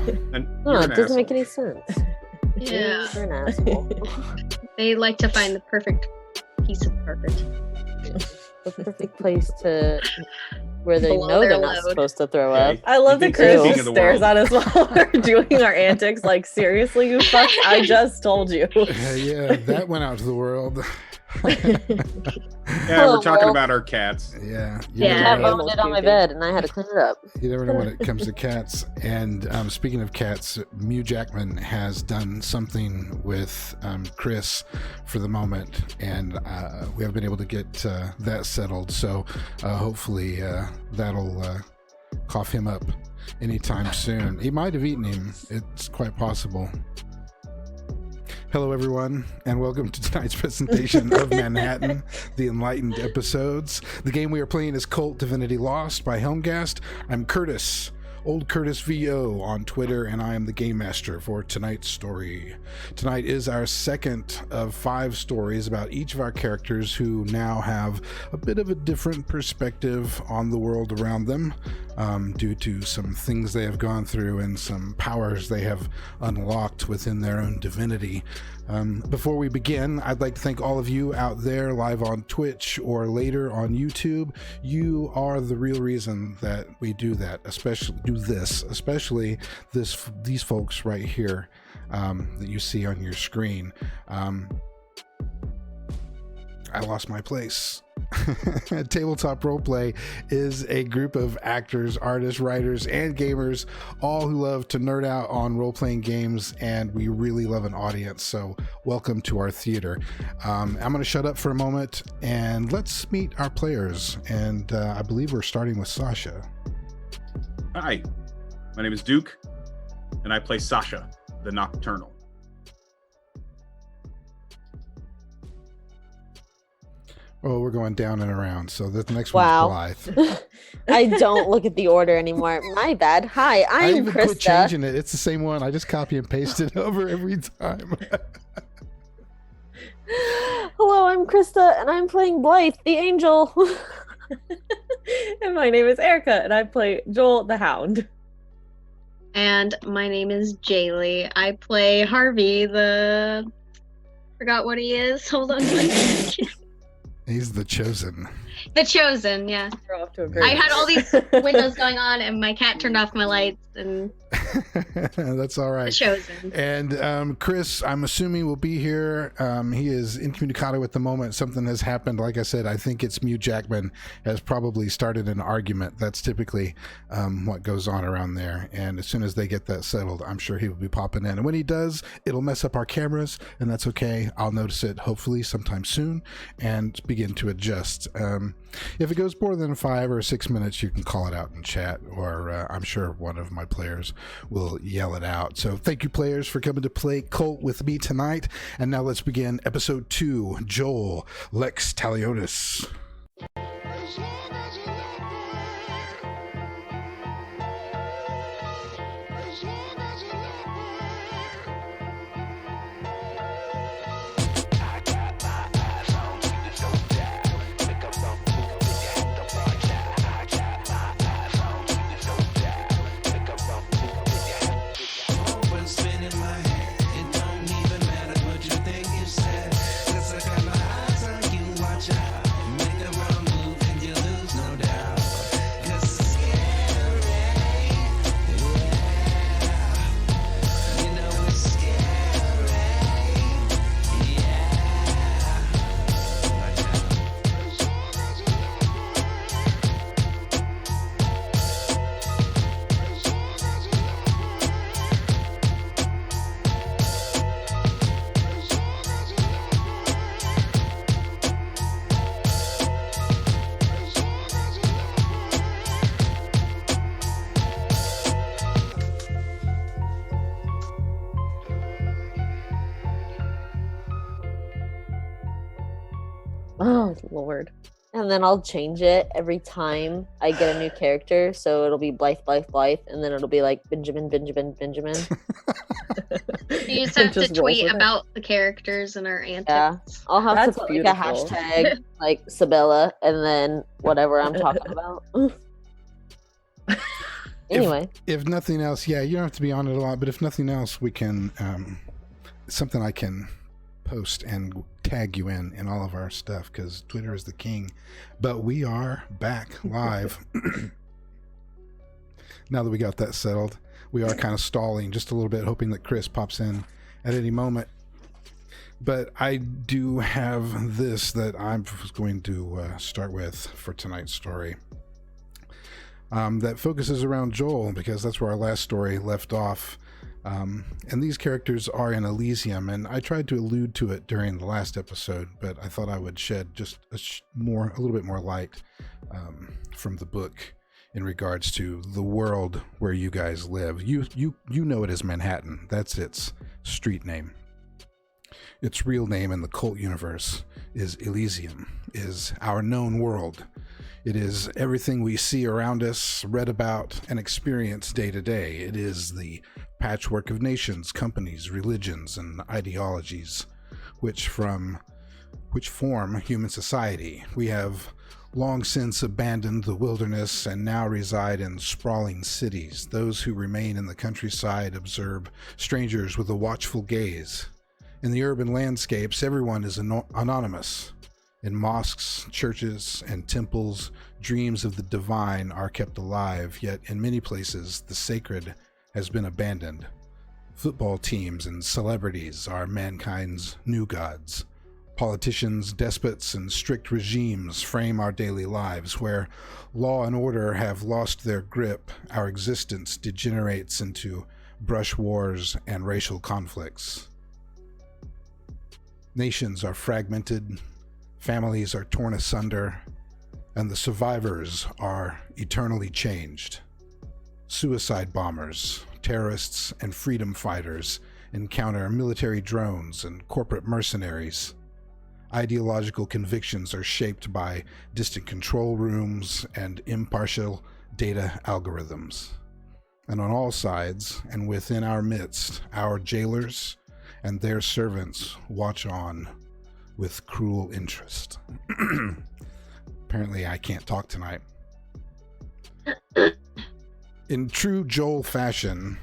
And No, you're it an doesn't asshole. make any sense. Yeah. You're an asshole. They like to find the perfect piece of carpet. The perfect place to where they Below know their they're not load. supposed to throw Okay. up. I love You that think Chris he's king just of the stares world. at us while we're doing our antics. Like, seriously, you fucks? I just told you. Yeah, that went out to the world. Yeah, Hello, we're talking world. about our cats. Yeah. Yeah. Cat never know, vomited on my puking. bed, and I had to clean it up. you never know when it comes to cats. And speaking of cats, Mew Jackman has done something with Chris for the moment, and we haven't been able to get that settled. So hopefully that'll cough him up anytime soon. He might have eaten him. It's quite possible. Hello, everyone, and welcome to tonight's presentation of Manhattan, the Enlightened Episodes. The game we are playing is KULT Divinity Lost by Helmgast. I'm Curtis, Old Curtis VO on Twitter, and I am the Game Master for tonight's story. Tonight is our second of 5 stories about each of our characters who now have a bit of a different perspective on the world around them due to some things they have gone through and some powers they have unlocked within their own divinity. Before we begin, I'd like to thank all of you out there live on Twitch or later on YouTube. You are the real reason that we do that, especially these folks right here that you see on your screen. I lost my place. Tabletop Roleplay is a group of actors, artists, writers, and gamers, all who love to nerd out on role-playing games, and we really love an audience, so welcome to our theater. I'm going to shut up for a moment, and let's meet our players, and I believe we're starting with Sasha. Hi, my name is Duke, and I play Sasha, the Nocturnal. Oh, we're going down and around, so the next one's Wow. Blythe. I don't look at the order anymore. My bad. Hi, I I'm even quit Krista. changing it. It's the same one. I just copy and paste it over every time. Hello, I'm Krista, and I'm playing Blythe, the angel. And my name is Erica, and I play Joel the Hound. And my name is Jaylee. I play Harvey, forgot what he is. Hold on. He's the chosen. The Chosen, yeah. We're off to a great I had all these windows going on, and my cat turned off my lights, and That's all The right. Chosen. And Chris, I'm assuming will be here. He is incommunicado at the moment. Something has happened. Like I said, I think it's Mew Jackman has probably started an argument. That's typically what goes on around there. And as soon as they get that settled, I'm sure he will be popping in. And when he does, it'll mess up our cameras, and that's okay. I'll notice it hopefully sometime soon and begin to adjust. If it goes more than 5 or 6 minutes, you can call it out in chat, or I'm sure one of my players will yell it out. So thank you, players, for coming to play KULT with me tonight. And now let's begin episode 2, Joel Lex Talionis. Oh, Lord. And then I'll change it every time I get a new character. So it'll be Blythe, Blythe, Blythe. And then it'll be like Benjamin, Benjamin, Benjamin. You just have to Just rolls tweet with it. about the characters and our antics. Yeah. I'll have That's to put beautiful. like a hashtag like Sabella and then whatever I'm talking about. Anyway, if nothing else, yeah, you don't have to be on it a lot, but if nothing else, we can something I can post and tag you in all of our stuff, because Twitter is the king. But we are back live. Now that we got that settled, we are kind of stalling just a little bit, hoping that Chris pops in at any moment. But I do have this that I'm going to start with for tonight's story. That focuses around Joel, because that's where our last story left off. And these characters are in Elysium, and I tried to allude to it during the last episode, but I thought I would shed just a little bit more light from the book in regards to the world where you guys live. You know it as Manhattan. That's its street name. Its real name in the KULT universe is Elysium, is our known world. It is everything we see around us, read about, and experience day to day. It is the patchwork of nations, companies, religions, and ideologies which form human society. We have long since abandoned the wilderness and now reside in sprawling cities. Those who remain in the countryside observe strangers with a watchful gaze. In the urban landscapes, everyone is anonymous. In mosques, churches, and temples, dreams of the divine are kept alive, yet in many places the sacred has been abandoned. Football teams and celebrities are mankind's new gods. Politicians, despots, and strict regimes frame our daily lives. Where law and order have lost their grip, our existence degenerates into brush wars and racial conflicts. Nations are fragmented, families are torn asunder, and the survivors are eternally changed. Suicide bombers, terrorists, and freedom fighters encounter military drones and corporate mercenaries. Ideological convictions are shaped by distant control rooms and impartial data algorithms. And on all sides, and within our midst, our jailers and their servants watch on with cruel interest. Apparently I can't talk tonight. In true Joel fashion,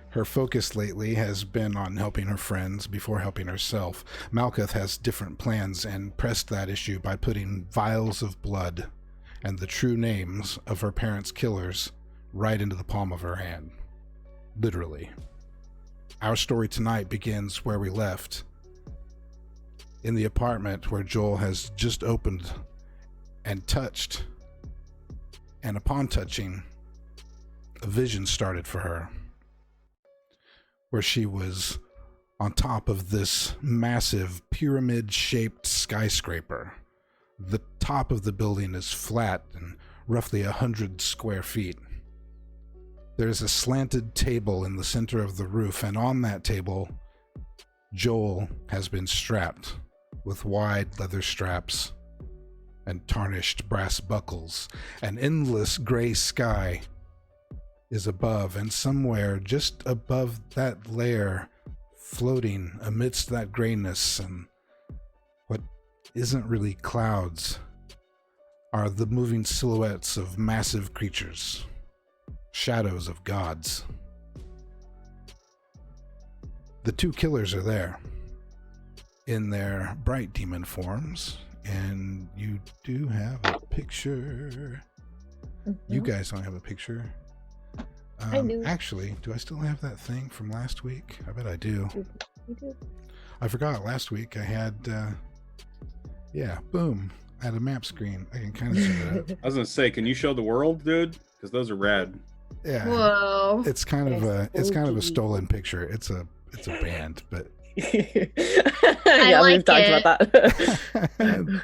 her focus lately has been on helping her friends before helping herself. Malkuth has different plans and pressed that issue by putting vials of blood and the true names of her parents' killers right into the palm of her hand. Literally. Our story tonight begins where we left, in the apartment where Joel has just opened and touched, and upon touching, a vision started for her, where she was on top of this massive pyramid-shaped skyscraper. The top of the building is flat and roughly 100 square feet. There's a slanted table in the center of the roof, and on that table, Joel has been strapped with wide leather straps and tarnished brass buckles. An endless gray sky is above, and somewhere just above that layer, floating amidst that grayness and what isn't really clouds, are the moving silhouettes of massive creatures, shadows of gods. The two killers are there in their bright demon forms, and you do have a picture. Mm-hmm. You guys don't have a picture. I do. Actually, do I still have that thing from last week? I bet I do. You do. I forgot last week I had, boom. I had a map screen. I can kind of zoom it out. I was gonna say, can you show the world, dude? Because those are rad. Yeah. Whoa. It's kind of a spooky. stolen picture. It's a band, but Yeah, like we've talked it. about that.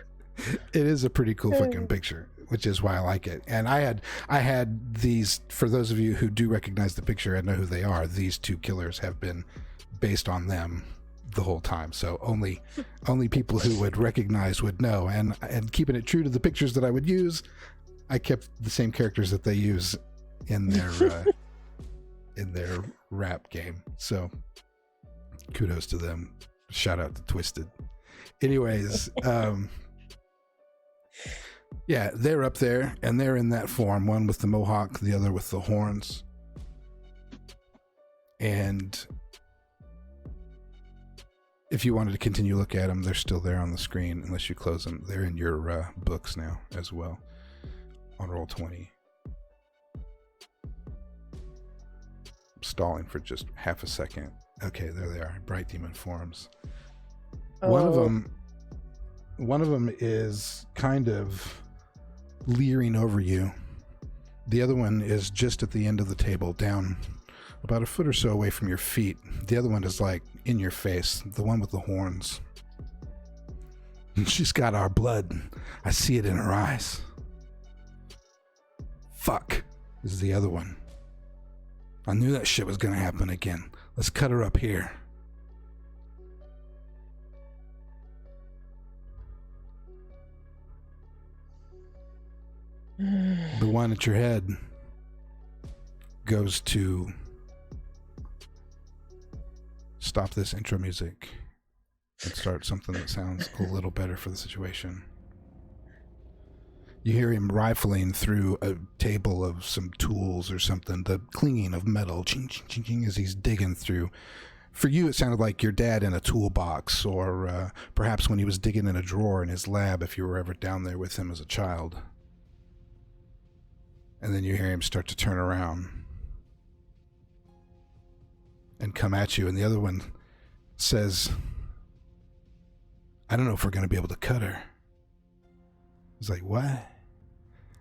it is a pretty cool fucking picture, which is why I like it. And I had these, for those of you who do recognize the picture and know who they are, these two killers have been based on them the whole time. So only people who would recognize would know. And keeping it true to the pictures that I would use, I kept the same characters that they use in their rap game. So kudos to them. Shout out to Twisted. Anyways, Yeah, they're up there, and they're in that form, one with the mohawk, the other with the horns. And if you wanted to continue to look at them, they're still there on the screen, unless you close them. They're in your books now as well, on Roll20. Stalling for just half a second. Okay, there they are, bright demon forms. One of them is kind of leering over you. The other one is just at the end of the table, down about a foot or so away from your feet. The other one is like in your face, the one with the horns. She's got our blood. I see it in her eyes. Fuck, is the other one. I knew that shit was gonna happen again. Let's cut her up here. The one at your head goes to stop this intro music and start something that sounds a little better for the situation. You hear him rifling through a table of some tools or something, the clinging of metal, ching, ching, ching, ching, as he's digging through. For you, it sounded like your dad in a toolbox, or perhaps when he was digging in a drawer in his lab, if you were ever down there with him as a child. And then you hear him start to turn around and come at you, and the other one says, I don't know if we're going to be able to cut her. He's like, what?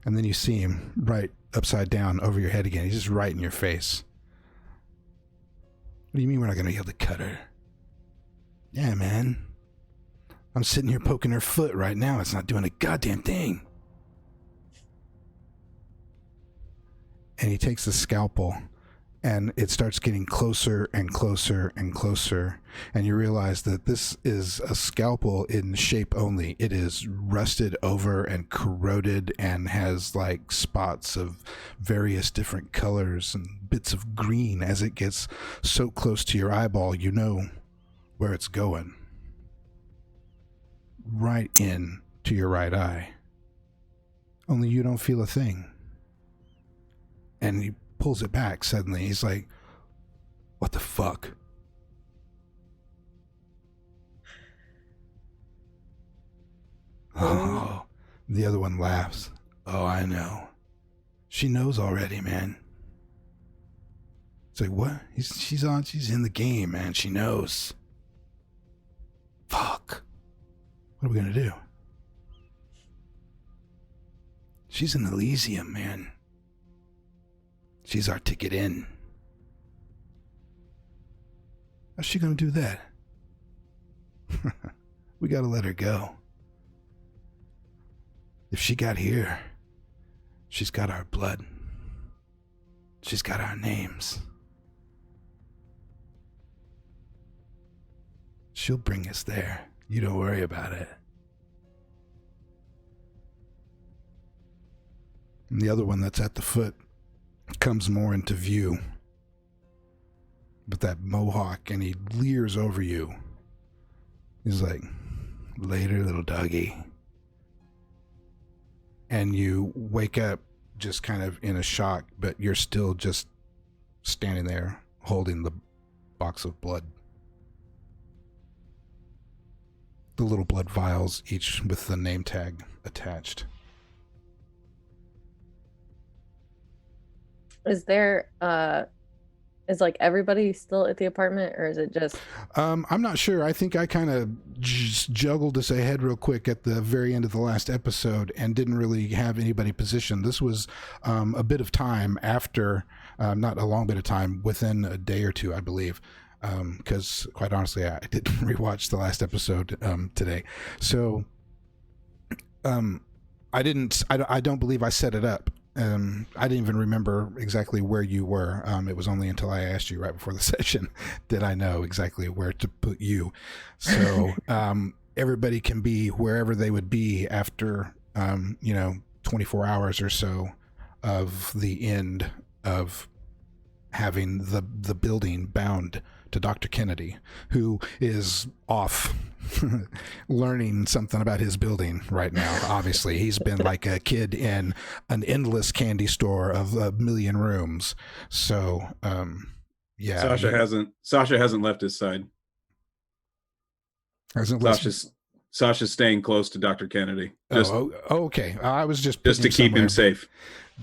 And then you see him right upside down over your head again. He's just right in your face. What do you mean we're not going to be able to cut her? Yeah, man. I'm sitting here poking her foot right now. It's not doing a goddamn thing. And he takes the scalpel, and it starts getting closer and closer and closer. And you realize that this is a scalpel in shape only. It is rusted over and corroded and has like spots of various different colors and bits of green. As it gets so close to your eyeball, you know where it's going. Right in to your right eye. Only you don't feel a thing. And he pulls it back suddenly. He's like, what the fuck? Oh, the other one laughs. Oh, I know. She knows already, man. It's like, what? She's in the game, man. She knows. Fuck. What are we gonna do? She's in Elysium, man. She's our ticket in. How's she gonna do that? We gotta let her go. If she got here, she's got our blood. She's got our names. She'll bring us there. You don't worry about it. And the other one that's at the foot comes more into view. But that mohawk, and he leers over you. He's like, later, little doggy. And you wake up just kind of in a shock, but you're still just standing there holding the box of blood. The little blood vials, each with the name tag attached. Is there is like everybody still at the apartment, or is it just I'm not sure. I think I kind of just juggled this ahead real quick at the very end of the last episode and didn't really have anybody positioned. This was a bit of time after, not a long bit of time, within a day or two, I believe, because quite honestly, I didn't rewatch the last episode today. So I don't believe I set it up. I didn't even remember exactly where you were. It was only until I asked you right before the session did I know exactly where to put you. So everybody can be wherever they would be after 24 hours or so of the end of having the building bound to Dr. Kennedy, who is off learning something about his building right now. Obviously, he's been like a kid in an endless candy store of a million rooms. So, yeah, Sasha hasn't left his side. Sasha's staying close to Dr. Kennedy. Okay. I was just to keep him safe.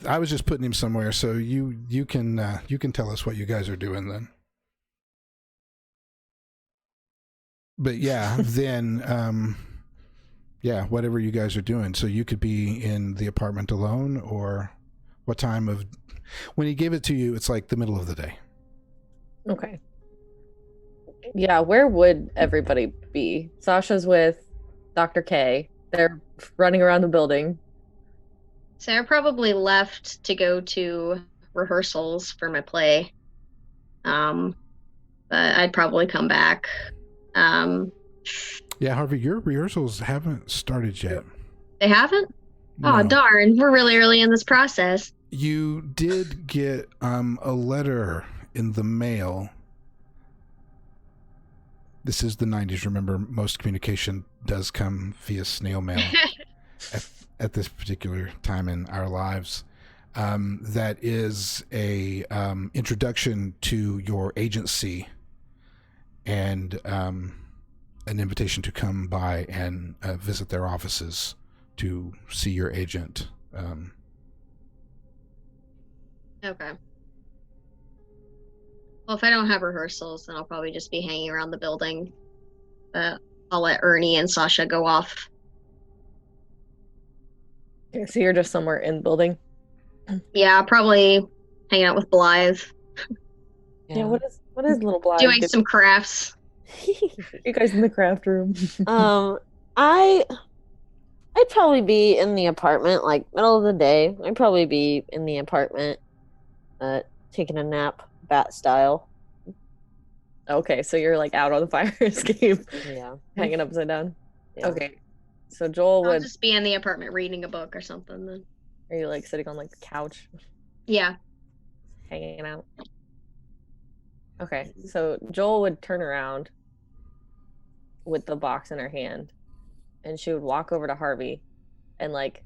I was just putting him somewhere, so you can tell us what you guys are doing then. But yeah, then whatever you guys are doing. So you could be in the apartment alone, or what time of when he gave it to you? It's like the middle of the day. Okay. Yeah, where would everybody be? Sasha's with Dr. K. They're running around the building. Sarah probably left to go to rehearsals for my play. But I'd probably come back. Yeah, Harvey, your rehearsals haven't started yet. They haven't? No. Oh, darn. We're really early in this process. You did get a letter in the mail. This is the 90s. Remember, most communication does come via snail mail at this particular time in our lives. That is a introduction to your agency and an invitation to come by and visit their offices to see your agent. Okay. Well, if I don't have rehearsals, then I'll probably just be hanging around the building. But I'll let Ernie and Sasha go off. Okay, so you're just somewhere in the building? Yeah, probably hanging out with Blythe. Yeah, what is little Blythe doing some crafts. You guys in the craft room? I'd probably be in the apartment, like middle of the day. I'd probably be in the apartment, taking a nap, bat style. Okay, so you're like out on the fire escape. Yeah. Hanging upside down. Yeah. Okay. So Joel I'll would just be in the apartment reading a book or something then. Are you like sitting on like the couch? Yeah. Hanging out. Okay, so Joel would turn around with the box in her hand and she would walk over to Harvey and like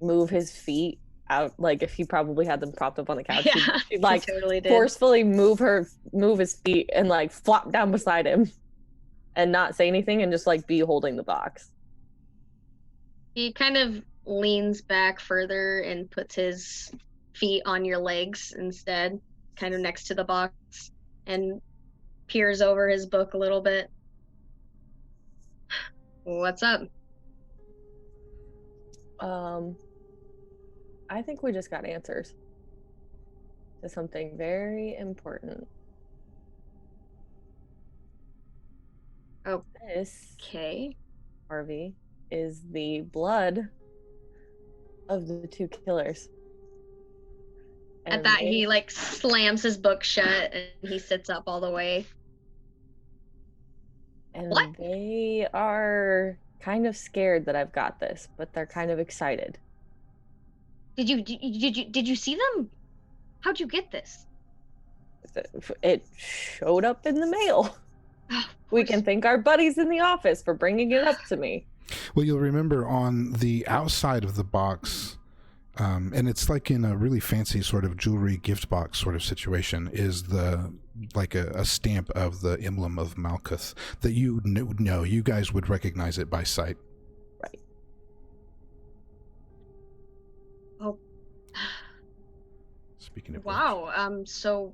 move his feet out, like if he probably had them propped up on the couch. Yeah, she'd like totally did. forcefully move his feet and like flop down beside him and not say anything and just like be holding the box. He kind of leans back further and puts his feet on your legs instead, kind of next to the box, and peers over his book a little bit. What's up? I think we just got answers to something very important. Oh, This, okay. Harvey, is the blood of the two killers. At that, he like slams his book shut and he sits up all the way. And What? they are kind of scared that I've got this, but they're kind of excited. Did you see them? How'd you get this? It showed up in the mail. We can thank our buddies in the office for bringing it up to me. Well, you'll remember on the outside of the box, and it's like in a really fancy sort of jewelry gift box sort of situation, is the like a stamp of the emblem of Malkuth that you know you guys would recognize it by sight. Right. Oh. Speaking of Wow. So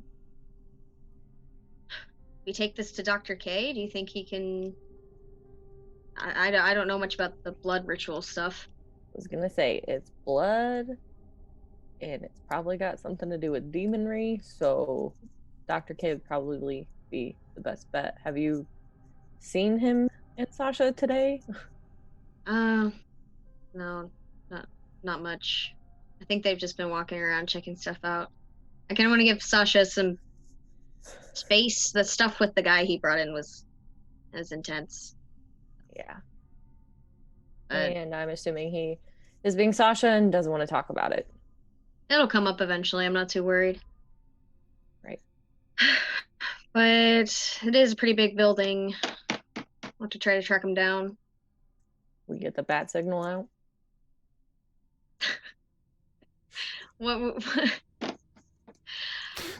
we take this to Dr. K. Do you think he can? I don't know much about the blood ritual stuff. I was gonna say it's blood, and it's probably got something to do with demonry. So Dr. K would probably be the best bet. Have you seen him and Sasha today? No, not much. I think they've just been walking around checking stuff out. I kind of want to give Sasha some space. The stuff with the guy he brought in was intense. Yeah. But And I'm assuming he is being Sasha and doesn't want to talk about it. it'll come up eventually. I'm not too worried. Right. But it is a pretty big building. I'll have to try to track him down. We get the bat signal out. What?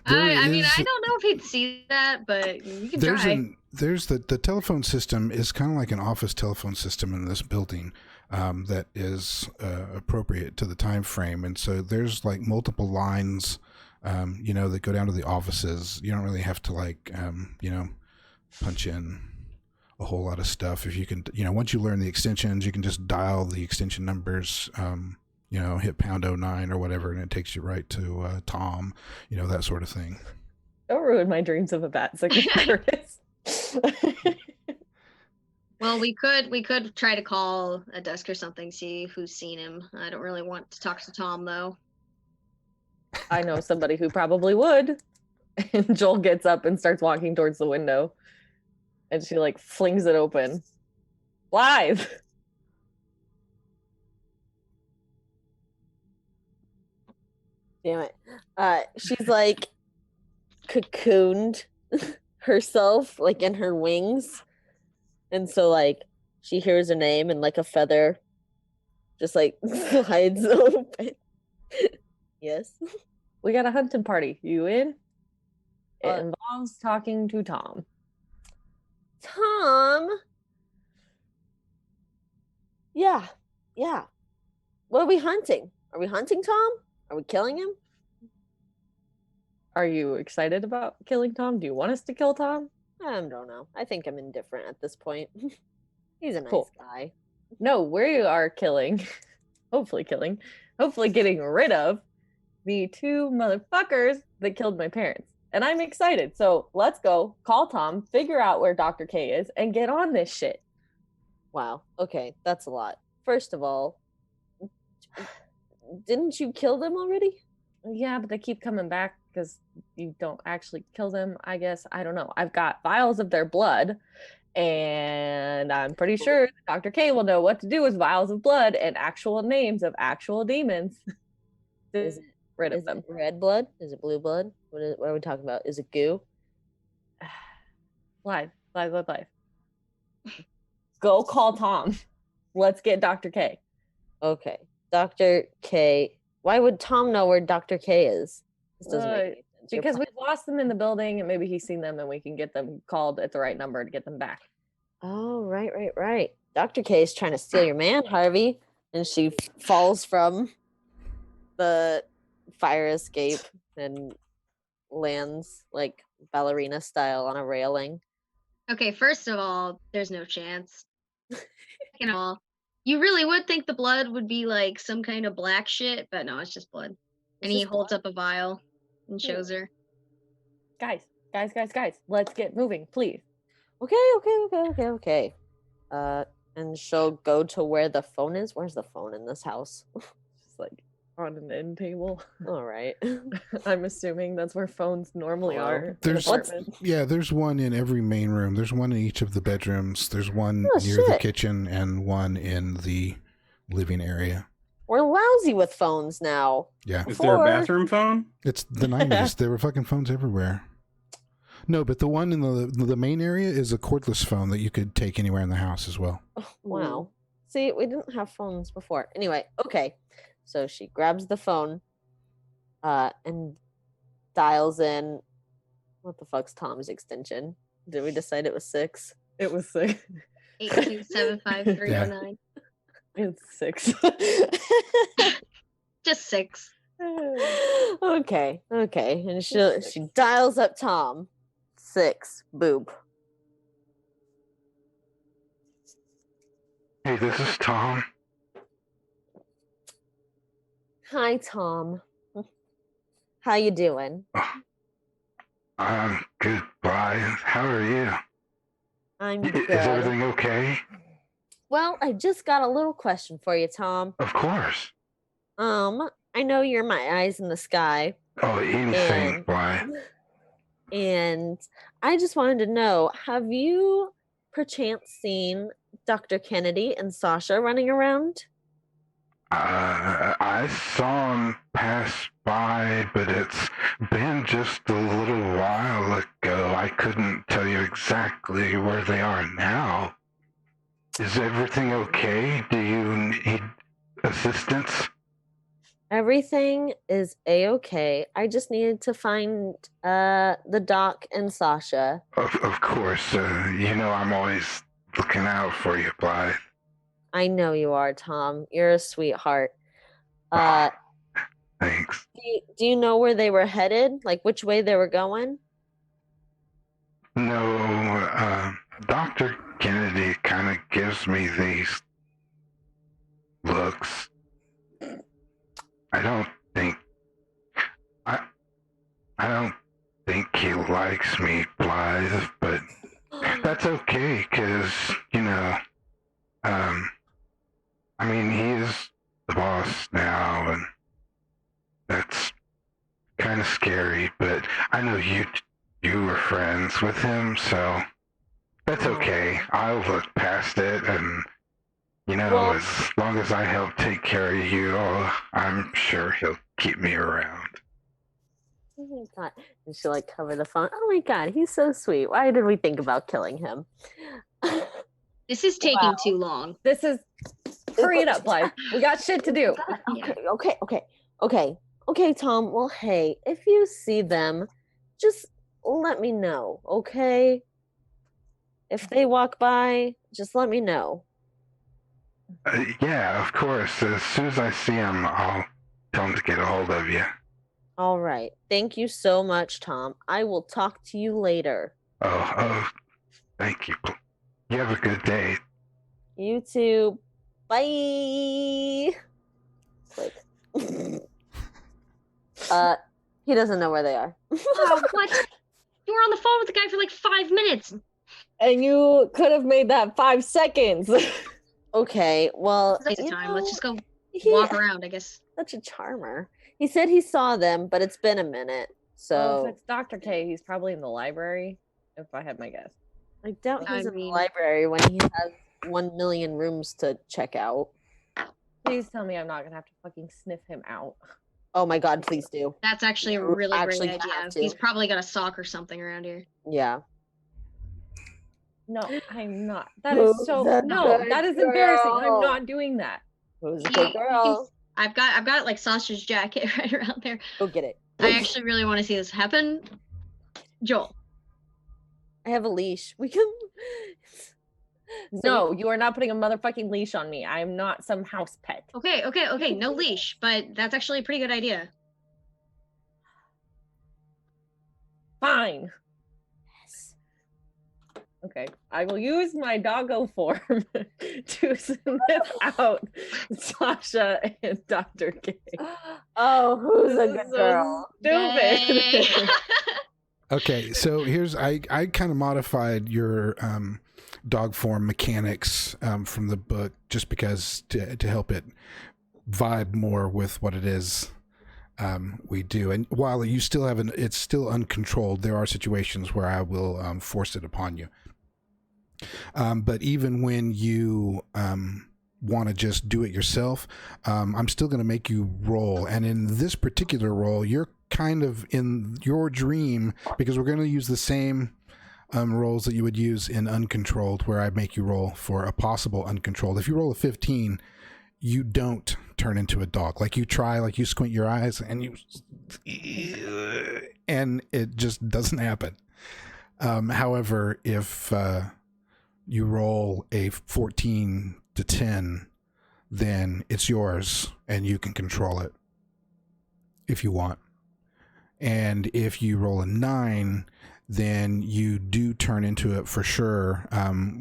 There I mean, is- I don't know if he'd see that, but we can try. There's the telephone system is kind of like an office telephone system in this building that is appropriate to the time frame, and so there's like multiple lines, that go down to the offices. You don't really have to punch in a whole lot of stuff. If you can, once you learn the extensions, you can just dial the extension numbers. Hit pound 09 or whatever, and it takes you right to Tom. That sort of thing. Don't ruin my dreams of a bat signal, Curtis. Well, we could try to call a desk or something, see who's seen him. I don't really want to talk to Tom though. I know somebody who probably would. And Joel gets up and starts walking towards the window. And she flings it open. Live. Damn it. She's cocooned herself in her wings. And so she hears her name and a feather just slides open. Yes. We got a hunting party. You in? It involves talking to Tom. Tom? Yeah. What are we hunting? Are we hunting Tom? Are we killing him? Are you excited about killing Tom? Do you want us to kill Tom? I don't know. I think I'm indifferent at this point. He's a nice Cool. guy. No, we are hopefully getting rid of the two motherfuckers that killed my parents. And I'm excited. So let's go call Tom, figure out where Dr. K is, and get on this shit. Wow. Okay, that's a lot. First of all, didn't you kill them already? Yeah, but they keep coming back because you don't actually kill them, I guess. I don't know. I've got vials of their blood, and I'm pretty sure Dr. K will know what to do with vials of blood and actual names of actual demons. Is it Rid of Is them. it red blood? Is it blue blood? What are we talking about? Is it goo? Live. Go call Tom. Let's get Dr. K. Okay. Dr. K. Why would Tom know where Dr. K is? This doesn't make any sense. You're Because we've lost them in the building and maybe he's seen them and we can get them called at the right number to get them back. Oh, right. Dr. K is trying to steal your man, Harvey. And she falls from the fire escape and lands ballerina style on a railing. Okay, first of all, there's no chance. Second of all, you really would think the blood would be some kind of black shit, but no, it's just blood. And he just holds blood? up a vial and shows her. Guys. Let's get moving, please. Okay. And she'll go to where the phone is. Where's the phone in this house? Just on an end table. All right. I'm assuming that's where phones normally Hello? are. There's one in every main room. There's one in each of the bedrooms. There's one near the shit. kitchen and one in the living area. We're lousy with phones now. Yeah. Is there a Before- bathroom phone? It's the 90s. There were fucking phones everywhere. No, but the one in the main area is a cordless phone that you could take anywhere in the house as well. Oh, wow. See, we didn't have phones before. Anyway, okay. So she grabs the phone and dials in. What the fuck's Tom's extension? Did we decide it was 6? It was 6. 8275309. It's 6. Just 6. Okay. And she dials up Tom. 6. Boob. Hey, this is Tom. Hi, Tom. How you doing? I'm good, bye. How are you? I'm Is good. everything okay? Well, I just got a little question for you, Tom. Of course. I know you're my eyes in the sky, Oh, insane, And- bye. and I just wanted to know, have you perchance seen Dr. Kennedy and Sasha running around? I saw him pass by, but it's been just a little while ago. I couldn't tell you exactly where they are now. Is everything okay? Do you need assistance? Everything is a-okay. I just needed to find the Doc and Sasha. Of course. I'm always looking out for you, Blythe. I know you are, Tom. You're a sweetheart. Thanks. Do you know where they were headed? Like which way they were going? No, Dr. Kennedy kind of gives me these looks. I don't think he likes me, Blythe, but that's okay, because, he is the boss now, and that's kind of scary, but I know you were friends with him, so that's okay. I'll look past it, and, as long as I help take care of you, I'm sure he'll keep me around. Oh my god. And she like cover the phone. Oh my god, he's so sweet. Why did we think about killing him? This is taking too long. This is hurry it up, Blythe. We got shit to do. Okay, Tom. Well, hey, if you see them, just let me know, okay? If they walk by, just let me know. Yeah, of course. As soon as I see him, I'll tell him to get a hold of you. All right. Thank you so much, Tom. I will talk to you later. Oh, thank you. You have a good day. You too. Bye. Click. He doesn't know where they are. Oh, what? You were on the phone with the guy for like 5 minutes. And you could have made that 5 seconds. Okay, well, That's the time. Let's just go he- walk around, I guess. Such a charmer. He said he saw them, but it's been a minute. Well, So if it's Dr. K, he's probably in the library, if I had my guess. I doubt I he's in the mean- library when he has 1 million rooms to check out. Please tell me I'm not gonna have to fucking sniff him out. Oh my god, please do. That's actually a You really actually great idea. have to. He's probably got a sock or something around here. Yeah. No, I'm not. That Who's is so the no, good that is embarrassing. I'm girl? not doing that. Who's a You- good you can girl? I've got like Sasha's jacket right around there. Go get it. I actually really want to see this happen. Joel. I have a leash. We can. No, you are not putting a motherfucking leash on me. I am not some house pet. Okay, no leash, but that's actually a pretty good idea. Fine. Okay, I will use my doggo form to sniff out Sasha and Dr. K. Oh, who's a This good is so girl? Yay. Stupid. Okay, so here's I kind of modified your dog form mechanics from the book just because to help it vibe more with what it is we do. And while you still have it's still uncontrolled, there are situations where I will force it upon you. But even when you want to just do it yourself, I'm still going to make you roll. And in this particular roll, you're kind of in your dream because we're going to use the same rolls that you would use in uncontrolled, where I make you roll for a possible uncontrolled. If you roll a 15, you don't turn into a dog. Like you try, like you squint your eyes and and it just doesn't happen. However, if you roll a 14 to 10, then it's yours and you can control it if you want. And if you roll a 9, then you do turn into it for sure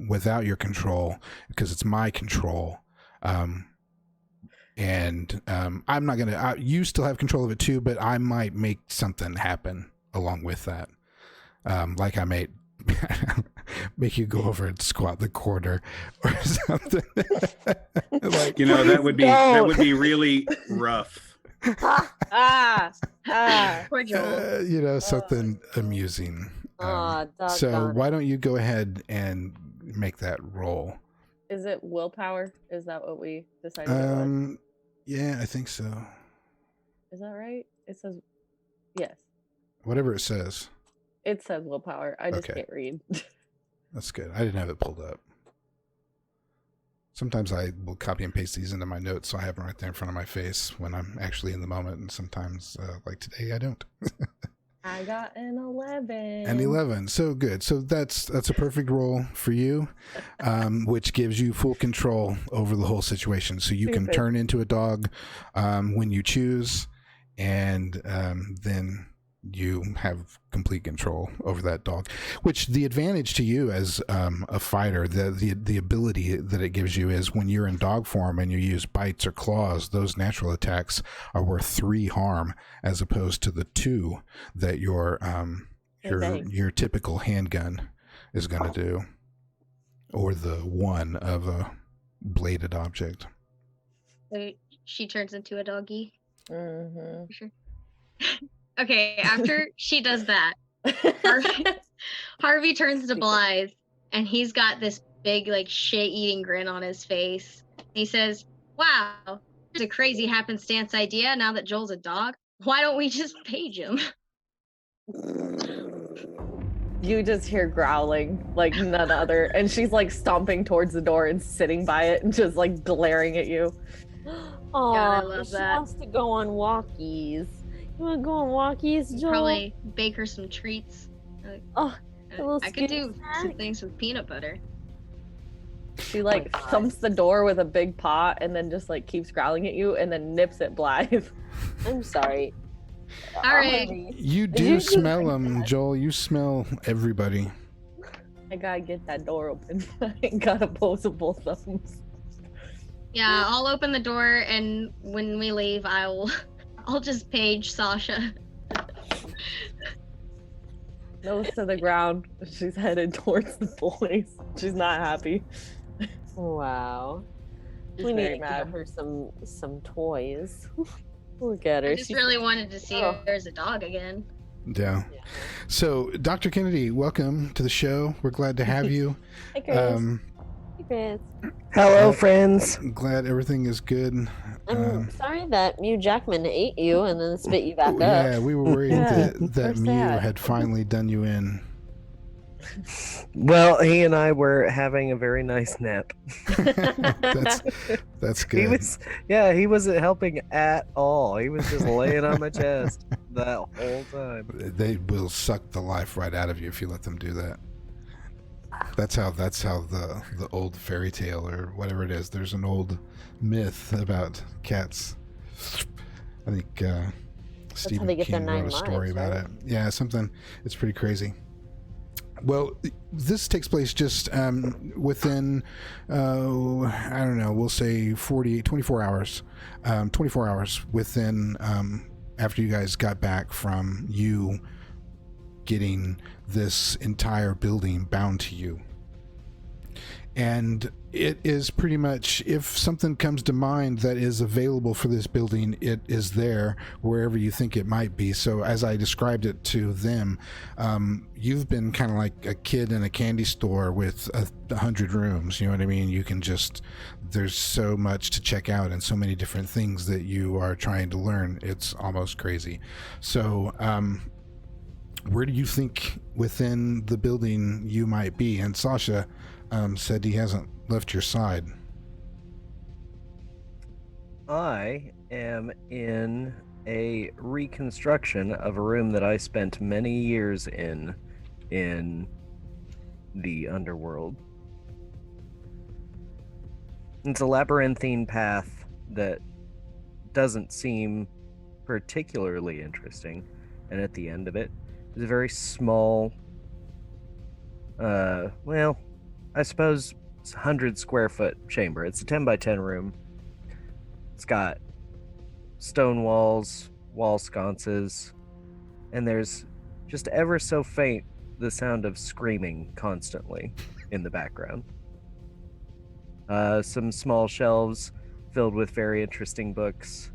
without your control, because it's my control. I'm not going to, you still have control of it too, but I might make something happen along with that. Like I may make you go over and squat the quarter or something. Like, that would be really rough. Poor Joel. something amusing. Doggone So it. why don't you go ahead and make that roll? Is it willpower? Is that what we decided? It was? Yeah, I think so. Is that right? It says yes. Whatever it says. It says willpower. I just Okay. can't read. That's good. I didn't have it pulled up. Sometimes I will copy and paste these into my notes so I have them right there in front of my face when I'm actually in the moment, and sometimes, like today, I don't. I got an 11. And 11, so good. So that's a perfect roll for you, which gives you full control over the whole situation. So you can turn into a dog when you choose, and then you have complete control over that dog. Which the advantage to you as a fighter, the ability that it gives you is when you're in dog form and you use bites or claws, those natural attacks are worth 3 harm as opposed to the 2 that your typical handgun is going to do, or the 1 of a bladed object. So she turns into a doggy. Mm-hmm. For sure. Okay, after she does that, Harvey turns to Blythe, and he's got this big, like, shit-eating grin on his face. He says, wow, there's a crazy happenstance idea now that Joel's a dog. Why don't we just page him? You just hear growling like none other, and she's like stomping towards the door and sitting by it and just like glaring at you. Oh, I love she that. wants to go on walkies. You want to go on walkies, Joel? Probably bake her some treats. Oh, a little I could skinny do some snack. things with peanut butter. She like God. thumps the door with a big paw and then just like keeps growling at you and then nips at Blythe. I'm sorry. All right. Harvey, You Did do you just smell drink them, that? Joel. You smell everybody. I gotta get that door open. I ain't got opposable thumbs. Yeah, I'll open the door, and when we leave, I'll just page Sasha. Nose to the ground. She's headed towards the boys. She's not happy. Wow. She's We need very to mad. get her some toys. Look at her. I just really wanted to see Oh. if there's a dog again. Yeah. Yeah. So, Dr. Kennedy, welcome to the show. We're glad to have you. Hey, Chris. Hey, Chris. Hello, friends. Glad everything is good. I'm sorry that Mew Jackman ate you and then spit you back up. Yeah, we were worried Yeah, that we're Mew sad. had finally done you in. Well, he and I were having a very nice nap. That's good. He wasn't helping at all. He was just laying on my chest that whole time. They will suck the life right out of you if you let them do that. That's how the old fairy tale or whatever it is. There's an old myth about cats. I think Stephen they get their King wrote 9 a story lives, about right? it. Yeah, something. It's pretty crazy. Well, this takes place just within, I don't know, we'll say 24 hours. 24 hours within, after you guys got back from you getting this entire building bound to you. And it is pretty much, if something comes to mind that is available for this building, it is there wherever you think it might be. So as I described it to them, you've been kind of like a kid in a candy store with 100 rooms. You know what I mean? You can just, there's so much to check out and so many different things that you are trying to learn. It's almost crazy. So, where do you think within the building you might be? And Sasha said he hasn't left your side. I am in a reconstruction of a room that I spent many years in the underworld. It's a labyrinthine path that doesn't seem particularly interesting, and at the end of it is a very small, I suppose it's a 100 square foot chamber. It's a 10 by 10 room. It's got stone walls, wall sconces, and there's just ever so faint the sound of screaming constantly in the background. Some small shelves filled with very interesting books,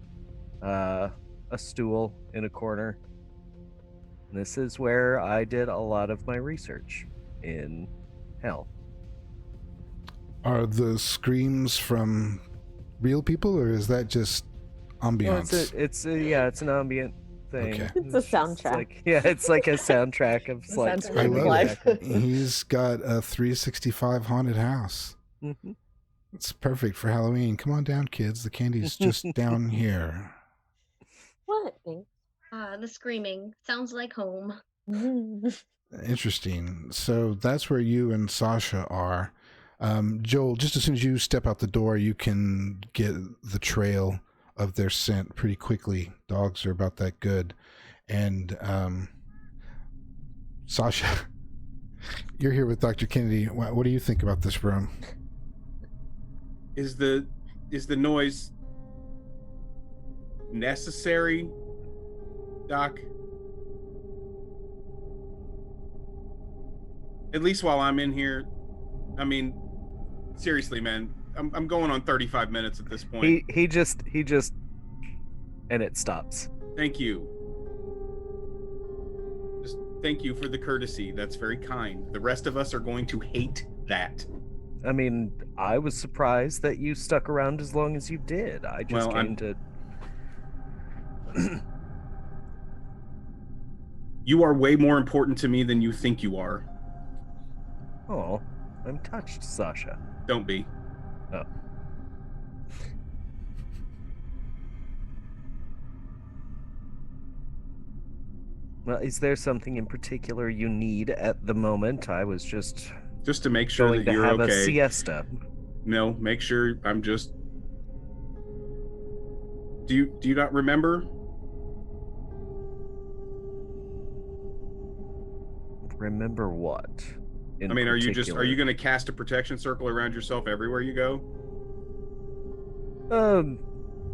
a stool in a corner. And this is where I did a lot of my research in hell. Are the screams from real people, or is that just ambiance? It's an ambient thing. Okay. It's a soundtrack. It's like a soundtrack of like. Soundtrack I love life. it. He's got a 365 haunted house. Mhm. It's perfect for Halloween. Come on down, kids. The candy's just down here. What? Thanks. The screaming sounds like home. Interesting. So that's where you and Sasha are. Joel, just as soon as you step out the door, you can get the trail of their scent pretty quickly. Dogs are about that good. And Sasha, you're here with Dr. Kennedy. What do you think about this room? Is the noise necessary, Doc? At least while I'm in here. I mean, seriously, man. I'm going on 35 minutes at this point. He just and it stops. Thank you. Just thank you for the courtesy. That's very kind. The rest of us are going to hate that. I mean, I was surprised that you stuck around as long as you did. I just came to. You are way more important to me than you think you are. Oh, I'm touched, Sasha. Don't be. Oh. Well, is there something in particular you need at the moment? I was just to make sure going that to you're have okay. a siesta. No, make sure I'm just. Do you not remember? Remember what? I mean, are you going to cast a protection circle around yourself everywhere you go?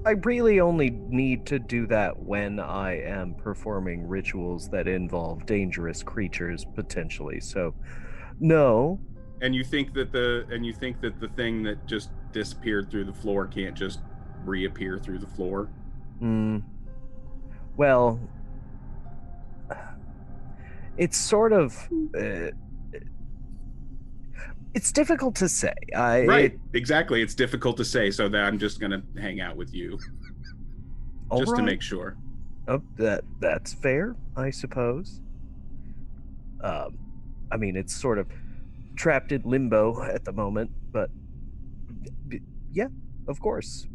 I really only need to do that when I am performing rituals that involve dangerous creatures potentially. So, no. And you think that the thing that just disappeared through the floor can't just reappear through the floor? Well, it's sort of it's difficult to say. Exactly. It's difficult to say, so that I'm just gonna hang out with you, just to make sure. Oh, that's fair, I suppose. I mean, it's sort of trapped in limbo at the moment, but yeah, of course.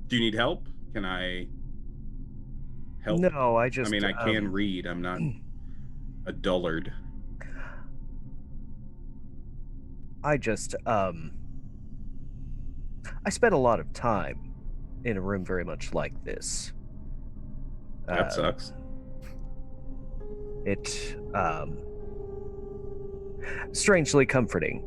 Do you need help? Can I help? No, I mean, I can read. I'm not a dullard. I spent a lot of time in a room very much like this. That sucks. It strangely comforting.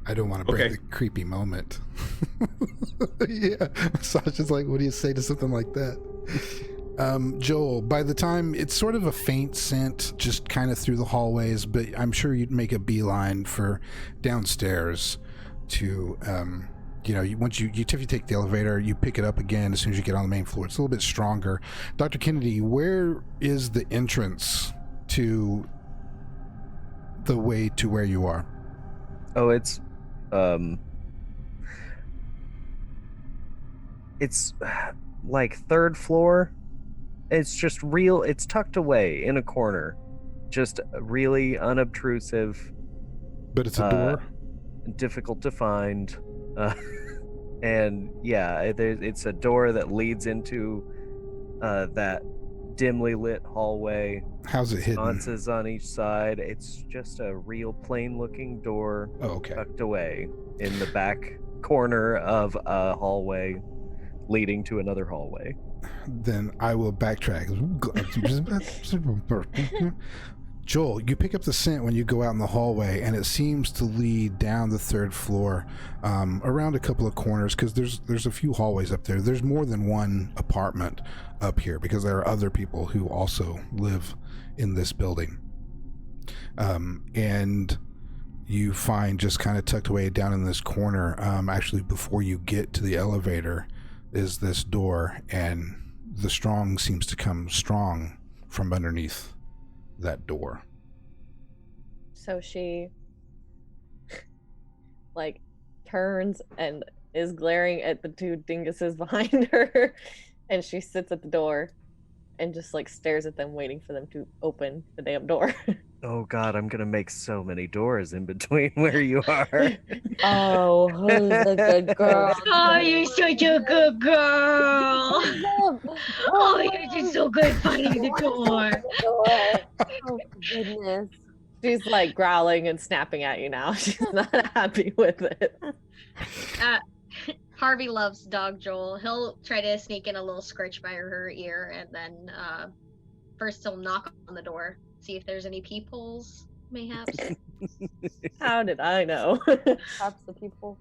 I don't want to break the creepy moment. Yeah, Sasha's like, what do you say to something like that? Joel, by the time it's sort of a faint scent just kind of through the hallways, but I'm sure you'd make a beeline for downstairs to, once you take the elevator, you pick it up again as soon as you get on the main floor. It's a little bit stronger. Dr. Kennedy, where is the entrance to the way to where you are? Oh, it's like third floor. It's just it's tucked away in a corner, just really unobtrusive. But it's a door? Difficult to find. And yeah, it's a door that leads into that dimly lit hallway. How's it hidden? Sconces on each side. It's just a real plain looking door. Oh, okay. Tucked away in the back corner of a hallway leading to another hallway. Then I will backtrack. Joel, you pick up the scent when you go out in the hallway, and it seems to lead down the third floor, around a couple of corners, because there's a few hallways up there. There's more than one apartment up here, because there are other people who also live in this building. And you find just kind of tucked away down in this corner, actually before you get to the elevator, is this door, and the strong seems to come strong from underneath that door. So she like turns and is glaring at the two dinguses behind her, and she sits at the door and just like stares at them, waiting for them to open the damn door. Oh God, I'm gonna make so many doors in between where you are. Oh, who's a good girl? Oh, you're such a good girl. Oh, you did so good finding the door. Oh goodness. She's like growling and snapping at you now. She's not happy with it. Harvey loves Dog Joel. He'll try to sneak in a little scritch by her ear, and then first he'll knock on the door, see if there's any peepholes, mayhaps. How did I know? Perhaps the people.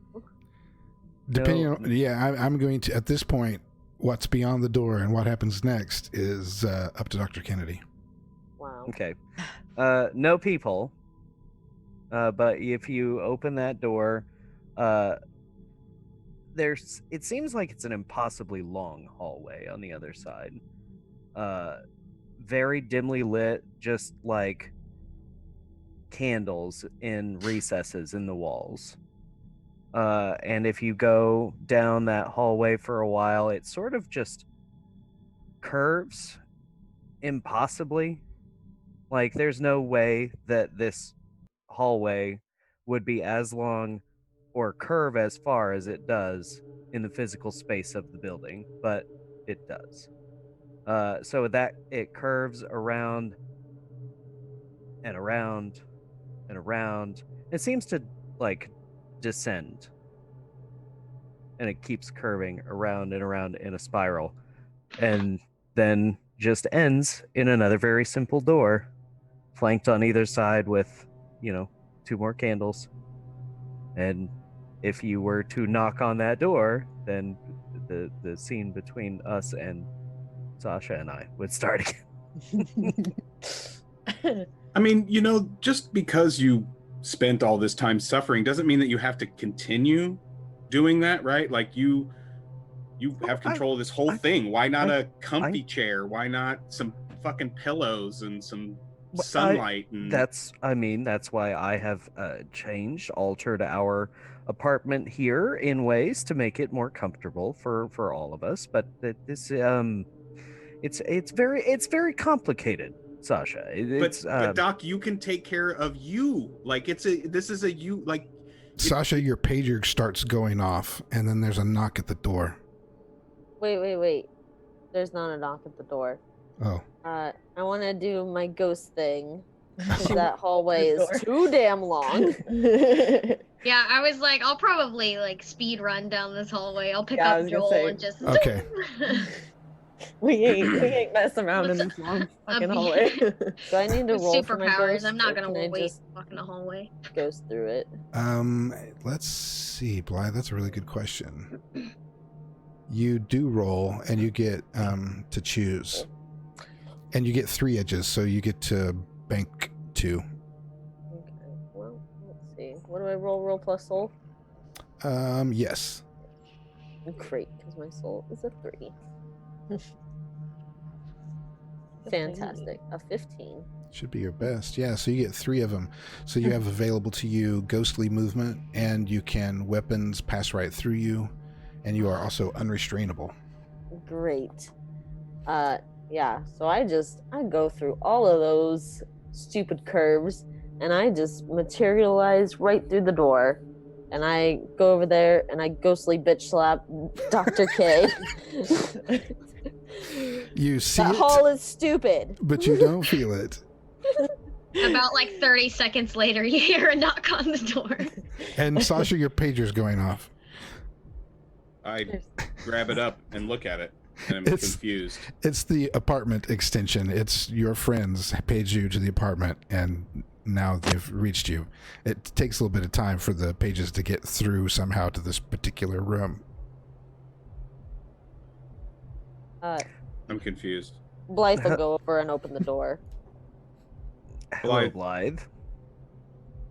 Depending on, I'm going to, at this point, what's beyond the door and what happens next is up to Dr. Kennedy. Wow. Okay. No people. But if you open that door, it seems like it's an impossibly long hallway on the other side. Very dimly lit, just like candles in recesses in the walls. And if you go down that hallway for a while, it sort of just curves impossibly. Like, there's no way that this hallway would be as long or curve as far as it does in the physical space of the building, but it does. So that it curves around and around and around. It seems to like descend, and it keeps curving around and around in a spiral, and then just ends in another very simple door, flanked on either side with, 2 more candles. And if you were to knock on that door, then the scene between us and Sasha and I would start again. I mean, just because you spent all this time suffering doesn't mean that you have to continue doing that, right? Like you have control of this whole thing. Why not a comfy chair? Why not some fucking pillows and some sunlight? That's why I have altered our apartment here in ways to make it more comfortable for all of us. But this it's very complicated, Sasha. But Doc, you can take care of you. Like this is a you. Like Sasha, your pager starts going off, and then there's a knock at the door. Wait. There's not a knock at the door. Oh. I want to do my ghost thing. Because that hallway is too damn long. Yeah, I was like, I'll probably speed run down this hallway. I'll pick up Joel and just. Okay. we ain't messing around in this long fucking hallway. Do I need to roll for my superpowers? ghost, I'm not or gonna can I wait just walk in the hallway. ghost through it? Let's see, Blythe. That's a really good question. You do roll, and you get to choose, and you get 3 edges, so you get to bank 2. Okay. Well, let's see. What do I roll? Roll plus soul. Yes. Great, because my soul is a 3. Fantastic. A 15. Should be your best. Yeah, so you get 3 of them. So you have available to you ghostly movement, and you can weapons pass right through you, and you are also unrestrainable. Great. Yeah, so I go through all of those stupid curves, and I just materialize right through the door. And I go over there, and I ghostly bitch slap Dr. K. You see that hall is stupid. But you don't feel it. About 30 seconds later, you hear a knock on the door. And Sasha, your pager's going off. I grab it up and look at it, and I'm confused. It's the apartment extension. It's your friends paged you to the apartment, and now they've reached you. It takes a little bit of time for the pages to get through somehow to this particular room. I'm confused. Blythe will go over and open the door. Hello, Blythe.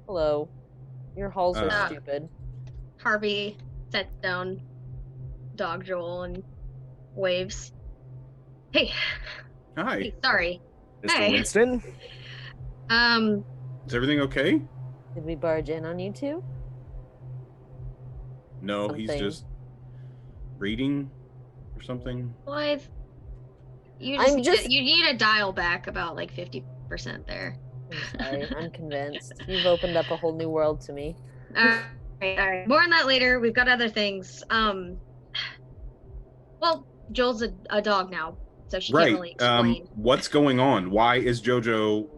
Hello. Your halls are stupid. Harvey sets down Dog Joel and waves. Hey. Hi. Hey, sorry. Mr. Hey. Winston? Is everything okay? Did we barge in on you two? No, he's just reading or something. Blythe, You I'm need just- to, you need to dial back about like 50% there. I'm sorry. I'm convinced. You've opened up a whole new world to me. All right. More on that later. We've got other things. Well, Joel's a dog now, so she can't Right. really explain. What's going on? Why is JoJo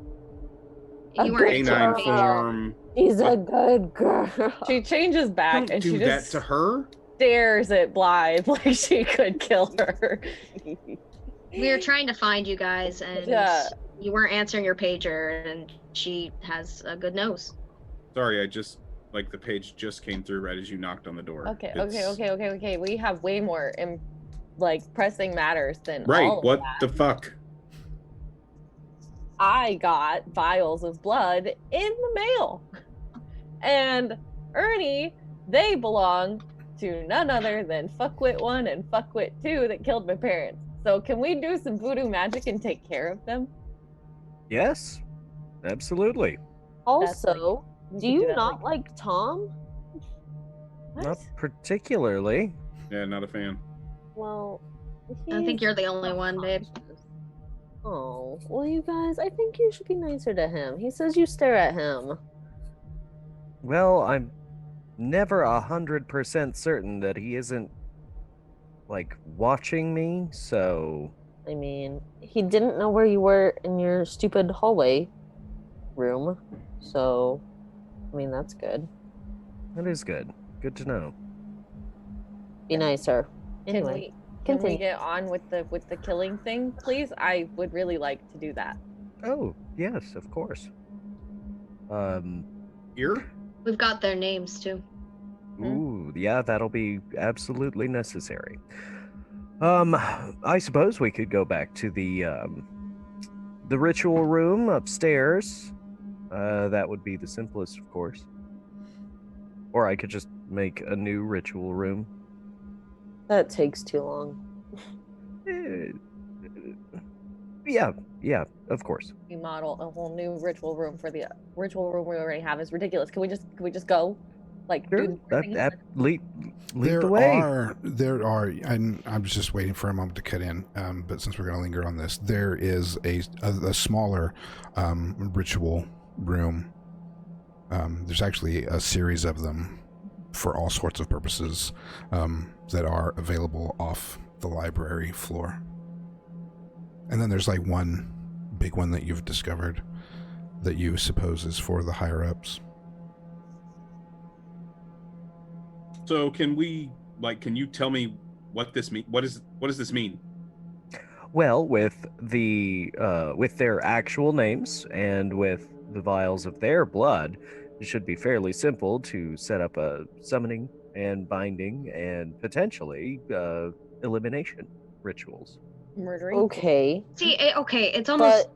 A You weren't good answering canine me. form? She's a good girl. She changes back Don't and do she that just to her. stares at Blythe like she could kill her. We were trying to find you guys, and Yeah. you weren't answering your pager, and she has a good nose. Sorry, I just like the page just came through right as you knocked on the door. Okay, It's- okay. We have way more pressing matters than Right. all of What that. the fuck? I got vials of blood in the mail. And Ernie, they belong to none other than Fuckwit 1 and Fuckwit 2 that killed my parents. So can we do some voodoo magic and take care of them? Yes, absolutely. Also, We do could you that, not like Tom? Not What? particularly. Yeah, not a fan. Well, I think he's you're the only one, babe. conscious. Oh, well, you guys, I think you should be nicer to him. He says you stare at him. Well, I'm never 100% certain that he isn't, like, watching me, so... I mean, he didn't know where you were in your stupid hallway room. So, I mean, that's good. That is good. Good to know. Be nicer. Can Anyway, we can we continue. get on with the killing thing, please? I would really like to do that. Oh, yes, of course. Here? We've got their names too. Ooh, yeah, that'll be absolutely necessary. I suppose we could go back to the ritual room upstairs. That would be the simplest, of course. Or I could just make a new ritual room. That takes too long. Eh, yeah, of course. We model a whole new ritual room for the ritual room we already have is ridiculous. Can we just go? Like Sure, do the thing? lead There the way. are, and I'm just waiting for a moment to cut in. But since we're going to linger on this, there is a smaller ritual room. There's actually a series of them for all sorts of purposes that are available off the library floor. And then there's like one big one that you've discovered that you suppose is for the higher ups. So can you tell me what this mean? What does this mean? Well, with their actual names and with the vials of their blood, it should be fairly simple to set up a summoning and binding and potentially elimination rituals. Murdering. Okay. See, okay, it's But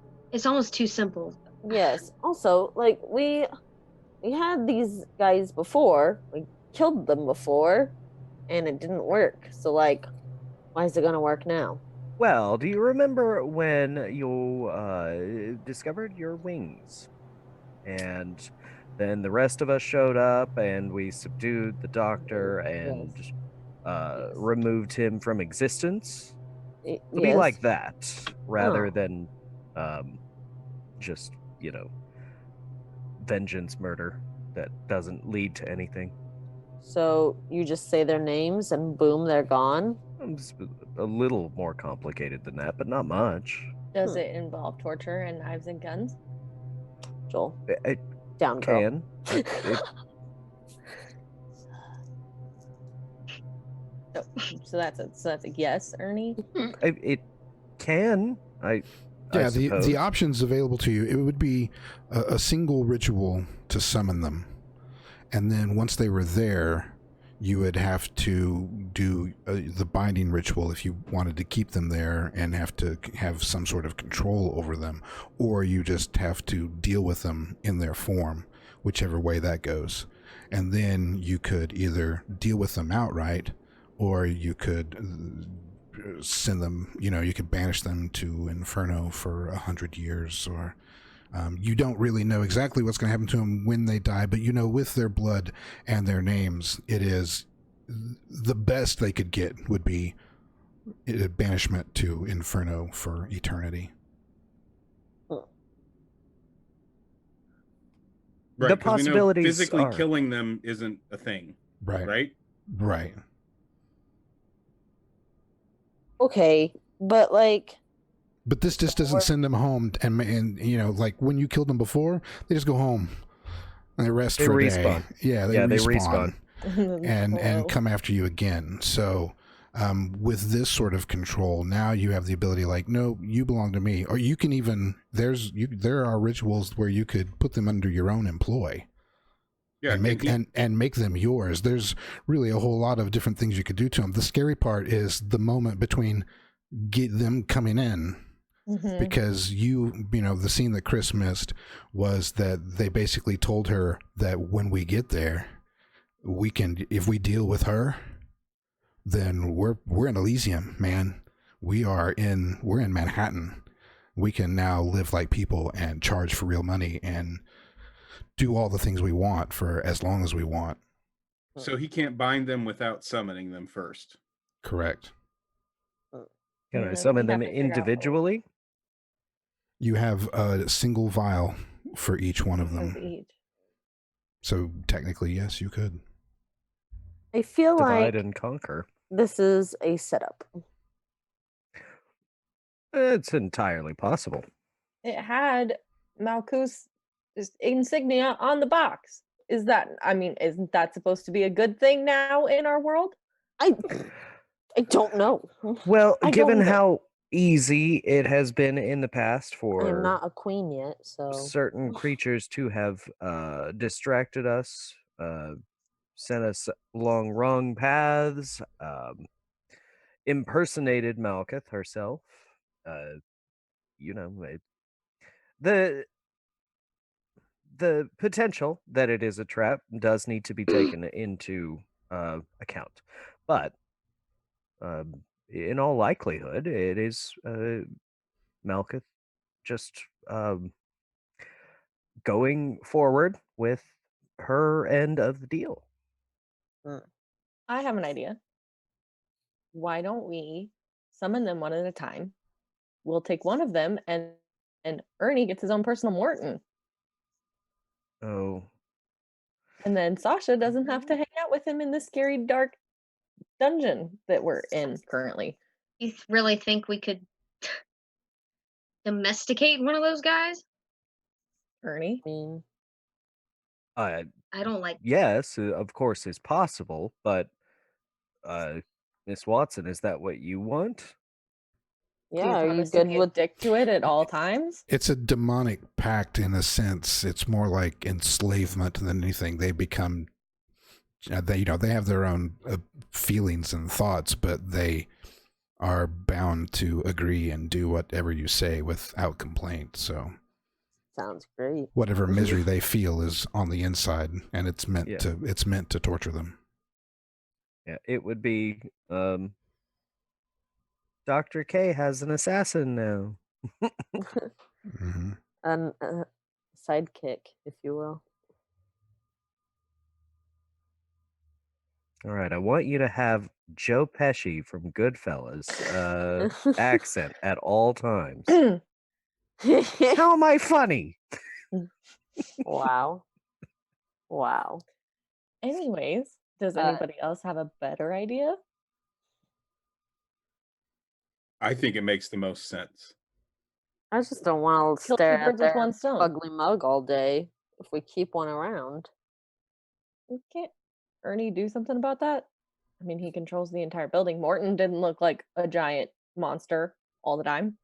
almost too simple. yes. Also, like we had these guys before. We killed them before, and it didn't work. So like, why is it gonna work now? Well, do you remember when you discovered your wings? And then the rest of us showed up and we subdued the doctor and removed him from existence? It'll be like that rather Oh. than just, vengeance murder that doesn't lead to anything. So you just say their names and boom, they're gone. It's a little more complicated than that, but not much. Does it involve torture and knives and guns? Joel, It down girl. can. So that's a yes, Ernie. It can. I Yeah, suppose. the options available to you, it would be a single ritual to summon them. And then once they were there, you would have to do the binding ritual if you wanted to keep them there and have to have some sort of control over them. Or you just have to deal with them in their form, whichever way that goes. And then you could either deal with them outright, or you could send them, you could banish them to Inferno for 100 years, or you don't really know exactly what's going to happen to them when they die, but with their blood and their names, it is the best they could get would be banishment to Inferno for eternity. Right, The 'cause we know possibilities physically are killing them isn't a thing, Right. right? Right. Okay, but like, But this just doesn't send them home, and you know, like when you killed them before, they just go home and they rest They for a respawn. day. Yeah, they respawn and come after you again. So with this sort of control, now you have the ability, like, no, you belong to me, or you can even there are rituals where you could put them under your own employ. Yeah, and make them yours. There's really a whole lot of different things you could do to them. The scary part is the moment between them coming in, because you know, the scene that Chris missed was that they basically told her that when we get there, we can, if we deal with her, then we're in Elysium, man. We're in Manhattan. We can now live like people and charge for real money and do all the things we want for as long as we want. So he can't bind them without summoning them first. Correct. Can I summon them individually? You have a single vial for each one of them. So technically, yes, you could. I feel Divide like and conquer. this is a setup. It's entirely possible. It had Malkuth's insignia on the box. Isn't that supposed to be a good thing now in our world? I don't know. Well, I given don't know. how easy it has been in the past for I'm not a queen yet, so certain creatures to have distracted us, sent us along wrong paths, impersonated Malkuth herself. You know, the potential that it is a trap does need to be taken into account, but in all likelihood, it is Malkuth just going forward with her end of the deal. I have an idea. Why don't we summon them one at a time? We'll take one of them, and Ernie gets his own personal Morton. Oh. And then Sasha doesn't have to hang out with him in this scary, dark dungeon that we're in currently. You really think we could domesticate one of those guys? Ernie? I don't like. Yes, of course, it's possible, but Miss Watson, is that what you want? yeah, are you good with stick to it at all times? It's a demonic pact in a sense. It's more like enslavement than anything. They become, they have their own feelings and thoughts, but they are bound to agree and do whatever you say without complaint. So sounds great. Whatever misery they feel is on the inside, and it's meant to torture them. Yeah, it would be Dr. K has an assassin now. Mm-hmm. Sidekick, if you will. All right, I want you to have Joe Pesci from Goodfellas accent at all times. How am I funny? Wow. Wow. Anyways, does anybody else have a better idea? I think it makes the most sense. I just don't want to Kill stare two at birds with their one stone. ugly mug all day if we keep one around. Can't Ernie do something about that? I mean, he controls the entire building. Morton didn't look like a giant monster all the time.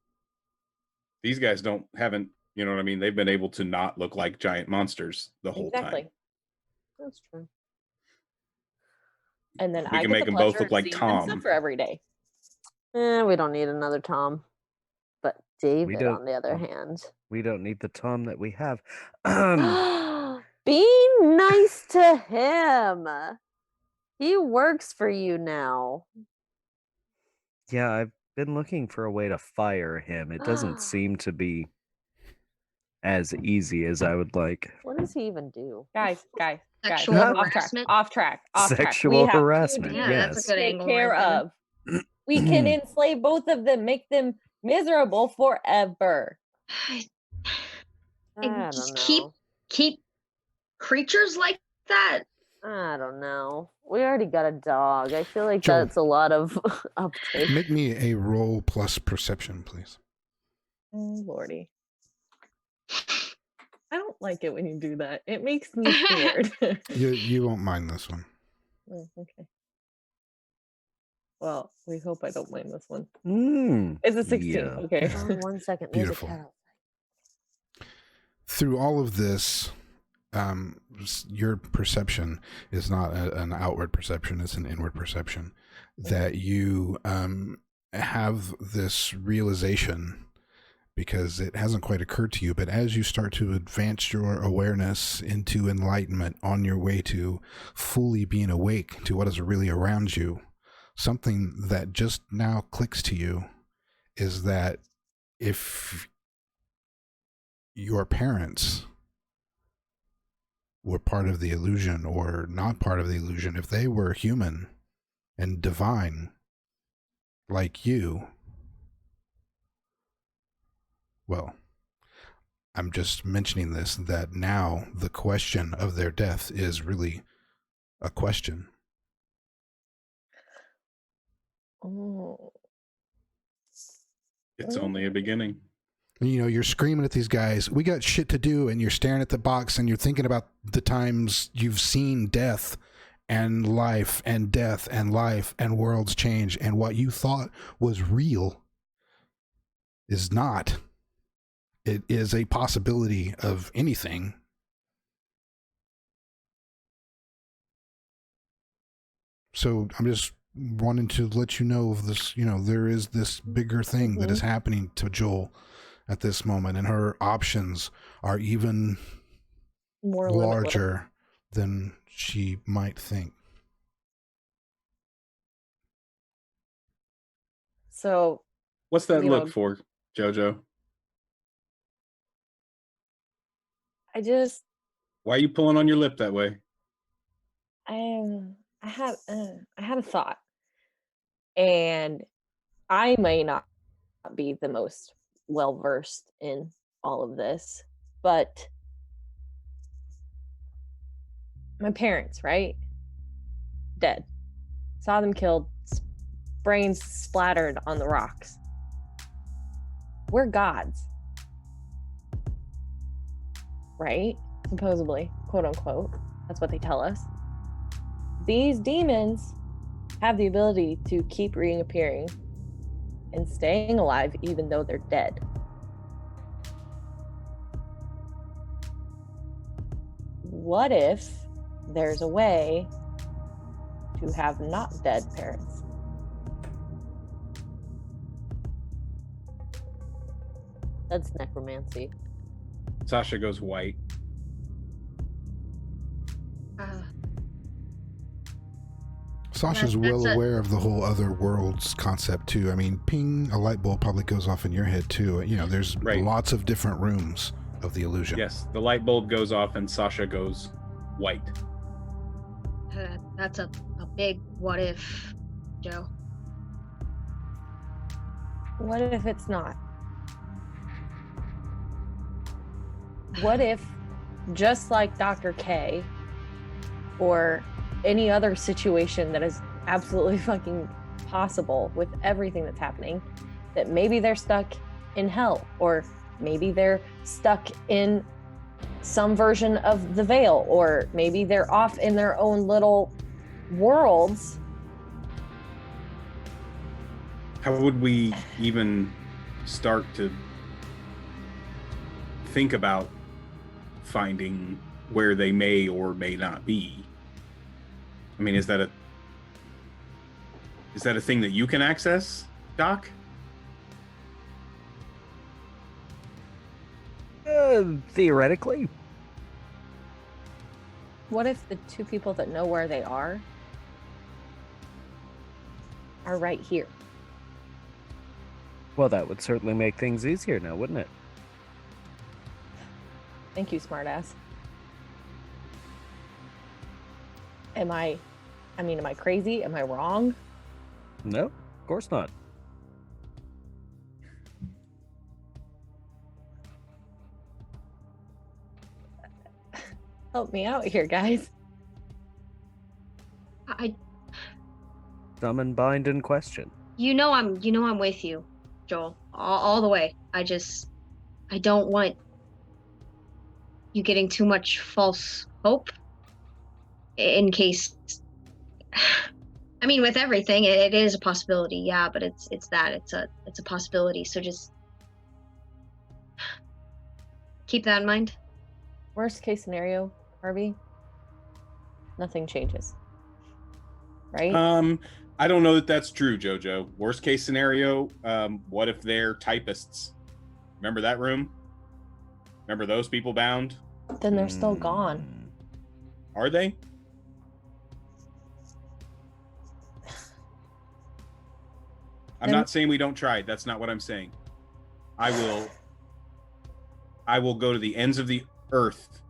These guys haven't, you know what I mean? They've been able to not look like giant monsters the whole time. That's true. And then We I can get make the them both pleasure look like of seeing them Tom. suffer every day. We don't need another Tom. But David, on the other hand. We don't need the Tom that we have. Be nice to him. He works for you now. Yeah, I've been looking for a way to fire him. It doesn't seem to be as easy as I would like. What does he even do? Guys. Sexual harassment. Off track. Sexual harassment. Yeah, yes. that's a good Take angle. care of We can enslave both of them, make them miserable forever. And I just don't know. keep creatures like that. I don't know. We already got a dog. I feel like Joel. that's a lot of uptake. Make me a roll plus perception, please. Oh, Lordy. I don't like it when you do that. It makes me scared. You won't mind this one. Oh, okay. Well, we hope I don't mind this one. Mm, It's a 16. yeah. Okay. Oh, 1 second. There's Beautiful. a cat outside. Through all of this, your perception is not an outward perception, it's an inward perception. That you have this realization, because it hasn't quite occurred to you, but as you start to advance your awareness into enlightenment on your way to fully being awake to what is really around you, something that just now clicks to you is that if your parents were part of the illusion or not part of the illusion, if they were human and divine like you, well, I'm just mentioning this, that now the question of their death is really a question. Oh. It's only a beginning. You know, you're screaming at these guys, we got shit to do, and you're staring at the box and you're thinking about the times you've seen death and life and death and life and worlds change, and what you thought was real is not. It is a possibility of anything. So I'm just wanting to let you know of this, you know, there is this bigger thing that is happening to Joel at this moment, and her options are even More larger than she might think. So, What's that You look know- for, Jojo? Why are you pulling on your lip that way? I had a thought, and I may not be the most well versed in all of this, but my parents, right? Dead. Saw them killed, brains splattered on the rocks. We're gods, right? Supposedly, quote unquote. That's what they tell us. These demons have the ability to keep reappearing and staying alive even though they're dead. What if there's a way to have not dead parents? That's necromancy. Sasha goes white. Sasha's well aware of the whole other worlds concept too. I mean, ping, a light bulb probably goes off in your head too. You know, there's lots of different rooms of the illusion. Yes, the light bulb goes off and Sasha goes white. That's a big what if, Joe. What if it's not? What if, just like Dr. K, or any other situation that is absolutely fucking possible with everything that's happening, that maybe they're stuck in hell, or maybe they're stuck in some version of the veil, or maybe they're off in their own little worlds. How would we even start to think about finding where they may or may not be? I mean, is that a thing that you can access, Doc? Theoretically. What if the two people that know where they are right here? Well, that would certainly make things easier now, wouldn't it? Thank you, smartass. Am I crazy? Am I wrong? No. Of course not. Help me out here, guys. I Summon, bind, and question. I'm with you, Joel, all the way. I don't want you getting too much false hope in case. I mean, with everything, it is a possibility, yeah, but it's a possibility. So just keep that in mind. Worst case scenario, Harvey, nothing changes. Right? I don't know that that's true, Jojo. Worst case scenario, what if they're typists? Remember that room? Remember those people bound? Then they're still gone. Are they? I'm not saying we don't try. That's not what I'm saying. I will go to the ends of the earth,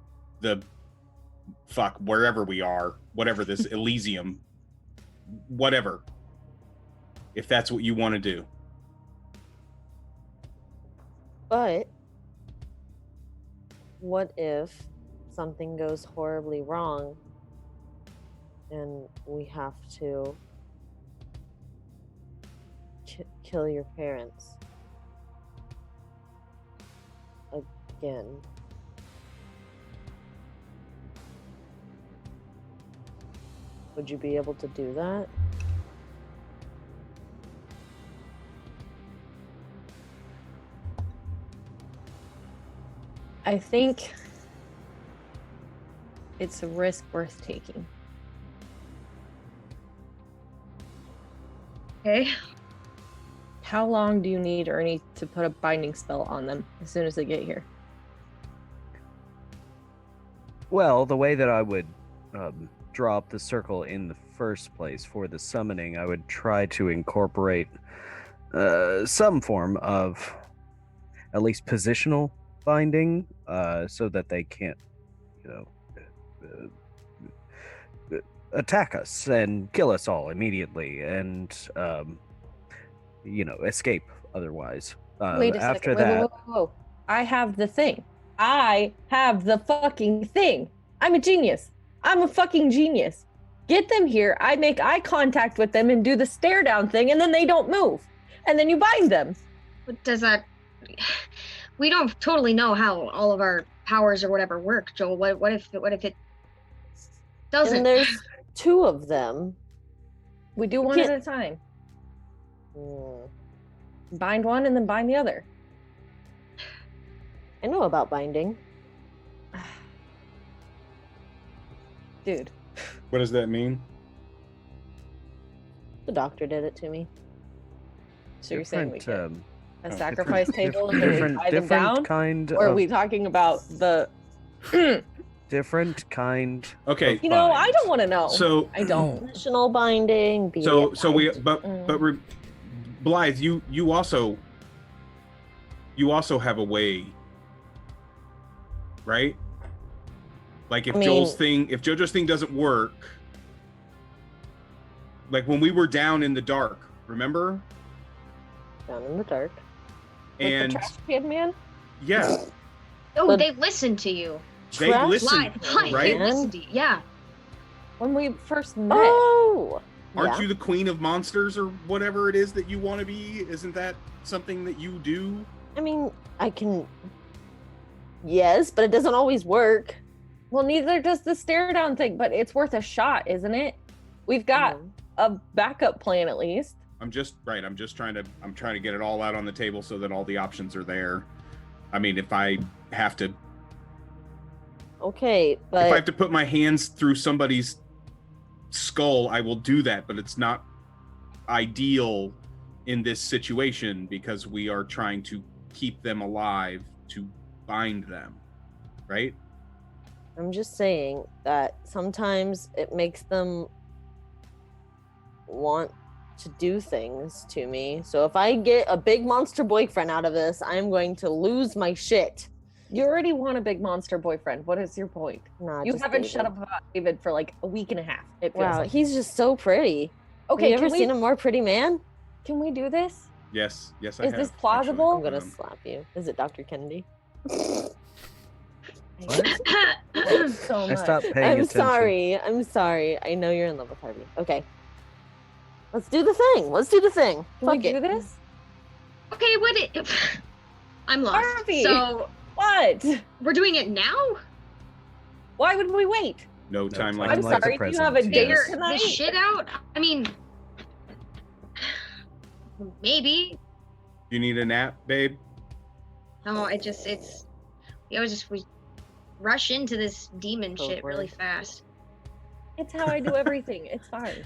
wherever we are, whatever this Elysium, whatever, if that's what you want to do. But what if something goes horribly wrong and we have to kill your parents again? Would you be able to do that? I think it's a risk worth taking. Okay. How long do you need Ernie to put a binding spell on them as soon as they get here? Well, the way that I would draw up the circle in the first place for the summoning, I would try to incorporate some form of at least positional binding, so that they can't, attack us and kill us all immediately, and escape otherwise. Wait a after second. that, Whoa. I have the thing. I have the fucking thing. I'm a genius. I'm a fucking genius. Get them here. I make eye contact with them and do the stare down thing, and then they don't move. And then you bind them. What does that? We don't totally know how all of our powers or whatever work, Joel. What if it doesn't? And there's two of them. We do one at a time. Bind one and then bind the other. I know about binding. Dude. What does that mean? The doctor did it to me. So you're saying we get different, a sacrifice table and then we different tie them down? kind Or are of we talking about the... different kind. Okay. Of You know, bind. I don't want to know. So I don't. Additional binding. Blythe, you also have a way, right? Like if JoJo's thing doesn't work, like when we were down in the dark, remember? Down in the dark. And the trash can man? yeah, Oh, they listened to you. they listened, Live, right? They listened to you. Yeah. When we first met. Oh! Aren't Yeah. you the queen of monsters or whatever it is that you want to be? Isn't that something that you do? I mean, I can... Yes, but it doesn't always work. Well, neither does the stare down thing, but it's worth a shot, isn't it? We've got a backup plan at least. I'm trying to get it all out on the table so that all the options are there. I mean, if I have to Okay, but... if I have to put my hands through somebody's skull, I will do that, but it's not ideal in this situation because we are trying to keep them alive to bind them, right? I'm just saying that sometimes it makes them want to do things to me. So if I get a big monster boyfriend out of this, I'm going to lose my shit. You already want a big monster boyfriend. What is your point? Nah, You just haven't David. shut up about David for like a week and a half. It feels Wow, like. he's just so pretty. Okay, Have you ever seen a more pretty man? Can we do this? Yes, I Is have. this plausible? I'm gonna slap you. Is it Dr. Kennedy? What? So I much. stopped paying attention. I'm sorry. I know you're in love with Harvey. Okay. Let's do the thing. Can we Fuck do it. this? Okay, I'm lost. Harvey! So What? we're doing it now? Why would we wait? No time like I'm the like the sorry. Do you have a present. date Figure tonight? this shit out? I mean, maybe. You need a nap, babe? No, we rush into this demon shit Over. really fast. It's how I do everything. It's fine.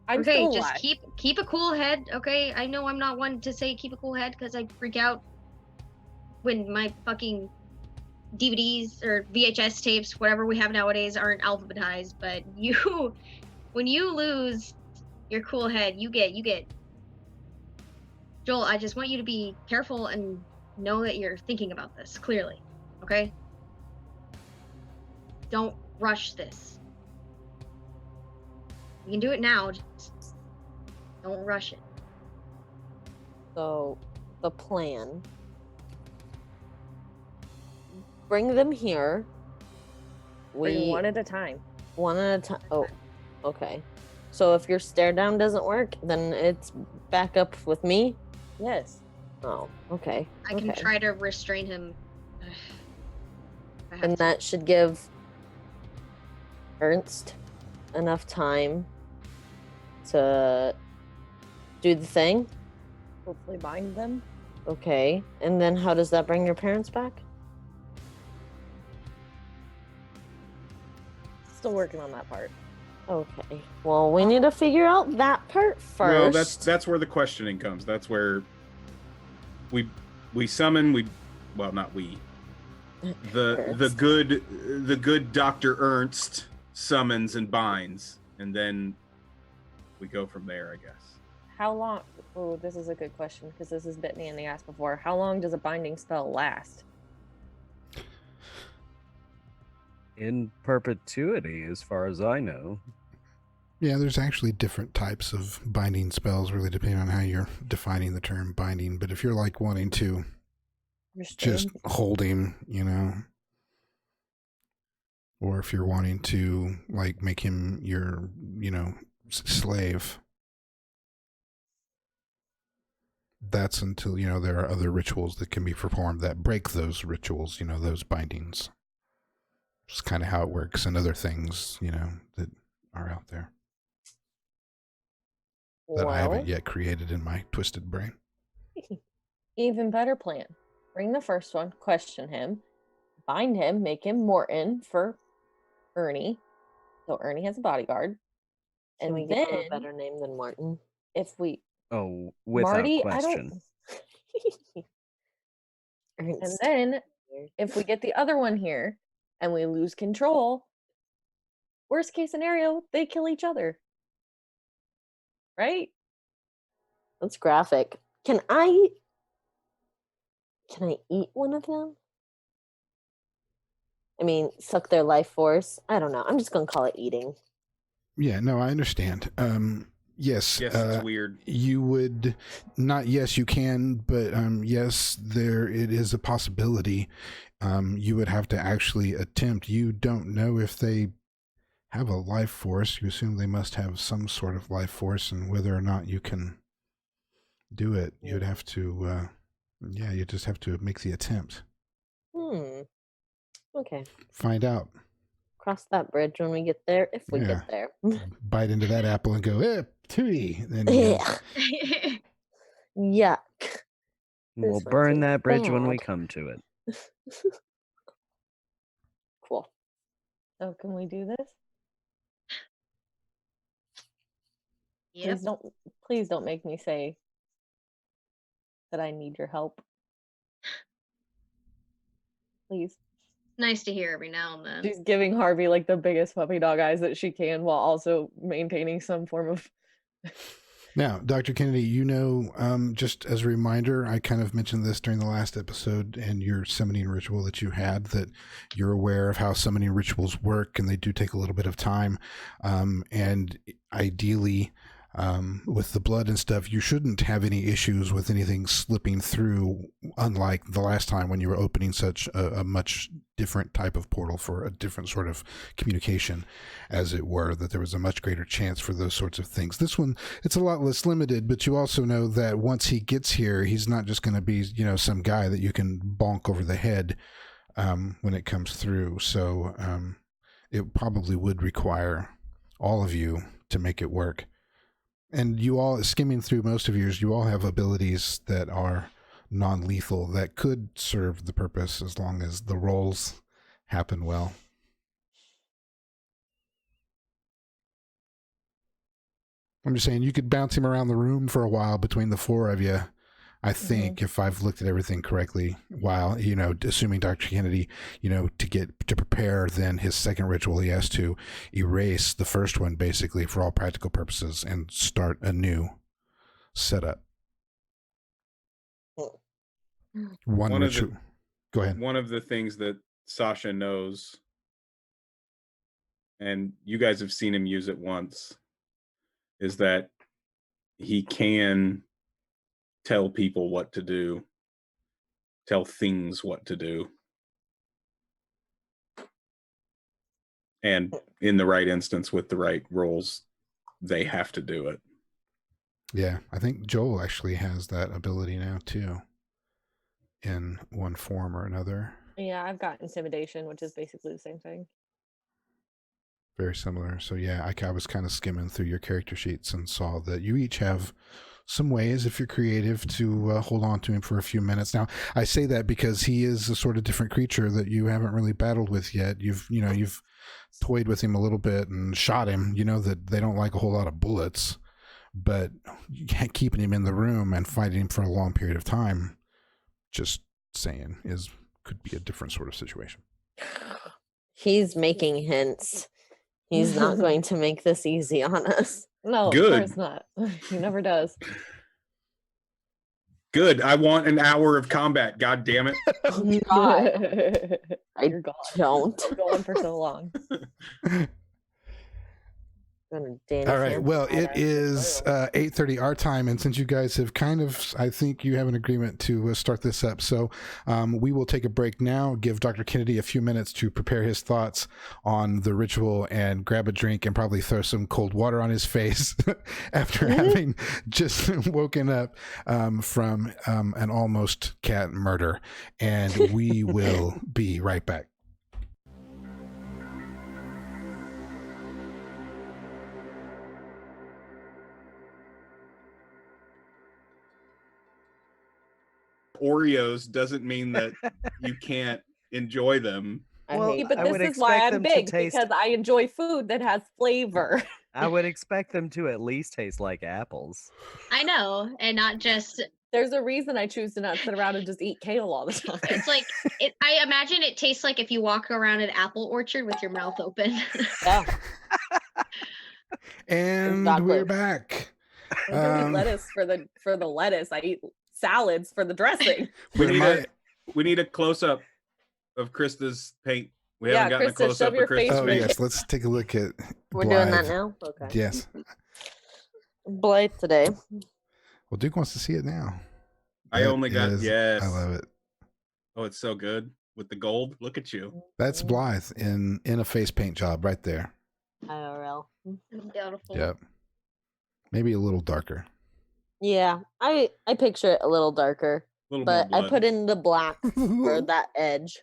I'm Okay, still just alive. keep a cool head. Okay, I know I'm not one to say keep a cool head because I freak out when my fucking DVDs or VHS tapes, whatever we have nowadays, aren't alphabetized. But when you lose your cool head, you get. Joel, I just want you to be careful and know that you're thinking about this clearly. Okay? Don't rush this. You can do it now. Just don't rush it. So, the plan. Bring them here. Bring one at a time. One at a time. Oh, okay. So if your stare down doesn't work, then it's back up with me. Yes. Oh, okay. I can okay. try to restrain him. And that should give Ernst enough time to do the thing. Hopefully bind them. Okay. And then how does that bring your parents back? Still working on that part. Okay. Well, we need to figure out that part first. Well, that's where the questioning comes. That's where we summon not we. The good Dr. Ernst summons and binds, and then we go from there, I guess. How long? Oh, this is a good question because this has bit me in the ass before. How long does a binding spell last? In perpetuity, as far as I know. Yeah, there's actually different types of binding spells, really depending on how you're defining the term binding. But if you're like wanting to just hold him, or if you're wanting to like make him your, slave, that's until, there are other rituals that can be performed that break those rituals, those bindings. It's kind of how it works, and other things, that are out there that I haven't yet created in my twisted brain. Even better plan. Bring the first one, question him, bind him, make him Morton for Ernie. So Ernie has a bodyguard. Can we give him a better name than Martin? If we without Marty, question. And then if we get the other one here and we lose control, worst case scenario, they kill each other. Right? That's graphic. Can I eat one of them? I mean, suck their life force. I don't know. I'm just gonna call it eating. Yeah, no, I understand. Yes, it's weird. You would not. Yes, you can, but yes, it is a possibility. You would have to actually attempt. You don't know if they have a life force. You assume they must have some sort of life force, and whether or not you can do it, you'd have to. You just have to make the attempt. Okay. Find out. Cross that bridge when we get there, if we get there. Bite into that apple and go, tootie. Then Yuck. We'll burn that bridge when we come to it. Cool. So can we do this? Yep. Please don't make me say that I need your help. Please. Nice to hear every now and then. She's giving Harvey like the biggest puppy dog eyes that she can while also maintaining some form of Now, Dr. Kennedy, just as a reminder, I kind of mentioned this during the last episode and your summoning ritual that you had, that you're aware of how summoning rituals work, and they do take a little bit of time. And ideally, with the blood and stuff, you shouldn't have any issues with anything slipping through, unlike the last time when you were opening such a much different type of portal for a different sort of communication, as it were, that there was a much greater chance for those sorts of things. This one, it's a lot less limited, but you also know that once he gets here, he's not just going to be, some guy that you can bonk over the head when it comes through. So it probably would require all of you to make it work. And you all, skimming through most of yours, you all have abilities that are non-lethal that could serve the purpose as long as the rolls happen well. I'm just saying, you could bounce him around the room for a while between the four of you, I think, if I've looked at everything correctly, while, assuming Dr. Kennedy, to prepare then his second ritual, he has to erase the first one, basically, for all practical purposes, and start a new setup. Go ahead. One of the things that Sasha knows, and you guys have seen him use it once, is that he can tell people what to do, tell things what to do. And in the right instance, with the right roles, they have to do it. Yeah, I think Joel actually has that ability now, too, in one form or another. Yeah, I've got intimidation, which is basically the same thing. Very similar. So yeah, I was kind of skimming through your character sheets and saw that you each have some ways, if you're creative, to hold on to him for a few minutes. Now, I say that because he is a sort of different creature that you haven't really battled with yet. You've toyed with him a little bit and shot him. You know that they don't like a whole lot of bullets, but keeping him in the room and fighting him for a long period of time, just saying, could be a different sort of situation. He's making hints. He's not going to make this easy on us. No, Good. Of course not. He never does. Good. I want an hour of combat. God damn it. God. You're gone. Don't. You're going for so long. All right. Well, it is 8:30 our time, and since you guys have kind of, I think you have an agreement to start this up, so we will take a break now, give Dr. Kennedy a few minutes to prepare his thoughts on the ritual and grab a drink and probably throw some cold water on his face after having just woken up from an almost cat murder. And we will be right back. Oreos doesn't mean that you can't enjoy them. But this is why I'm big, because I enjoy food that has flavor. I would expect them to at least taste like apples. I know, and not just. There's a reason I choose to not sit around and just eat kale all the time. It's like I imagine it tastes like if you walk around an apple orchard with your mouth open. Yeah. And Exactly. we're back. I don't eat lettuce for the lettuce. I eat salads for the dressing. We need a close-up of Krista's paint. We haven't gotten a Krista, close-up shove of Krista's your Oh, paint. yes. Let's take a look at We're Blythe. doing that now? Okay. Yes. Blythe today. Well, Duke wants to see it now. I only got, yes. I love it. Oh, it's so good with the gold. Look at you. That's Blythe in a face paint job right there. IRL. Beautiful. Yep. Maybe a little darker. Yeah, I picture it a little darker, Little but more I blood. put in the black for that edge.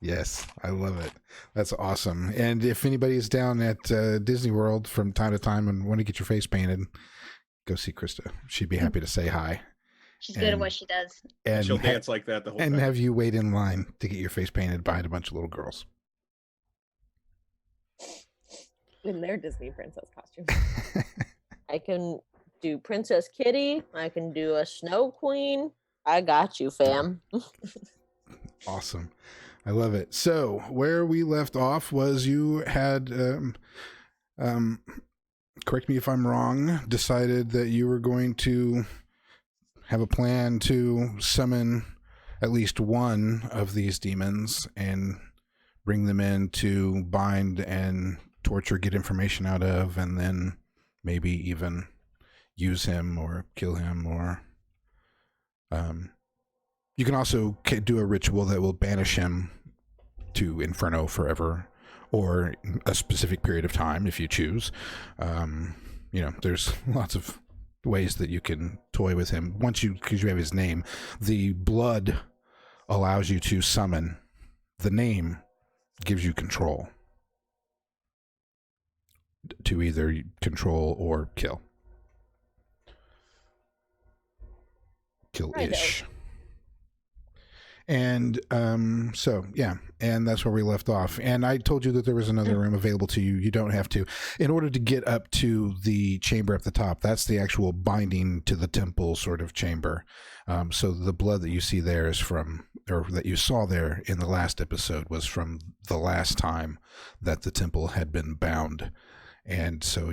Yes, I love it. That's awesome. And if anybody's down at Disney World from time to time and want to get your face painted, go see Krista. She'd be happy to say hi. She's good at what she does. And She'll dance like that the whole and time. have you wait in line to get your face painted behind a bunch of little girls. In their Disney princess costume. I can do Princess Kitty. I can do a Snow Queen. I got you, fam. Awesome. I love it. So where we left off was you had, correct me if I'm wrong, decided that you were going to have a plan to summon at least one of these demons and bring them in to bind and torture, get information out of, and then maybe even use him or kill him, or you can also do a ritual that will banish him to Inferno forever, or a specific period of time if you choose. There's lots of ways that you can toy with him. Because you have his name, the blood allows you to summon. The name gives you control to either control or kill. Kill-ish. And so yeah, and that's where we left off. And I told you that there was another room available to you. You don't have to. In order to get up to the chamber at the top, that's the actual binding to the temple sort of chamber. So the blood that you see there is from, or that you saw there in the last episode, was from the last time that the temple had been bound. And so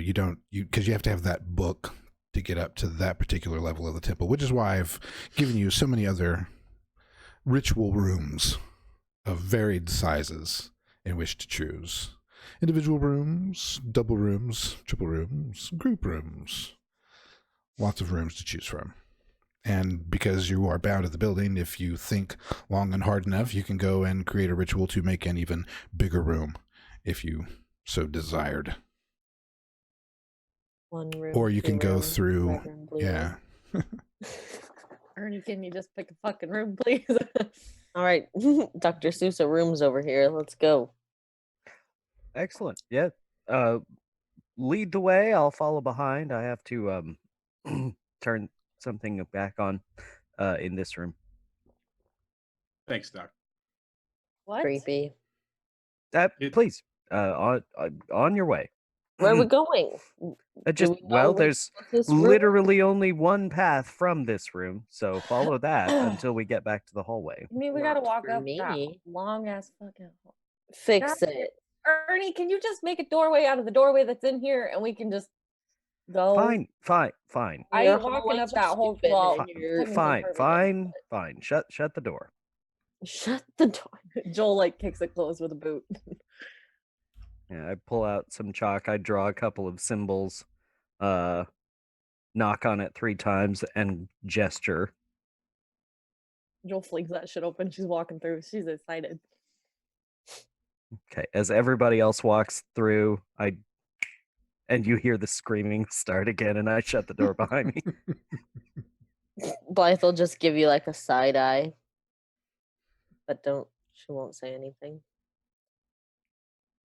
because you have to have that book to get up to that particular level of the temple, which is why I've given you so many other ritual rooms of varied sizes in which to choose. Individual rooms, double rooms, triple rooms, group rooms. Lots of rooms to choose from. And because you are bound to the building, if you think long and hard enough, you can go and create a ritual to make an even bigger room if you so desired. One room. Or you can go through, yeah. Ernie, can you just pick a fucking room, please? All right, Dr. Sousa, rooms over here. Let's go. Excellent. Yeah. Lead the way. I'll follow behind. I have to turn something back on in this room. Thanks, Doc. What? Creepy. Please, on your way. Where are we going? There's literally only one path from this room, so follow that until we get back to the hallway. I mean, we gotta walk up me. that long ass fucking hall. Fix it. Ernie, can you just make a doorway out of the doorway that's in here, and we can just go? Fine. I ain't walking up that whole wall. Fine. Shut the door. Shut the door. Joel kicks it closed with a boot. Yeah, I pull out some chalk. I draw a couple of symbols, knock on it 3 times, and gesture. Joel flings that shit open. She's walking through. She's excited. Okay, as everybody else walks through, and you hear the screaming start again, and I shut the door behind me. Blythe will just give you a side eye, but she won't say anything.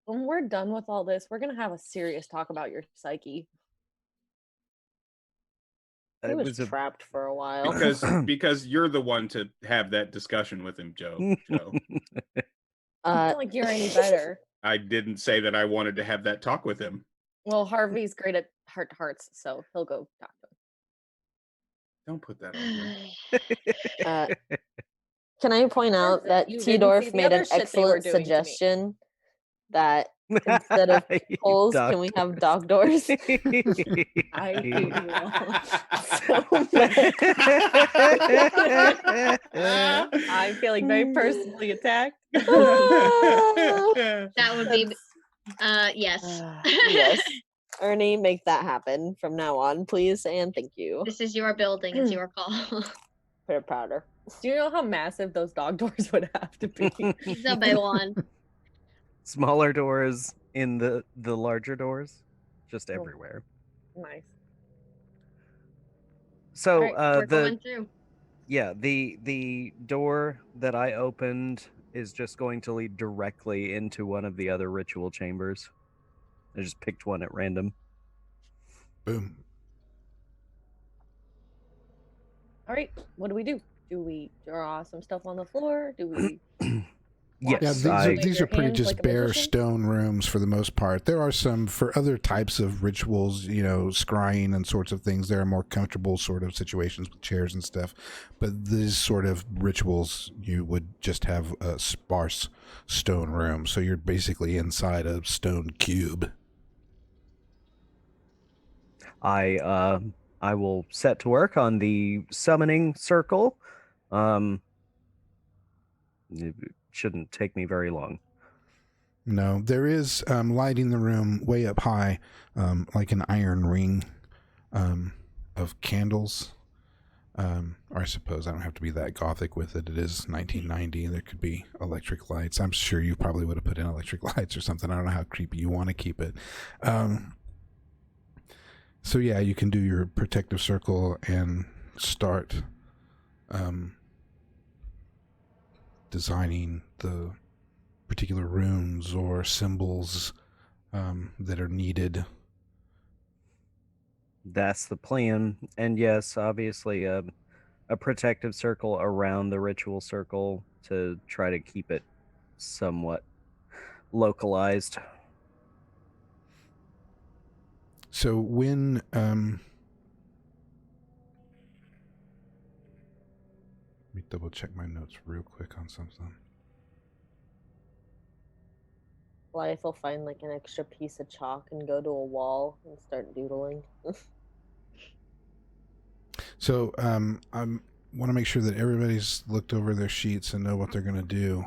When we're done with all this, we're gonna have a serious talk about your psyche. He was trapped for a while. Because you're the one to have that discussion with him, Joe. I don't like you're any better. I didn't say that I wanted to have that talk with him. Well, Harvey's great at heart to hearts, so he'll go talk to him. Don't put that on him. Can I point out that T-Dorf made an excellent suggestion that instead of holes, can we have dog doors? I do. I'm feeling very personally attacked. That would be yes. Yes. Ernie, make that happen from now on, please, and thank you. This is your building. It's your call. Put it prouder. Do you know how massive those dog doors would have to be? It's a big one. Smaller doors in the larger doors, just everywhere. Nice. So we're going through. Yeah, the door that I opened is just going to lead directly into one of the other ritual chambers. I just picked one at random. Boom. All right, what do we do? Do we draw some stuff on the floor? Do we... Yes, yeah, these are pretty just bare stone rooms for the most part. There are some for other types of rituals, scrying and sorts of things. There are more comfortable sort of situations with chairs and stuff. But these sort of rituals, you would just have a sparse stone room. So you're basically inside a stone cube. I will set to work on the summoning circle. It shouldn't take me very long. No, there is lighting the room way up high, like an iron ring. of candles. Or I suppose I don't have to be that gothic with it. It is 1990. There could be electric lights. I'm sure you probably would have put in electric lights or something. I don't know how creepy you want to keep it. So yeah, you can do your protective circle and start designing the particular runes or symbols that are needed. That's the plan. And yes, obviously, a protective circle around the ritual circle to try to keep it somewhat localized. So when let me double check my notes real quick on something. Blythe will find like an extra piece of chalk and go to a wall and start doodling. So I want to make sure that everybody's looked over their sheets and know what they're going to do.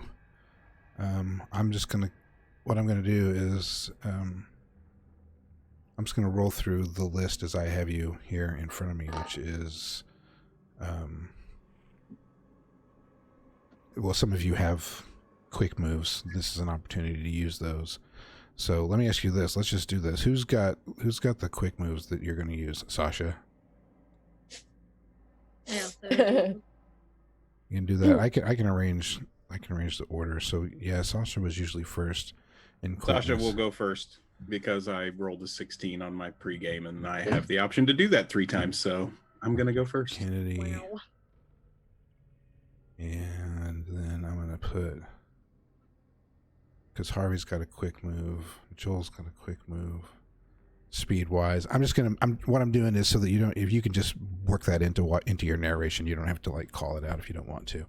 What I'm going to do is I'm just going to roll through the list as I have you here in front of me, which is, well, some of you have quick moves. This is an opportunity to use those. So let me ask you this. Let's just do this. Who's got the quick moves that you're going to use? Sasha? Yeah, You can do that. I can arrange the order. So yeah, Sasha was usually first in quickness. Sasha will go first because I rolled a 16 on my pregame and I have the option to do that 3 times. So I'm going to go first. Kennedy. wow. And then I'm going to put, because Harvey's got a quick move, Joel's got a quick move. Speed wise, what I'm doing is so that if you can just work that into your narration, you don't have to like call it out if you don't want to.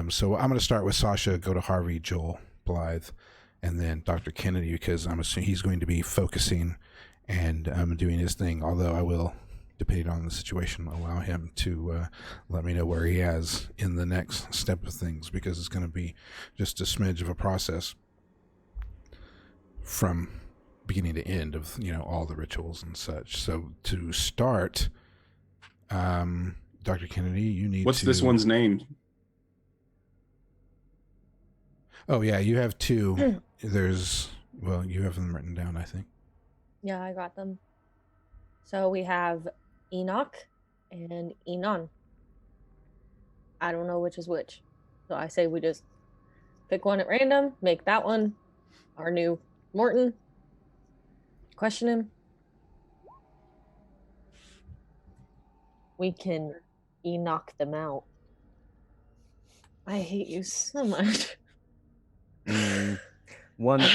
So I'm going to start with Sasha, go to Harvey, Joel, Blythe, and then Dr. Kennedy, because I'm assuming he's going to be focusing and doing his thing. Although I will, depending on the situation, allow him to let me know where he is in the next step of things, because it's going to be just a smidge of a process from beginning to end of all the rituals and such. So to start, Dr. Kennedy, you need What's this one's name? Oh yeah, you have 2. You have them written down, I think. Yeah, I got them. So we have Enoch and Enon. I don't know which is which. So I say we just pick one at random, make that one our new Morton. Question him. We can Enoch them out. I hate you so much. One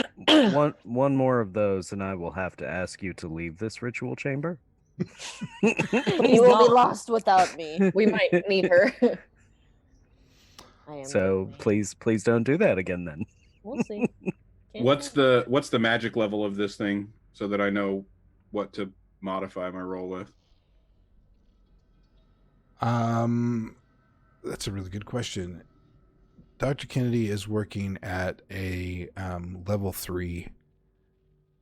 more of those, and I will have to ask you to leave this ritual chamber. You will be lost without me. We might need her. I am So please don't do that again then. We'll see. What's the magic level of this thing so that I know what to modify my roll with? That's a really good question. Dr. Kennedy is working at a level 3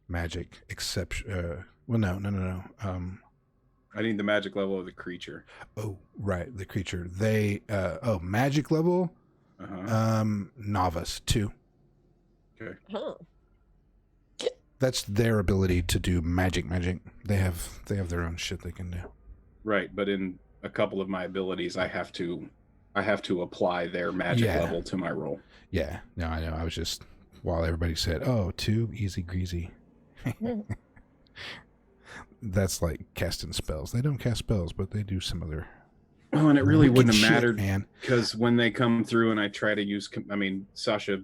magic exception. No. I need the magic level of the creature. Oh, right, the creature. They magic level. Novice 2. Okay. Huh. That's their ability to do magic. They have their own shit they can do. Right, but in a couple of my abilities, I have to apply their magic level to my roll. Yeah, no, I know. I was just, while everybody said, "Oh, 2, easy greasy." That's like casting spells. They don't cast spells, but they do some other. Oh, and it really wouldn't have shit, mattered, man. because when they come through and I try to use, Sasha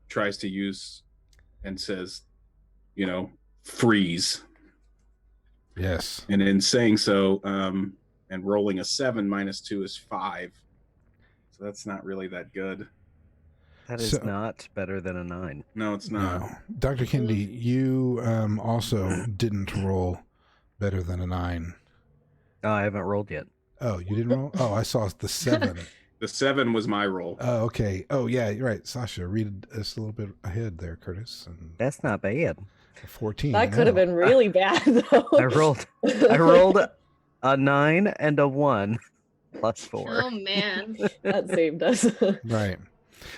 tries to use and says, freeze. Yes. And in saying so, and rolling a 7 minus 2 is 5. So that's not really that good. That is not better than a 9. No, it's not. No. Dr. Kennedy, you also didn't roll better than a 9. Oh, I haven't rolled yet. Oh, you didn't roll? Oh, I saw the 7. The 7 was my roll. Oh, okay. Oh, yeah, you're right. Sasha, read us a little bit ahead there, Curtis. And That's not bad. 14. That could have been really bad, though. I rolled A 9 and a 1 plus 4. Oh man. That saved us. Right.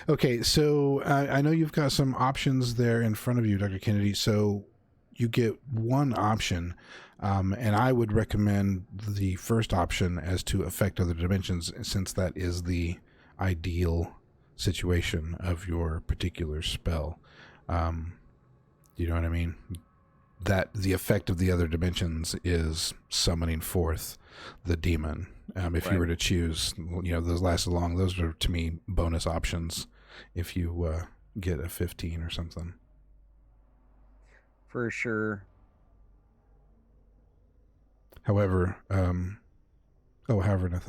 Okay, so I know you've got some options there in front of you, Dr. Kennedy. So you get one option, and I would recommend the first option as to affect other dimensions, since that is the ideal situation of your particular spell. You know what I mean? That the effect of the other dimensions is summoning forth the demon. If you were to choose, those last along, those are to me bonus options if you get a 15 or something. For sure. However, nothing.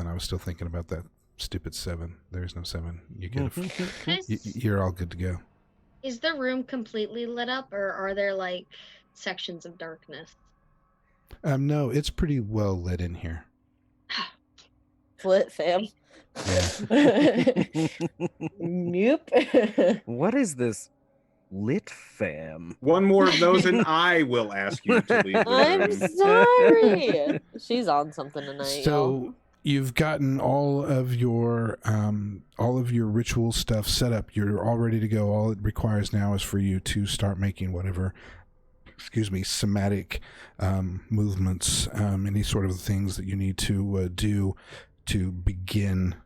I was still thinking about that stupid 7. There's no 7. You get you're all good to go. Is the room completely lit up, or are there like sections of darkness? No, it's pretty well lit in here. Flit, fam. Yeah. Nope. What is this lit fam? One more of those, and I will ask you to leave the I'm room. sorry. She's on something tonight. So you've gotten all of your ritual stuff set up. You're all ready to go. All it requires now is for you to start making whatever, somatic movements, any sort of things that you need to do to begin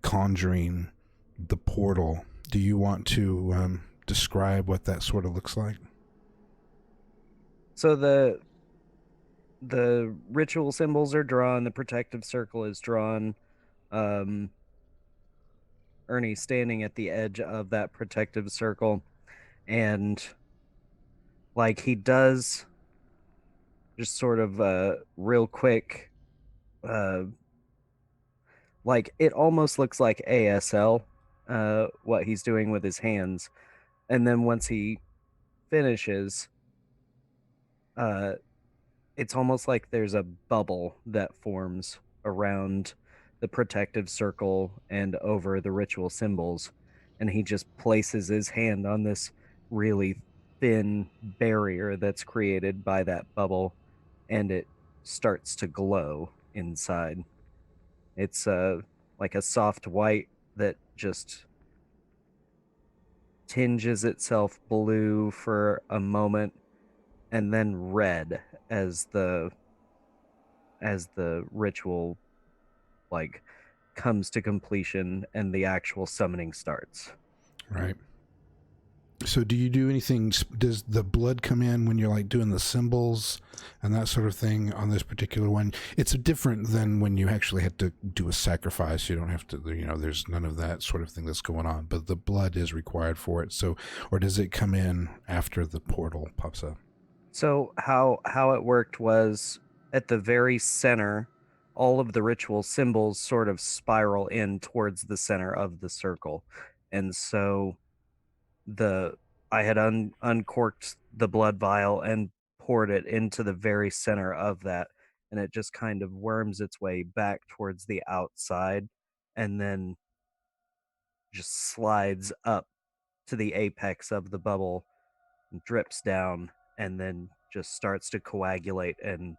conjuring the portal. Do you want to describe what that sort of looks like? So the ritual symbols are drawn, the protective circle is drawn. Ernie's standing at the edge of that protective circle, and like he does just sort of real quick, like it almost looks like ASL, what he's doing with his hands. And then once he finishes, it's almost like there's a bubble that forms around the protective circle and over the ritual symbols. And he just places his hand on this really thin barrier that's created by that bubble, and it starts to glow inside. It's like a soft white that just tinges itself blue for a moment, and then red as the ritual like comes to completion and the actual summoning starts. Right. So do you do anything? Does the blood come in when you're like doing the symbols and that sort of thing on this particular one? It's different than when you actually had to do a sacrifice. You don't have to, there's none of that sort of thing that's going on, but the blood is required for it. So, or does it come in after the portal pops up? So how it worked was at the very center, all of the ritual symbols sort of spiral in towards the center of the circle. And so I had uncorked the blood vial and poured it into the very center of that, and it just kind of worms its way back towards the outside and then just slides up to the apex of the bubble and drips down and then just starts to coagulate and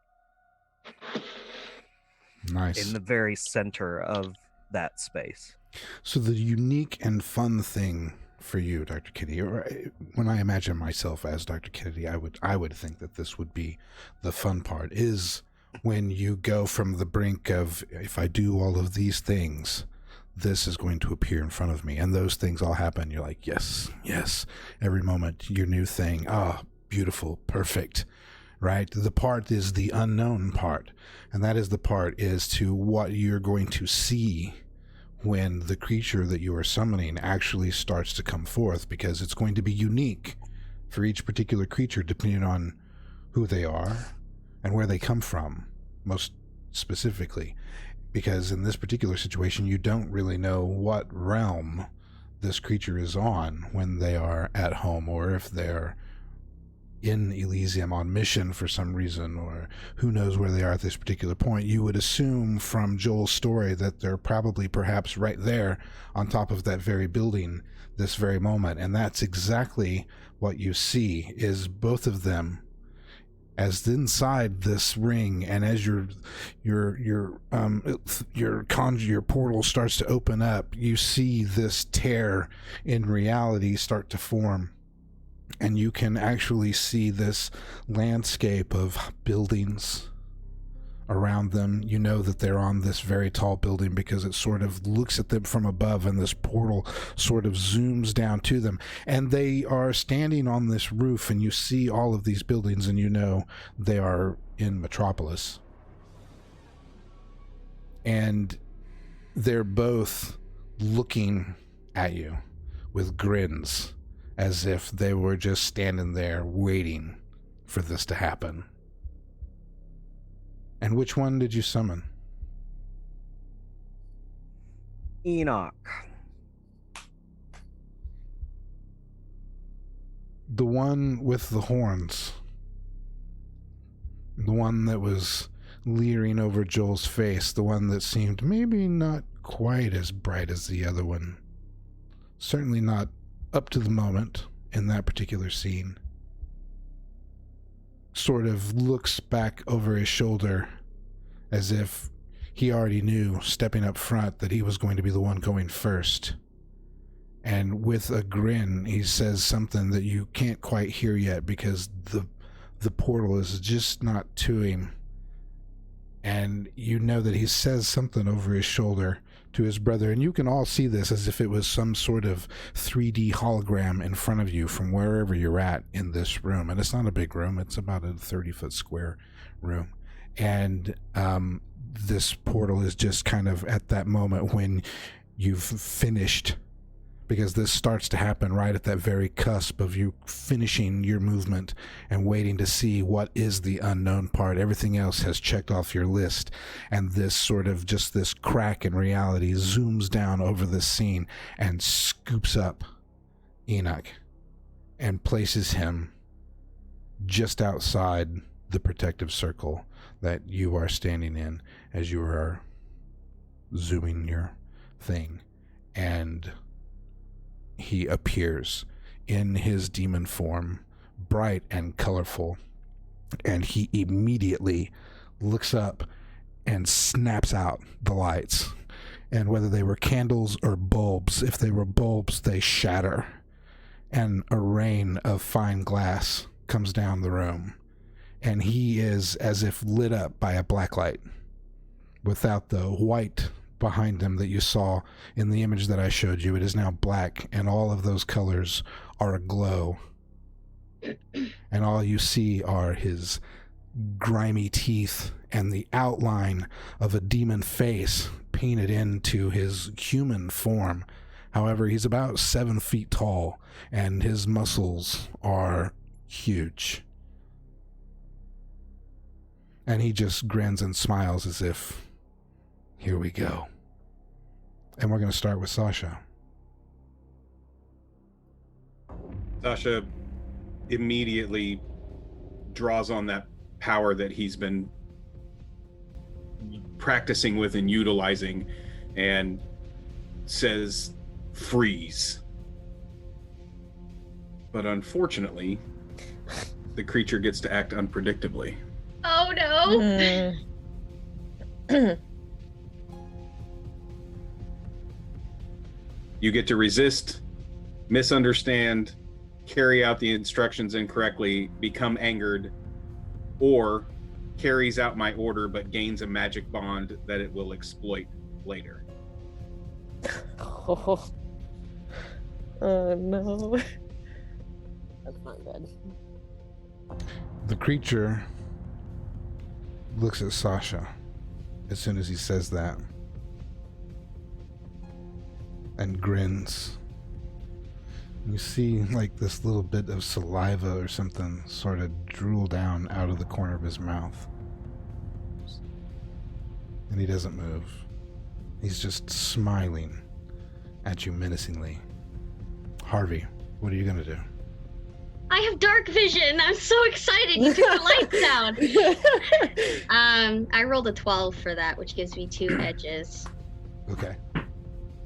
Nice. in the very center of that space. So the unique and fun thing for you, Dr. Kennedy, or when I imagine myself as Dr. Kennedy, I would think that this would be the fun part, is when you go from the brink of, if I do all of these things, this is going to appear in front of me, and those things all happen. You're like, yes, every moment, your new thing. Ah, beautiful, perfect, right? The part is the unknown part, and that is the part is to what you're going to see when the creature that you are summoning actually starts to come forth, because it's going to be unique for each particular creature depending on who they are and where they come from, most specifically. Because in this particular situation, you don't really know what realm this creature is on when they are at home, or if they're in Elysium on mission for some reason, or who knows where they are at this particular point. You would assume from Joel's story that they're probably perhaps right there on top of that very building this very moment, and that's exactly what you see, is both of them as inside this ring, and as your portal starts to open up, you see this tear in reality start to form, and you can actually see this landscape of buildings around them. You know that they're on this very tall building because it sort of looks at them from above, and this portal sort of zooms down to them, and they are standing on this roof, and you see all of these buildings, and you know they are in Metropolis, and they're both looking at you with grins as if they were just standing there waiting for this to happen. And which one did you summon? Enoch. The one with the horns. The one that was leering over Joel's face. The one that seemed maybe not quite as bright as the other one. Certainly not up to the moment in that particular scene. Sort of looks back over his shoulder as if he already knew, stepping up front, that he was going to be the one going first. And with a grin, he says something that you can't quite hear yet because the portal is just not to him. And you know that he says something over his shoulder to his brother, and you can all see this as if it was some sort of 3D hologram in front of you from wherever you're at in this room. And it's not a big room, it's about a 30-foot square room. And this portal is just kind of at that moment when you've finished, because this starts to happen right at that very cusp of you finishing your movement and waiting to see what is the unknown part. Everything else has checked off your list, and this sort of just this crack in reality zooms down over this scene and scoops up Enoch and places him just outside the protective circle that you are standing in as you are zooming your thing. And he appears in his demon form, bright and colorful, and he immediately looks up and snaps out the lights. And whether they were candles or bulbs, if they were bulbs, they shatter, and a rain of fine glass comes down the room, and he is as if lit up by a black light without the white behind him that you saw in the image that I showed you. It is now black, and all of those colors are aglow, and all you see are his grimy teeth and the outline of a demon face painted into his human form. However, he's about 7 feet tall, and his muscles are huge. And he just grins and smiles as if, here we go. And we're going to start with Sasha. Sasha immediately draws on that power that he's been practicing with and utilizing, and says, freeze. But unfortunately, the creature gets to act unpredictably. Oh no! You get to resist, misunderstand, carry out the instructions incorrectly, become angered, or carries out my order but gains a magic bond that it will exploit later. Oh no. That's not good. The creature looks at Sasha as soon as he says that and grins. You see like this little bit of saliva or something sort of drool down out of the corner of his mouth. And he doesn't move. He's just smiling at you menacingly. Harvey, what are you gonna do? I have dark vision. I'm so excited. You took the lights down. I rolled a 12 for that, which gives me 2 edges. Okay.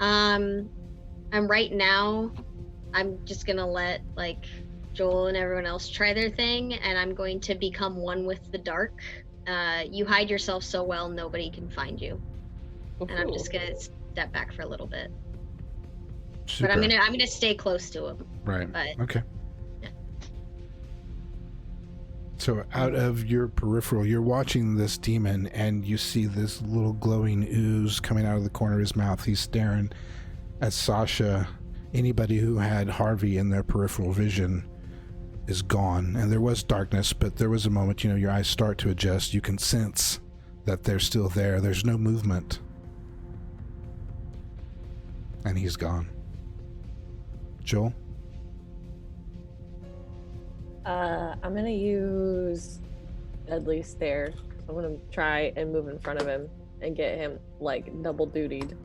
I'm right now, I'm just gonna let like Joel and everyone else try their thing, and I'm going to become one with the dark. You hide yourself so well, nobody can find you. And I'm just gonna step back for a little bit. Super. But I'm gonna stay close to him. Right. But, Okay. yeah. So out of your peripheral, you're watching this demon, and you see this little glowing ooze coming out of the corner of his mouth. He's staring at Sasha. Anybody who had Harvey in their peripheral vision is gone. And there was darkness, but there was a moment, your eyes start to adjust. You can sense that they're still there. There's no movement. And he's gone. Joel? I'm gonna use Deadly Stare. I'm gonna try and move in front of him and get him double dutied.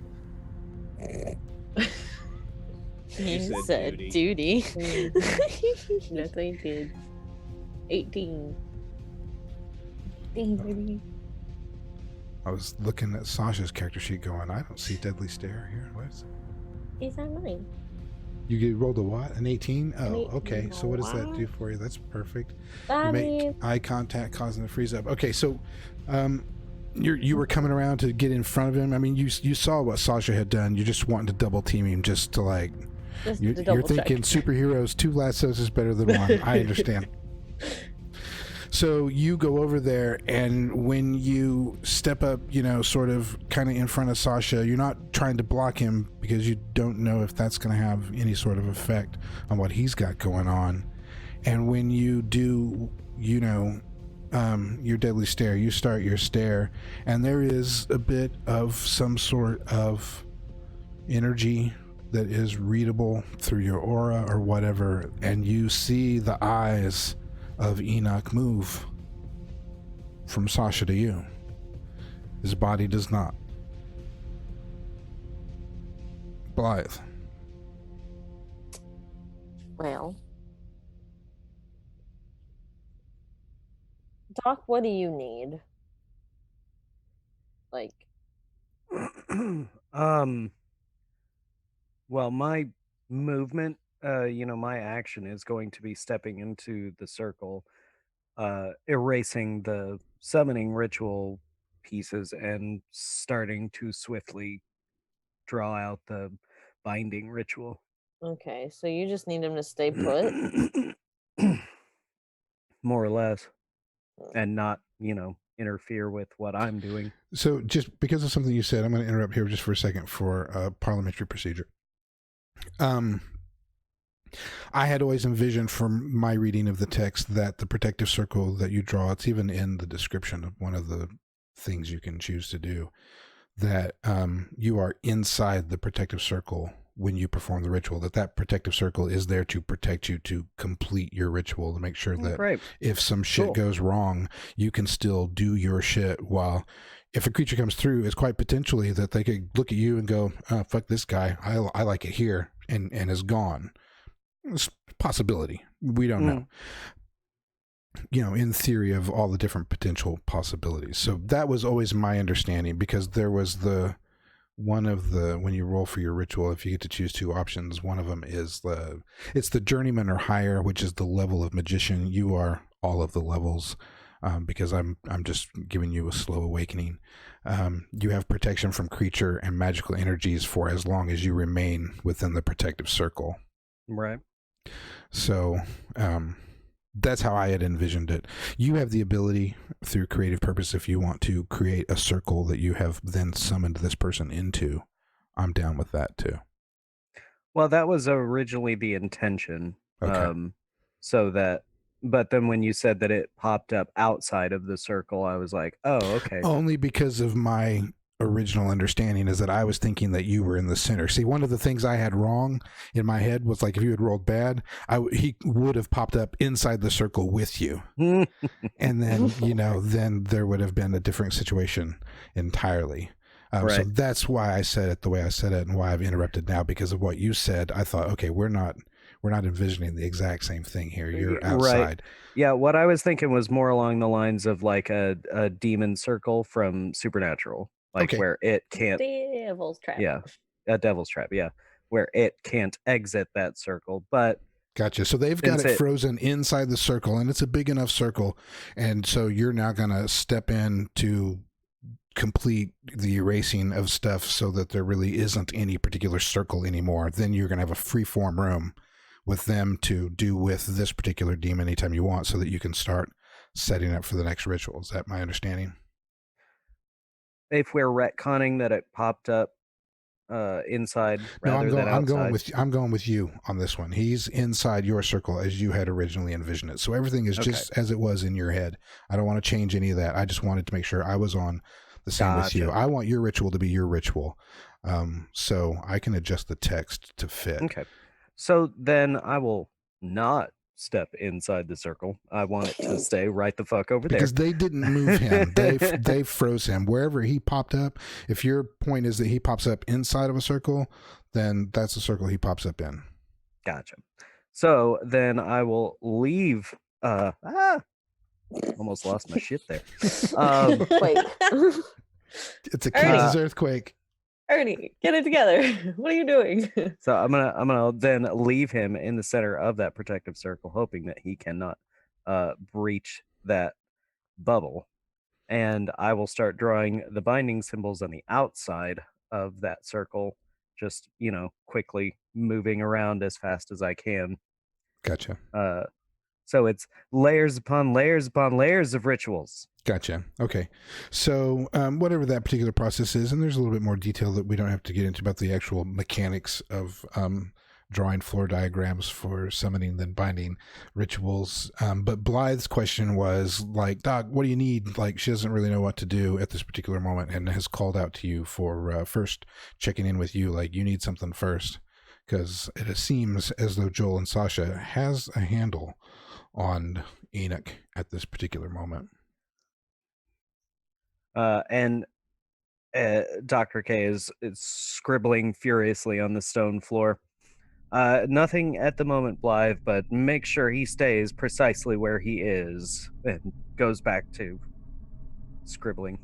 You said duty. Yes, I did. 18. 18, baby. I was looking at Sasha's character sheet going, I don't see Deadly Stare here. What is it? He's on mine. You rolled a what? An 18? Oh, 18. okay. So what does that do for you? That's perfect. You I make mean, eye contact, causing it to freeze up. Okay, so you were coming around to get in front of him. I mean, you saw what Sasha had done. You're just wanting to double team him just to you're thinking superheroes, 2 lassos is better than 1. I understand. So you go over there, and when you step up, sort of kind of in front of Sasha, you're not trying to block him because you don't know if that's going to have any sort of effect on what he's got going on. And when you do, your Deadly Stare, you start your stare, and there is a bit of some sort of energy that is readable through your aura or whatever, and you see the eyes of Enoch move from Sasha to you. His body does not. Blythe. Well, Doc, what do you need? Well, my movement, my action is going to be stepping into the circle, erasing the summoning ritual pieces and starting to swiftly draw out the binding ritual. Okay, so you just need him to stay put? More or less. And not, interfere with what I'm doing. So just because of something you said, I'm going to interrupt here just for a second for parliamentary procedure. I had always envisioned from my reading of the text that the protective circle that you draw, it's even in the description of one of the things you can choose to do, that you are inside the protective circle when you perform the ritual, that protective circle is there to protect you, to complete your ritual, to make sure that if some shit goes wrong, you can still do your shit, while if a creature comes through, it's quite potentially that they could look at you and go, oh, fuck this guy, I like it here, and is gone. It's a possibility. We don't know. In theory of all the different potential possibilities. So that was always my understanding, because there was when you roll for your ritual, if you get to choose 2 options, one of them is it's the journeyman or higher, which is the level of magician. You are all of the levels, because I'm just giving you a slow awakening. You have protection from creature and magical energies for as long as you remain within the protective circle. Right. So that's how I had envisioned it. You have the ability through creative purpose, if you want to create a circle that you have then summoned this person into. I'm down with that too. Well, that was originally the intention. Okay. But then when you said that it popped up outside of the circle, I was like, oh, okay. Only because of my original understanding is that I was thinking that you were in the center. See, one of the things I had wrong in my head was if you had rolled bad, he would have popped up inside the circle with you. And then, then there would have been a different situation entirely. Right. So that's why I said it the way I said it, and why I've interrupted now, because of what you said. I thought, okay, we're not envisioning the exact same thing here. You're outside. Right. Yeah, what I was thinking was more along the lines of a demon circle from Supernatural. Where it can't... Devil's trap. Yeah, a devil's trap, yeah. Where it can't exit that circle. But Gotcha. So they've got Since it frozen inside the circle, and it's a big enough circle. And so you're now going to step in to complete the erasing of stuff so that there really isn't any particular circle anymore. Then you're going to have a free-form room with them to do with this particular demon anytime you want, so that you can start setting up for the next ritual. Is that my understanding? If we're retconning that it popped up inside rather than outside. I'm going with you on this one. He's inside your circle as you had originally envisioned it. So everything is just as it was in your head. I don't want to change any of that. I just wanted to make sure I was on the same with you. I want your ritual to be your ritual. So I can adjust the text to fit. Okay. So then I will not step inside the circle. I want it to stay right the fuck over there. Because they didn't move him. They froze him. Wherever he popped up, if your point is that he pops up inside of a circle, then that's the circle he pops up in. Gotcha. So then I will leave. Almost lost my shit there. Wait. It's a Kansas earthquake. Ernie, get it together. What are you doing? So I'm gonna then leave him in the center of that protective circle, hoping that he cannot breach that bubble. And I will start drawing the binding symbols on the outside of that circle, just quickly moving around as fast as I can. Gotcha. So it's layers upon layers upon layers of rituals. Gotcha. Okay. So whatever that particular process is, and there's a little bit more detail that we don't have to get into about the actual mechanics of drawing floor diagrams for summoning then binding rituals. But Blythe's question was like, Doc, what do you need? Like, she doesn't really know what to do at this particular moment and has called out to you for first checking in with you. Like, you need something first, because it seems as though Joel and Sasha has a handle on Enoch at this particular moment. And Dr. K is scribbling furiously on the stone floor. Nothing at the moment, Blythe, but make sure he stays precisely where he is, and goes back to scribbling.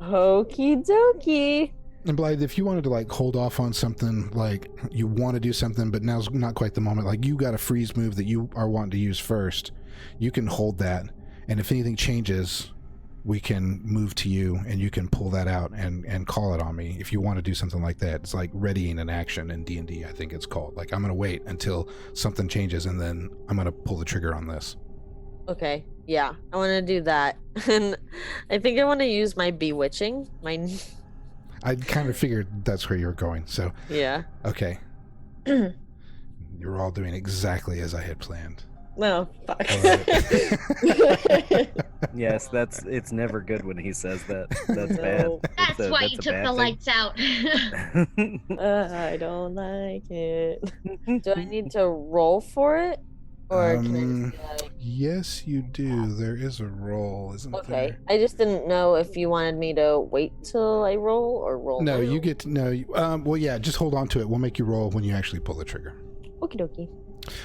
Okie dokie. And Blythe, if you wanted to like hold off on something, like you want to do something, but now's not quite the moment, like you got a freeze move that you are wanting to use first, you can hold that. And if anything changes, we can move to you and you can pull that out and call it on me. If you want to do something like that, it's like readying an action in D&D, I think it's called. Like, I'm going to wait until something changes and then I'm going to pull the trigger on this. Okay. Yeah, I want to do that. And I think I want to use my bewitching. I kind of figured that's where you were going. So yeah. Okay. You're all doing exactly as I had planned. No, fuck. Right. Yes, it's never good when he says that. That's bad. That's why you took the lights out. I don't like it. Do I need to roll for it? Or can I just, yes, you do. There is a roll, isn't there? Okay. I just didn't know if you wanted me to wait till I roll or roll. No, you get to know. Well, yeah, just hold on to it. We'll make you roll when you actually pull the trigger. Okie dokie.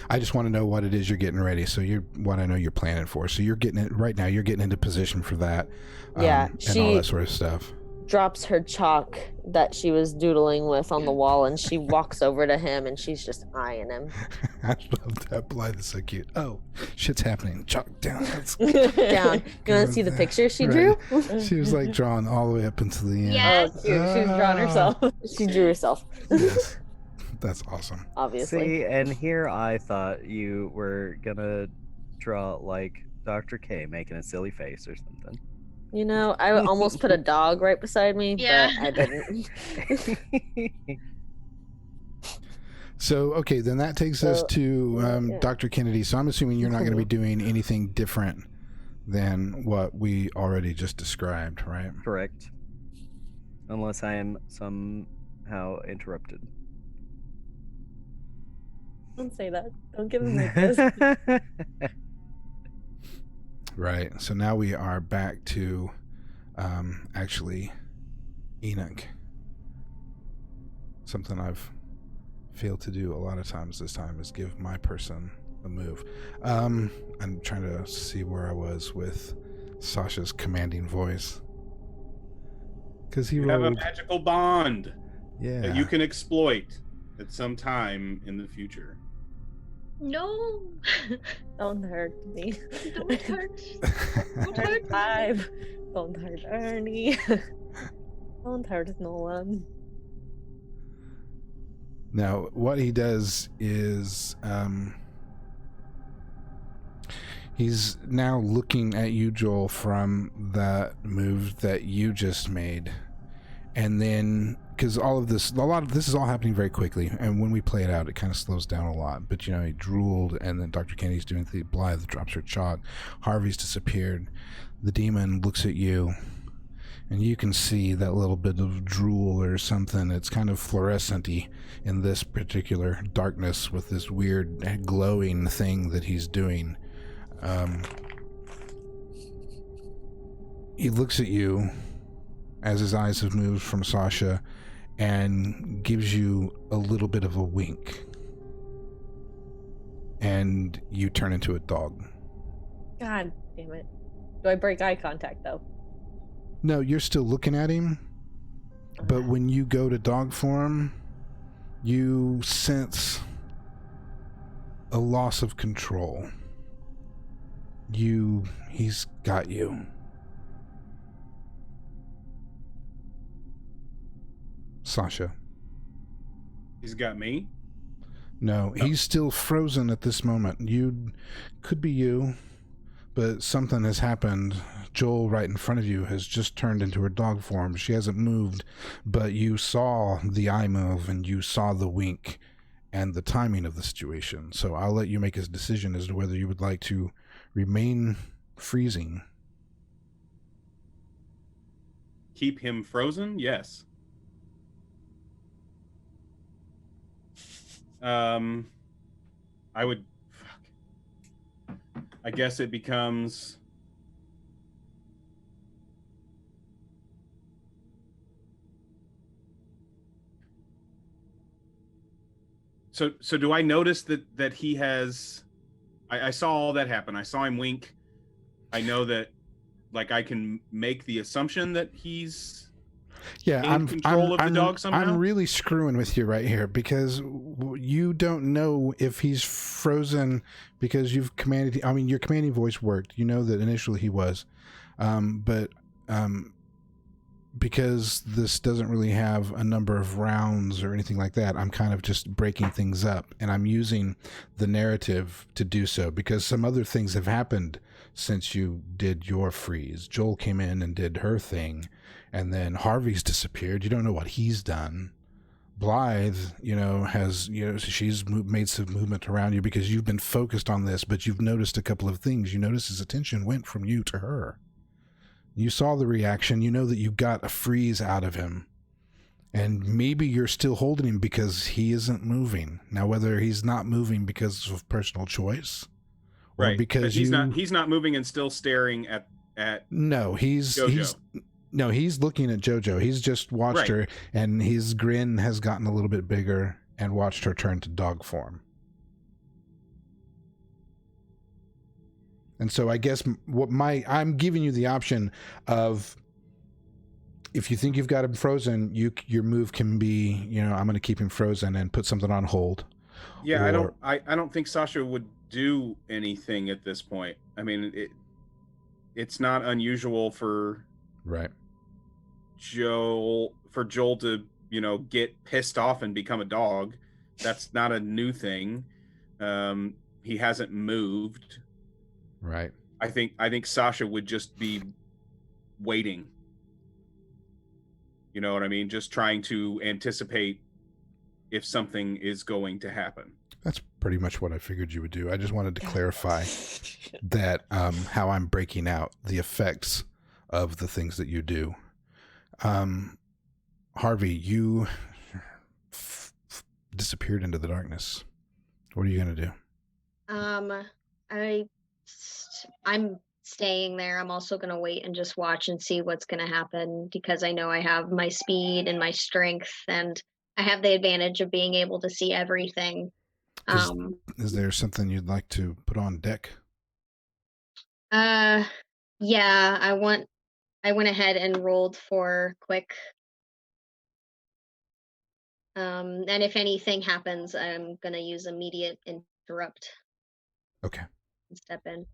I just want to know what it is you're getting ready. So what I know you're planning for. So you're getting it right now. You're getting into position for that. Yeah, and all that sort of stuff. Drops her chalk that she was doodling with on the wall, and she walks over to him, and she's just eyeing him. I love that. Blythe is so cute. Oh, shit's happening. Chalk down. Down. You want to see the picture she drew? She was like drawn all the way up until the end. Yes. Oh, cute. She's drawn herself. She drew herself. Yes. That's awesome. Obviously. See, and here I thought you were gonna draw like Dr. K making a silly face or something. You know, I almost put a dog right beside me, Yeah. but I didn't. So, okay, then that takes us to Dr. Kennedy. So I'm assuming you're not going to be doing anything different than what we already just described, right? Correct. Unless I am somehow interrupted. Don't say that. Don't give him like this. Right. So now we are back to actually Enoch. Something I've failed to do a lot of times this time is give my person a move. I'm trying to see where I was with Sasha's commanding voice. Because he have a magical bond that you can exploit at some time in the future. No. Don't hurt me. Don't hurt. Don't Hurt hurt me. Five. Don't hurt Ernie. Don't hurt no one. Now, what he does is he's now looking at you, Joel, from that move that you just made. And then, because a lot of this is all happening very quickly, and when we play it out, it kind of slows down a lot. But, he drooled, and then Dr. Kennedy's doing the Blythe drops her chalk. Harvey's disappeared. The demon looks at you, and you can see that little bit of drool or something. It's kind of fluorescent-y in this particular darkness with this weird glowing thing that he's doing. He looks at you as his eyes have moved from Sasha and gives you a little bit of a wink. And you turn into a dog. God damn it. Do I break eye contact, though? No, you're still looking at him. But when you go to dog form, you sense a loss of control. He's got you. Sasha. He's got me? No, he's still frozen at this moment. Could be you, but something has happened. Joel, right in front of you, has just turned into her dog form. She hasn't moved, but you saw the eye move, and you saw the wink and the timing of the situation. So I'll let you make a decision as to whether you would like to remain freezing. Keep him frozen? Yes. I would. Fuck. I guess it becomes. So do I notice that he has? I saw all that happen. I saw him wink. I know that, like, I can make the assumption that he's. Yeah, in control of the dog somehow? I'm really screwing with you right here because you don't know if he's frozen because you've commanded. I mean, your commanding voice worked. You know that initially he was, but because this doesn't really have a number of rounds or anything like that, I'm kind of just breaking things up, and I'm using the narrative to do so because some other things have happened since you did your freeze. Joel came in and did her thing, and then Harvey's disappeared. You don't know what he's done. Blythe, has, she's made some movement around you because you've been focused on this, but you've noticed a couple of things. You notice his attention went from you to her. You saw the reaction. You know that you got a freeze out of him. And maybe you're still holding him because he isn't moving. Now, whether he's not moving because of personal choice, or Right, because he's not moving and still staring at no, he's looking at JoJo. He's just watched her, and his grin has gotten a little bit bigger and watched her turn to dog form. And so I guess I'm giving you the option of, if you think you've got him frozen, your move can be, I'm going to keep him frozen and put something on hold. Yeah, I don't think Sasha would do anything at this point. I mean, it's not unusual for Joel to, get pissed off and become a dog. That's not a new thing. He hasn't moved. Right. I think Sasha would just be waiting. You know what I mean? Just trying to anticipate if something is going to happen. That's pretty much what I figured you would do. I just wanted to clarify that how I'm breaking out the effects of the things that you do. Harvey, you disappeared into the darkness. What are you going to do? I'm staying there. I'm also going to wait and just watch and see what's going to happen because I know I have my speed and my strength and I have the advantage of being able to see everything. Is there something you'd like to put on deck? Yeah, I went ahead and rolled for quick. And if anything happens, I'm going to use immediate interrupt Okay. and step in.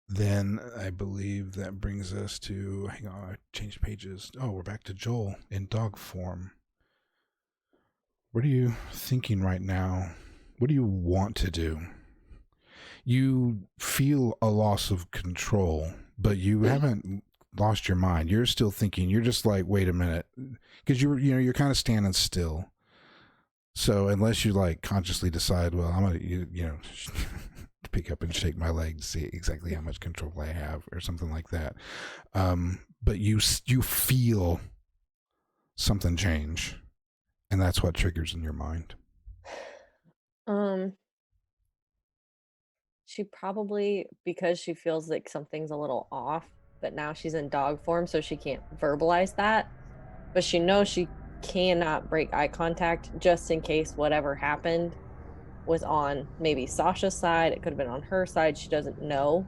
Then I believe that brings us to, hang on, I changed pages. Oh, we're back to Joel in dog form. What are you thinking right now? What do you want to do? You feel a loss of control, but you haven't lost your mind. You're still thinking. You're just like, wait a minute, because you're kind of standing still. So unless you like consciously decide, well, I'm gonna pick up and shake my leg to see exactly how much control I have, or something like that. But you feel something change, and that's what triggers in your mind. She probably, because she feels like something's a little off, but now she's in dog form, so she can't verbalize that. But she knows she cannot break eye contact just in case whatever happened was on maybe Sasha's side. It could have been on her side. She doesn't know.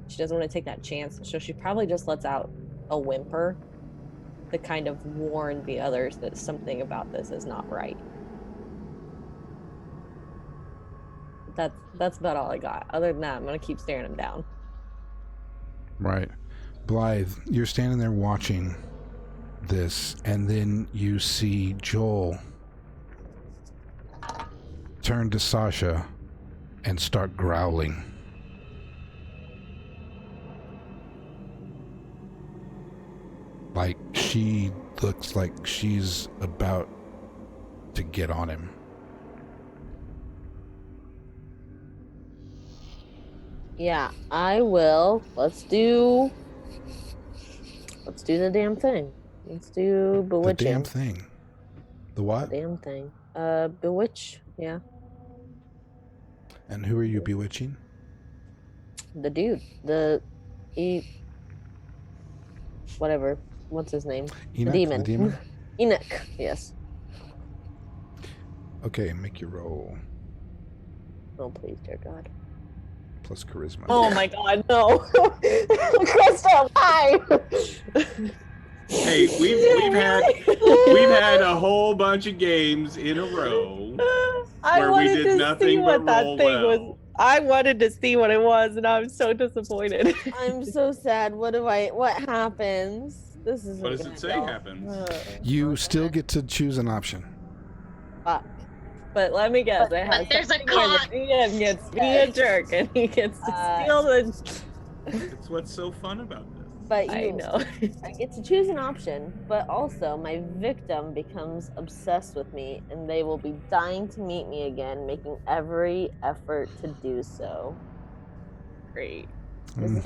She doesn't want to take that chance. So she probably just lets out a whimper to kind of warn the others that something about this is not right. That's about all I got. Other than that, I'm gonna keep staring him down. Right. Blythe, you're standing there watching this, and then you see Joel turn to Sasha and start growling. Like she looks like she's about to get on him. Yeah, I will. Let's do the damn thing. Let's do bewitching. The damn thing. The what? The damn thing. Bewitch. Yeah. And who are you bewitching? The dude. Whatever. What's his name? Enoch, the demon. The demon? Enoch. Yes. Okay, make your roll. Oh, please, dear God. Plus charisma. Oh my God, no. Crystal, why? Hey, we've had a whole bunch of games in a row where we did nothing but roll well. I wanted to see what it was, and I'm so disappointed. I'm so sad. What happens? This is What does it say happens? You still get to choose an option. Fuck. But let me guess. But there's a con. Ian gets to be a jerk, and he gets to steal the. It's what's so fun about this. But I know. I get to choose an option, but also my victim becomes obsessed with me, and they will be dying to meet me again, making every effort to do so. Great.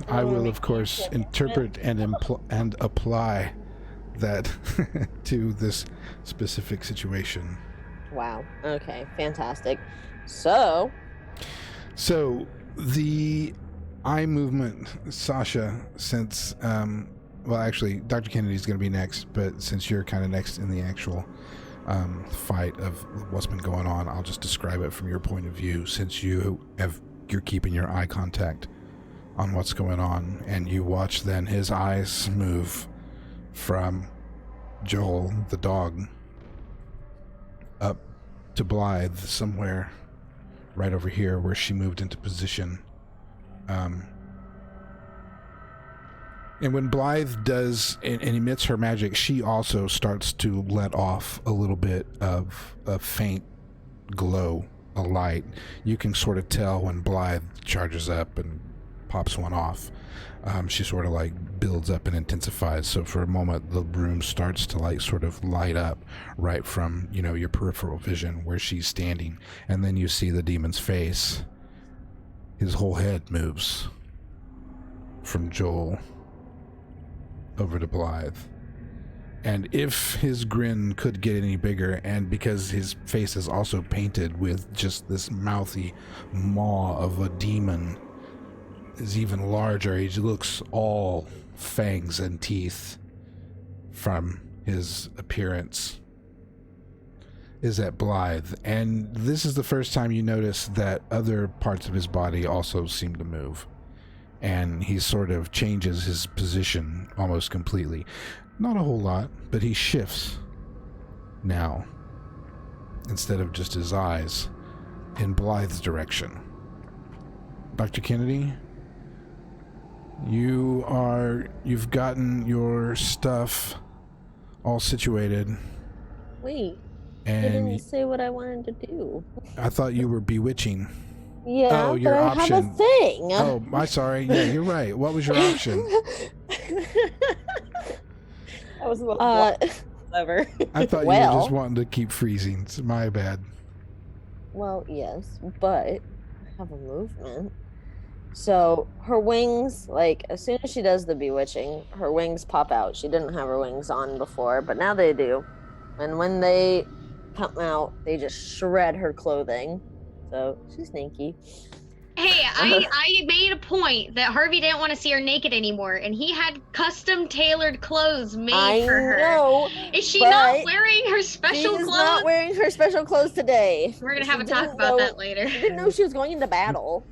I will, of course, interpret and apply that to this specific situation. Wow. Okay. Fantastic. So the eye movement, Sasha, since well, actually, Dr. Kennedy's going to be next, but since you're kind of next in the actual fight of what's been going on, I'll just describe it from your point of view, since you're keeping your eye contact on what's going on, and you watch then his eyes move from Joel, the dog, up to Blythe, somewhere right over here where she moved into position. And when Blythe does and emits her magic, she also starts to let off a little bit of a faint glow, a light. You can sort of tell when Blythe charges up and pops one off. She sort of like builds up and intensifies. So for a moment, the room starts to like sort of light up right from, your peripheral vision where she's standing. And then you see the demon's face. His whole head moves from Joel over to Blythe. And if his grin could get any bigger, and because his face is also painted with just this mouthy maw of a demon, is even larger. He looks all fangs and teeth from his appearance. Is at Blythe. And this is the first time you notice that other parts of his body also seem to move. And he sort of changes his position almost completely. Not a whole lot, but he shifts now. Instead of just his eyes, in Blythe's direction. Dr. Kennedy, you've gotten your stuff all situated. Wait, you And didn't say what I wanted to do. I thought you were bewitching. Yeah, Oh, but your I option. have a thing. Oh, I'm sorry. Yeah, you're right. What was your option? That was the most ever. I thought you were just wanting to keep freezing. It's my bad. Well, yes, but I have a movement. So her wings, like, as soon as she does the bewitching, her wings pop out. She didn't have her wings on before, but now they do. And when they come out, they just shred her clothing. So she's sneaky. Hey, I made a point that Harvey didn't want to see her naked anymore, and he had custom tailored clothes made for her. I know. Is she not wearing her special She's clothes? not wearing her special clothes today. We're gonna have a talk about that later. She didn't know she was going into battle.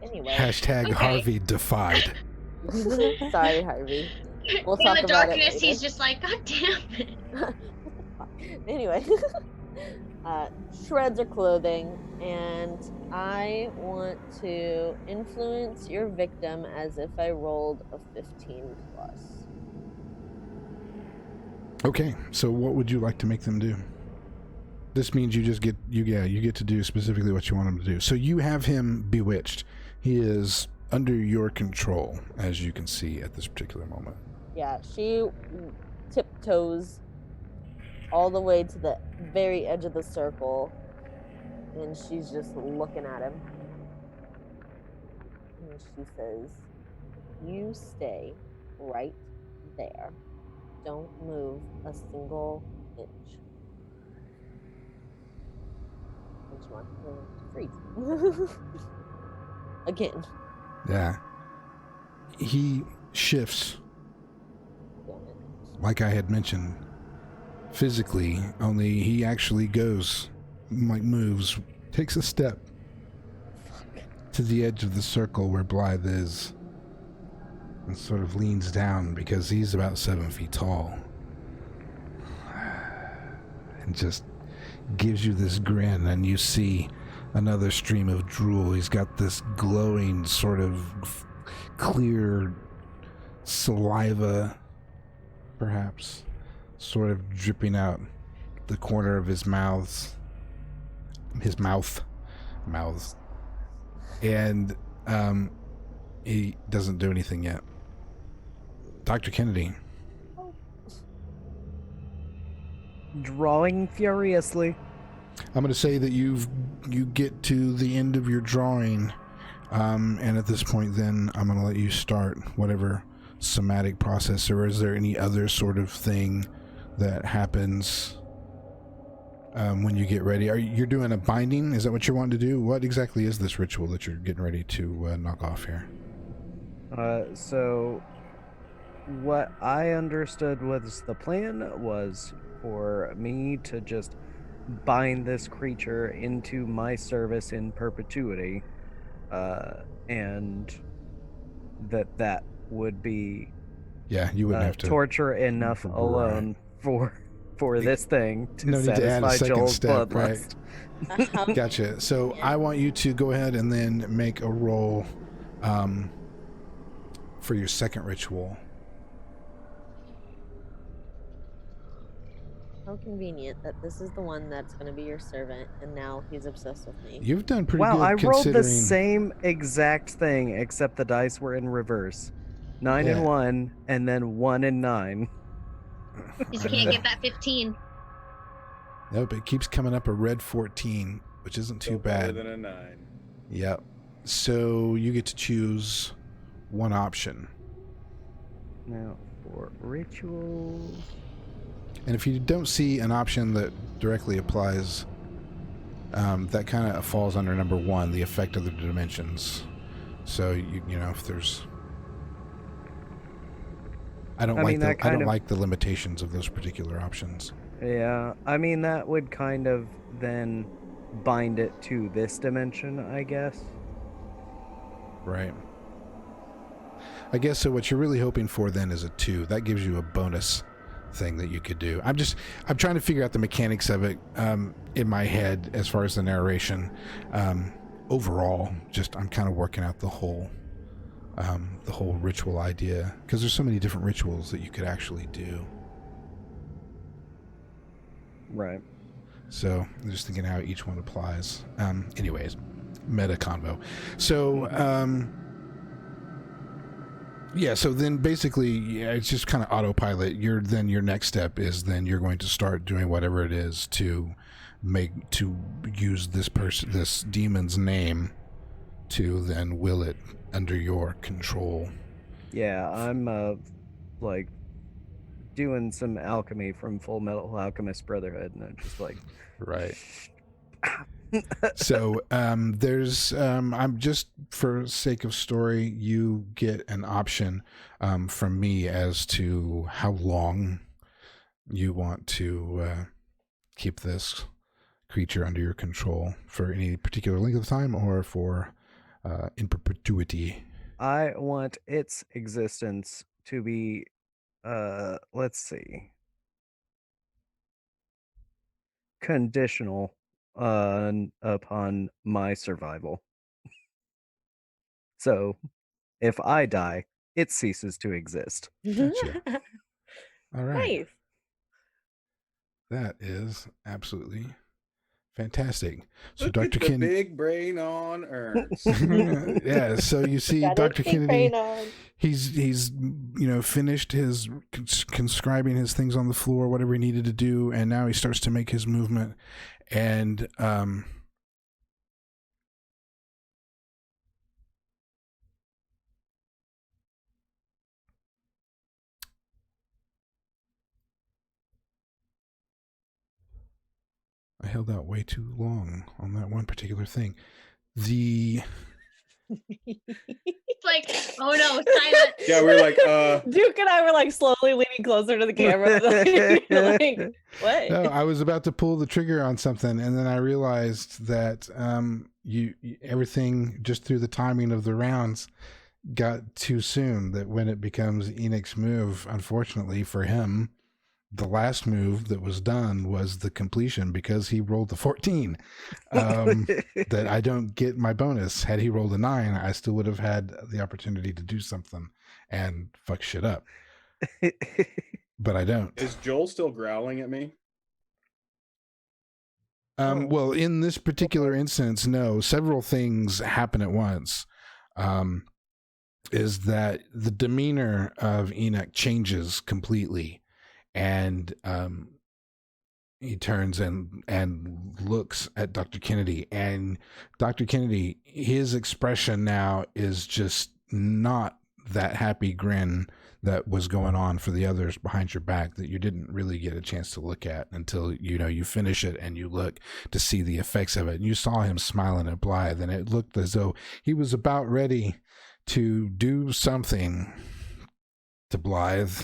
Anyway. Hashtag Harvey defied. Sorry, Harvey. We'll In talk the about darkness, it later. he's just like, God damn it. Anyway, shreds her clothing, and I want to influence your victim as if I rolled a 15 plus. Okay, so what would you like to make them do? This means you just get you get to do specifically what you want him to do. So you have him bewitched. He is under your control, as you can see at this particular moment. Yeah, she tiptoes all the way to the very edge of the circle, and she's just looking at him. And she says, "You stay right there. Don't move a single inch." I just want to freeze. Again. Yeah. He shifts, like I had mentioned, physically, only he actually goes, like moves, takes a step to the edge of the circle where Blythe is, and sort of leans down because he's about 7 feet tall, and just gives you this grin, and you see another stream of drool. He's got this glowing sort of clear saliva, perhaps, sort of dripping out the corner of his mouth, and he doesn't do anything yet. Dr. Kennedy. Drawing furiously. I'm going to say that you get to the end of your drawing, and at this point then I'm going to let you start whatever somatic process, or is there any other sort of thing that happens when you get ready? You're doing a binding? Is that what you're wanting to do? What exactly is this ritual that you're getting ready to knock off here? So what I understood was the plan was for me to just bind this creature into my service in perpetuity, and that would be you wouldn't have to torture enough alone for this thing to no need to add a satisfy second Joel's step, bloodlust. right? Gotcha. So I want you to go ahead and then make a roll for your second ritual. How convenient that this is the one that's going to be your servant, and now he's obsessed with me. You've done pretty Wow, good I rolled the considering... same exact thing, except the dice were in reverse. 9 and 1, and then 1 and 9. You can't get that 15. Nope, it keeps coming up a red 14, which isn't too bad. Better than a 9. Yep. So you get to choose one option. Now, for rituals... And if you don't see an option that directly applies, that kind of falls under number 1, the effect of the dimensions. So you know, if there's, I don't like the limitations of those particular options. Yeah, I mean that would kind of then bind it to this dimension, I guess. Right. I guess so. What you're really hoping for then is a 2. That gives you a bonus thing that you could do. I'm trying to figure out the mechanics of it in my head as far as the narration. Overall, I'm kind of working out the whole ritual idea, because there's so many different rituals that you could actually do. Right. So I'm just thinking how each one applies. Anyways, meta convo. So yeah, so then basically it's just kind of autopilot. Your next step is then you're going to start doing whatever it is to use this demon's name to then will it under your control. Yeah, I'm like doing some alchemy from Full Metal Alchemist Brotherhood, and I'm just like, right. So there's I'm just, for sake of story, you get an option from me as to how long you want to keep this creature under your control, for any particular length of time or for in perpetuity. I want its existence to be, let's see, conditional upon my survival. So if I die, it ceases to exist. Gotcha. All right. Nice. That is absolutely fantastic. So Look Dr. at the Kennedy, big brain on Earth. yeah. So you see, Got Dr. his big Kennedy, brain on. he's finished his conscribing his things on the floor, whatever he needed to do, and now he starts to make his movement, and I held out way too long on that one particular thing. It's like, oh no, silent. Yeah, we were like, Duke and I were like slowly leaning closer to the camera. Like, what? No, I was about to pull the trigger on something, and then I realized that everything just through the timing of the rounds got too soon. That when it becomes Enoch's move, unfortunately for him, the last move that was done was the completion, because he rolled the 14. That I don't get my bonus. Had he rolled a 9, I still would have had the opportunity to do something and fuck shit up. But I don't. is Joel still growling at me? Well, in this particular instance, no. Several things happen at once. Is that the demeanor of Enoch changes completely, and he turns and looks at Dr. Kennedy, and Dr. Kennedy, his expression now is just not that happy grin that was going on for the others behind your back, that you didn't really get a chance to look at until you finish it and you look to see the effects of it. And you saw him smiling at Blythe, and it looked as though he was about ready to do something to Blythe.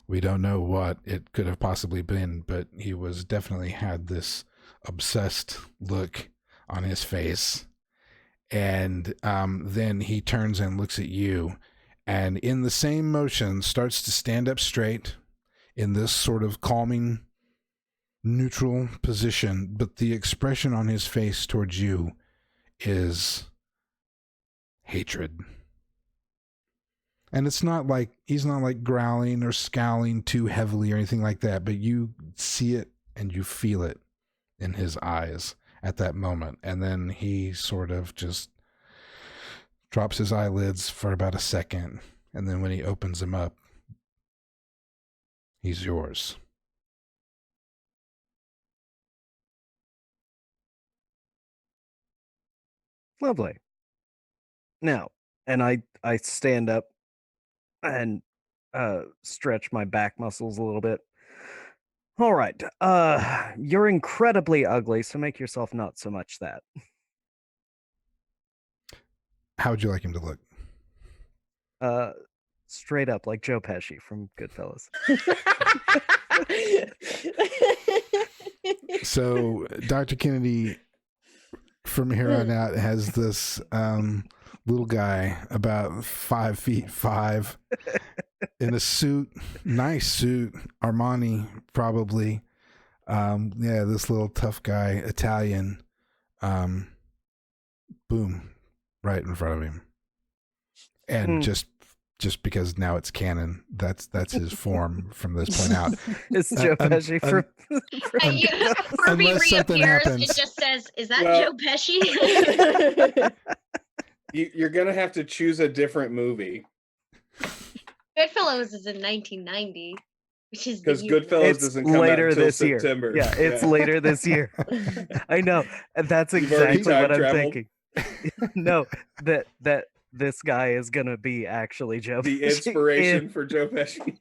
We don't know what it could have possibly been, but he was definitely had this obsessed look on his face. And then he turns and looks at you, and in the same motion starts to stand up straight in this sort of calming, neutral position. But the expression on his face towards you is hatred. And it's not like he's not like growling or scowling too heavily or anything like that, but you see it and you feel it in his eyes at that moment. And then he sort of just drops his eyelids for about a second. And then when he opens them up, he's yours. Lovely. Now, and I stand up and stretch my back muscles a little bit. All right. You're incredibly ugly, so make yourself not so much that. How would you like him to look? Straight up like Joe Pesci from Goodfellas. So Dr. Kennedy, from here on out, has this little guy about 5'5", in a suit, nice suit, Armani probably. Yeah, this little tough guy, Italian. Boom, right in front of him, and just because now it's canon, that's his form from this point out. It's Joe Pesci from Herbie unless something reappears. happens. It just says, "Is that Well- Joe Pesci?" You're gonna have to choose a different movie Goodfellas is in 1990, which is the because year Goodfellas It's doesn't come out later until this year. September. Yeah, it's later this year. I know, and that's You've already exactly what time I'm traveled. thinking. No, that this guy is gonna be actually Joe. The Pesci inspiration in- for Joe Pesci.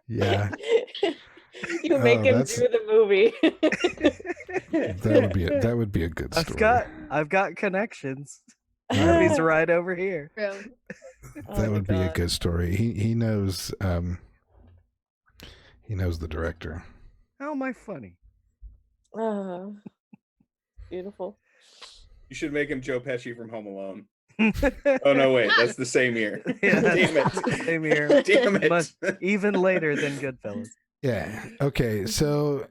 Yeah, You make him that's- do the movie. that would be a good story. I've got connections. He's right over here. True. That would be a good story. He knows the director. How am I funny? Oh, beautiful. You should make him Joe Pesci from Home Alone. Oh no, wait, that's the same year. Yeah, Damn it. same year. Damn it. Much, even later than Goodfellas. Yeah. Okay. So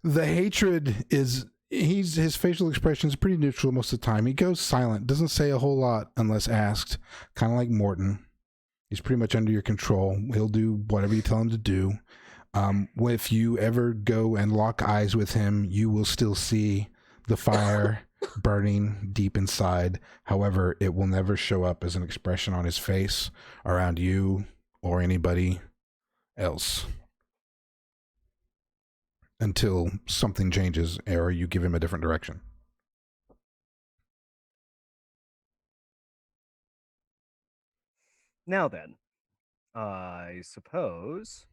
the hatred is his facial expression is pretty neutral most of the time. He goes silent, doesn't say a whole lot unless asked, kind of like Morton. He's pretty much under your control. He'll do whatever you tell him to do. If you ever go and lock eyes with him, you will still see the fire burning deep inside. However, it will never show up as an expression on his face around you or anybody else until something changes or you give him a different direction. Now then, I suppose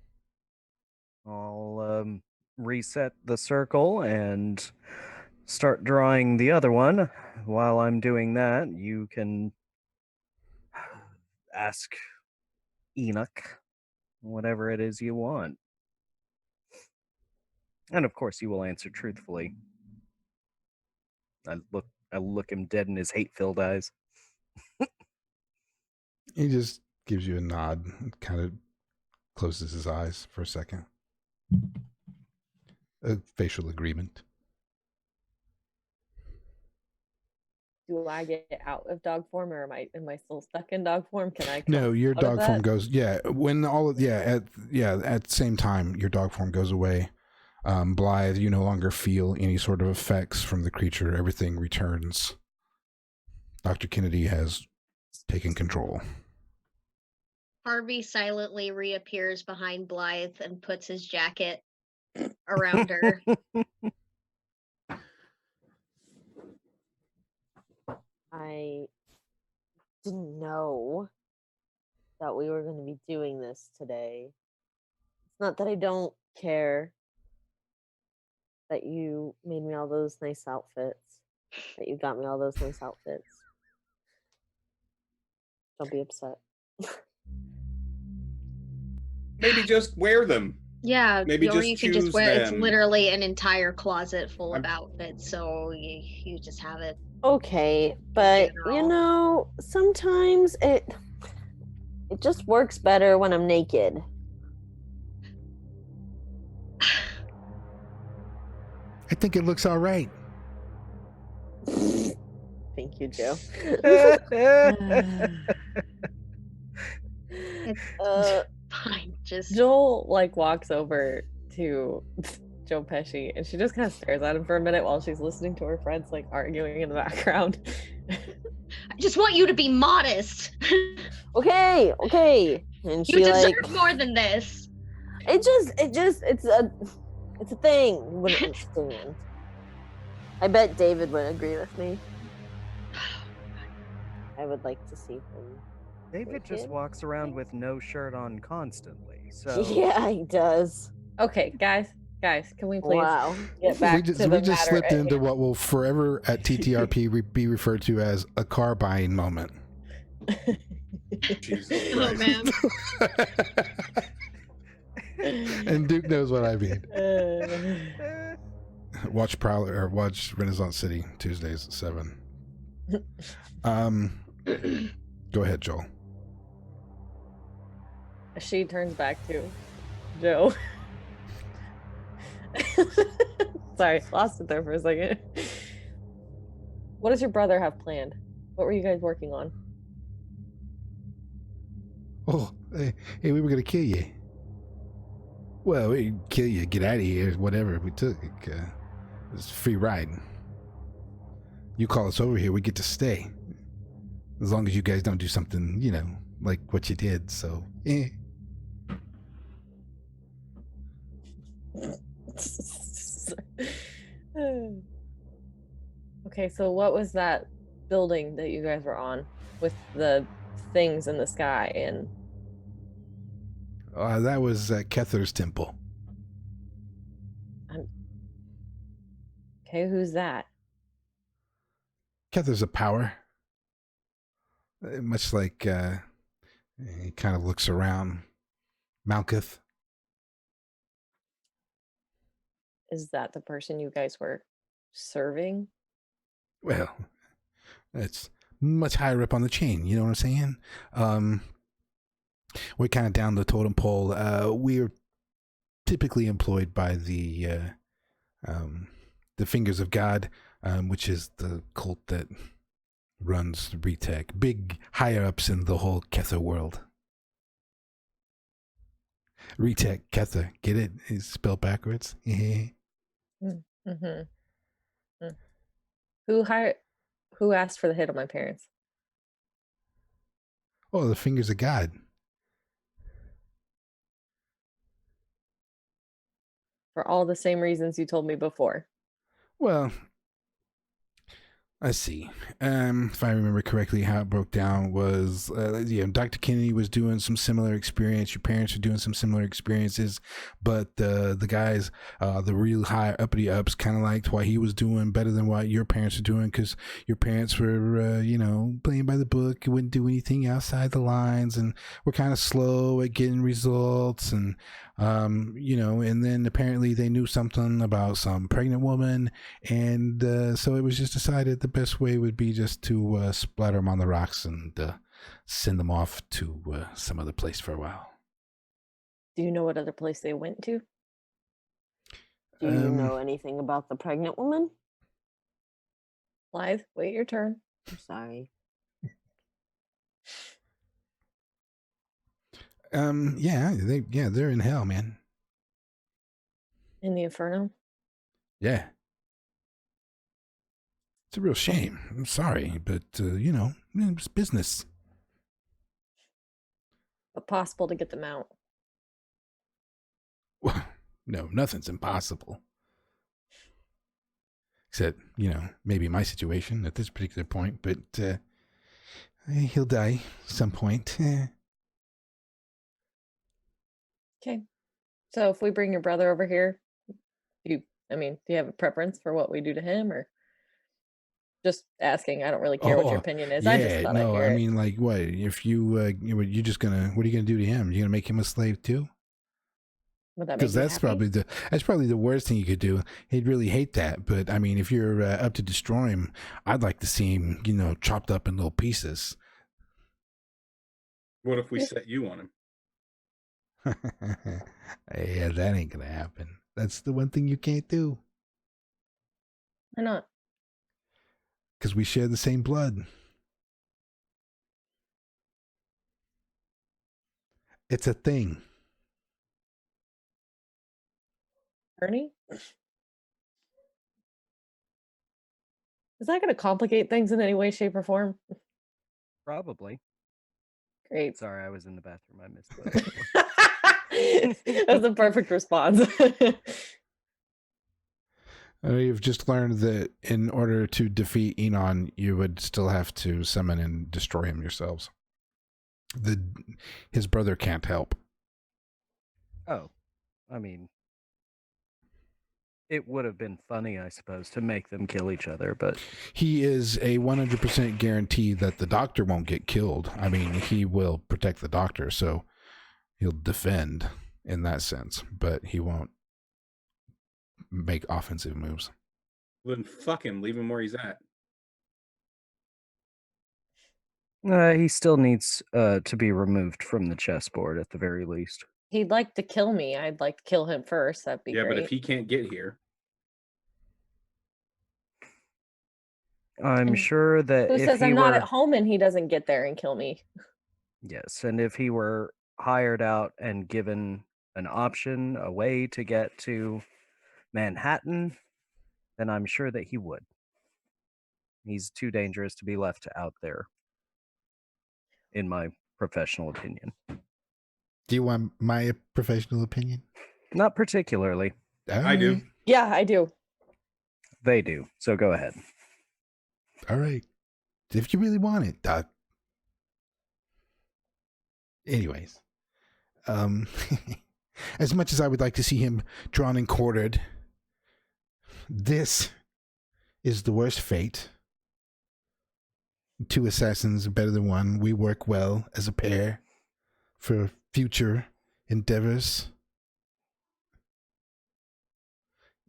I'll reset the circle and start drawing the other one. While I'm doing that, you can ask Enoch whatever it is you want. And of course, you will answer truthfully. I look him dead in his hate-filled eyes. He just gives you a nod and kind of closes his eyes for a second. A facial agreement. Do I get out of dog form, or am I still stuck in dog form? Can I? No, your out of dog form that? goes. Yeah, when all. At the same time, your dog form goes away. Blythe, you no longer feel any sort of effects from the creature. Everything returns. Dr. Kennedy has taken control. Harvey silently reappears behind Blythe and puts his jacket around her. I didn't know that we were going to be doing this today. It's not that I don't care that you made me all those nice outfits, that you got me all those nice outfits. Don't be upset. Maybe just wear them. Yeah, Maybe or just you can just choose wear. It's them. literally an entire closet full of outfits, so you just have it. Okay, but you General. know, sometimes it just works better when I'm naked. I think it looks all right. Thank you, Joe. It's fine. Just Joel walks over to Joe Pesci, and she just kind of stares at him for a minute while she's listening to her friends arguing in the background. I just want you to be modest. Okay. And You she deserve more than this. it's a thing. You wouldn't understand. I bet David would agree with me. I would like to see him. David just Naked? walks around with no shirt on constantly. So Yeah, he does. Okay, guys, can we please Wow. get back to the we just matter slipped at into hand? what will forever at TTRP be referred to as a car buying moment. Jesus Oh Christ. man. And Duke knows what I mean. Uh, Watch Renaissance City Tuesdays at 7. Go ahead, Joel. She turns back to Joe. Sorry, lost it there for a second. What does your brother have planned? What were you guys working on? Oh, hey, we were gonna kill you. Well, we kill you, get out of here, whatever we took. It's a free ride. You call us over here, we get to stay. As long as you guys don't do something, you know, like what you did, so, Okay, so what was that building that you guys were on with the things in the sky and that was Kether's temple. okay, who's that? Kether's a power. Much like, he kind of looks around. Malkuth. Is that the person you guys were serving? Well, it's much higher up on the chain, you know what I'm saying? We're kind of down the totem pole. We're typically employed by the Fingers of God, which is the cult that runs Retech. Big higher ups in the whole Kether world. Retech, Kether, get it? It's spelled backwards. Mm-hmm. Who asked for the hit on my parents? Oh, the Fingers of God. For all the same reasons you told me before. Well, let's see. If I remember correctly, how it broke down was, Dr. Kennedy was doing some similar experience. Your parents were doing some similar experiences, but the guys, the real high uppity ups, kind of liked what he was doing better than what your parents were doing, because your parents were, playing by the book. You wouldn't do anything outside the lines, and were kind of slow at getting results, and and then apparently they knew something about some pregnant woman, and so it was just decided the best way would be just to splatter them on the rocks and send them off to some other place for a while. Do you know what other place they went to? Do you know anything about the pregnant woman? Blythe, wait your turn. I'm sorry. They're in hell, man. In the Inferno? Yeah. It's a real shame. I'm sorry, but it's business. But possible to get them out. Well, no, nothing's impossible. Except, maybe my situation at this particular point, but he'll die at some point. Okay. So if we bring your brother over here, do you have a preference for what we do to him, or just asking? I don't really care what your opinion is. Yeah, I just thought I'd hear it. like, what? If what are you gonna do to him? You're gonna make him a slave too? Because that's probably the worst thing you could do. He'd really hate that. But I mean, if you're up to destroy him, I'd like to see him, chopped up in little pieces. What if we set you on him? Yeah, that ain't gonna happen. That's the one thing you can't do. Why not? Because we share the same blood. It's a thing. Ernie? Is that going to complicate things in any way, shape, or form? Probably. Great. Sorry, I was in the bathroom. I missed that. That was a perfect response. You've just learned that in order to defeat Enon, you would still have to summon and destroy him yourselves. His brother can't help. Oh, I mean, it would have been funny, I suppose, to make them kill each other, but he is a 100% guarantee that the doctor won't get killed. I mean, he will protect the doctor, so he'll defend in that sense, but he won't make offensive moves. Then fuck him. Leave him where he's at. He still needs to be removed from the chessboard at the very least. He'd like to kill me. I'd like to kill him first. That'd be Yeah, great. but if he can't get here, I'm And sure that who if says he I'm not were, at home and he doesn't get there and kill me? yes, and if he were hired out and given an option, a way to get to Manhattan, then I'm sure that he would. He's too dangerous to be left out there, in my professional opinion. Do you want my professional opinion? Not particularly. I do. Yeah, I do. They do. So go ahead. All right. If you really want it, Doc. Anyways, as much as I would like to see him drawn and quartered, this is the worst fate. 2 assassins are better than 1. We work well as a pair for future endeavors.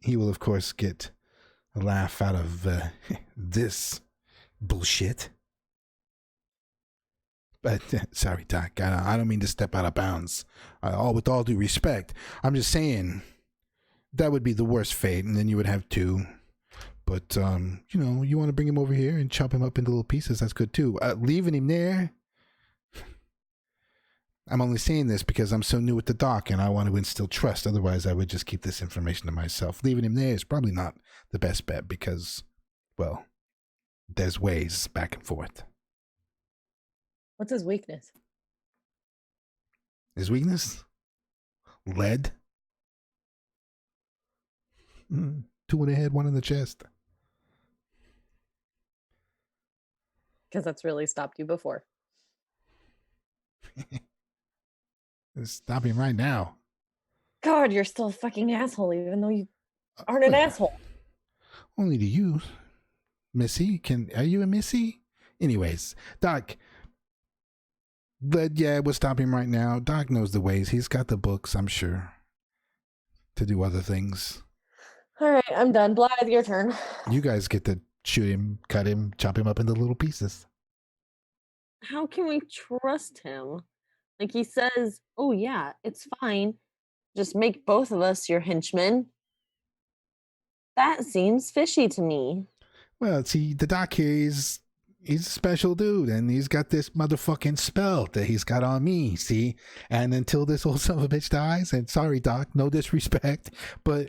He will, of course, get a laugh out of this bullshit. But sorry, Doc, I don't mean to step out of bounds. With all due respect, I'm just saying that would be the worst fate, and then you would have 2. But you want to bring him over here and chop him up into little pieces? That's good too. Leaving him there. I'm only saying this because I'm so new at the doc and I want to instill trust. Otherwise, I would just keep this information to myself. Leaving him there is probably not the best bet because, well, there's ways back and forth. What's his weakness? His weakness? Lead. 2 in the head, 1 in the chest. Because that's really stopped you before. Stop him right now. God, you're still a fucking asshole, even though you aren't an asshole. Only to you, Missy. Are you a Missy? Anyways, Doc. But yeah, we'll stop him right now. Doc knows the ways. He's got the books, I'm sure, to do other things. All right, I'm done. Blythe, your turn. You guys get to shoot him, cut him, chop him up into little pieces. How can we trust him? Like he says, oh yeah, it's fine. Just make both of us your henchmen. That seems fishy to me. Well, see, the Doc here, he's a special dude, and he's got this motherfucking spell that he's got on me, see? And until this old son of a bitch dies, and sorry, Doc, no disrespect, but,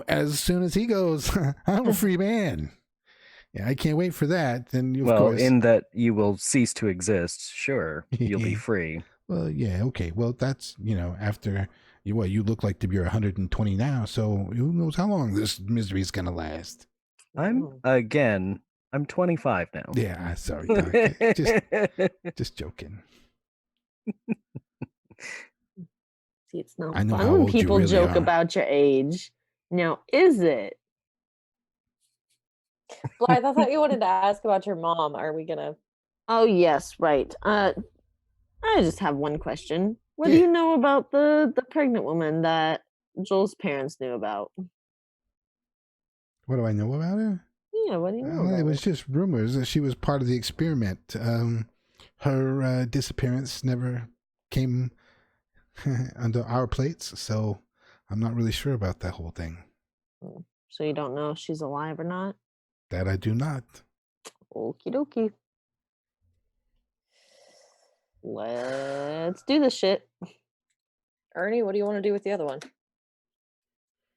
as soon as he goes, I'm a free man. Yeah, I can't wait for that. Then, of course, in that you will cease to exist, sure, you'll be free. Well, yeah, okay. Well, that's, after, you look like you're 120 now, so who knows how long this misery is going to last. I'm 25 now. Yeah, sorry, Doc. just joking. See, it's not I know how fun when old you people really joke are. about your age. Now, is it? Blythe, I thought you wanted to ask about your mom. Are we gonna? Oh yes, right. I just have one question. What do Yeah. you know about the pregnant woman that Joel's parents knew about? What do I know about her? Yeah, what do you know Well, about it was her? just rumors that she was part of the experiment. Her disappearance never came under our plates, so I'm not really sure about that whole thing. So you don't know if she's alive or not? That I do not. Okie dokie. Let's do this shit. Ernie, what do you want to do with the other one?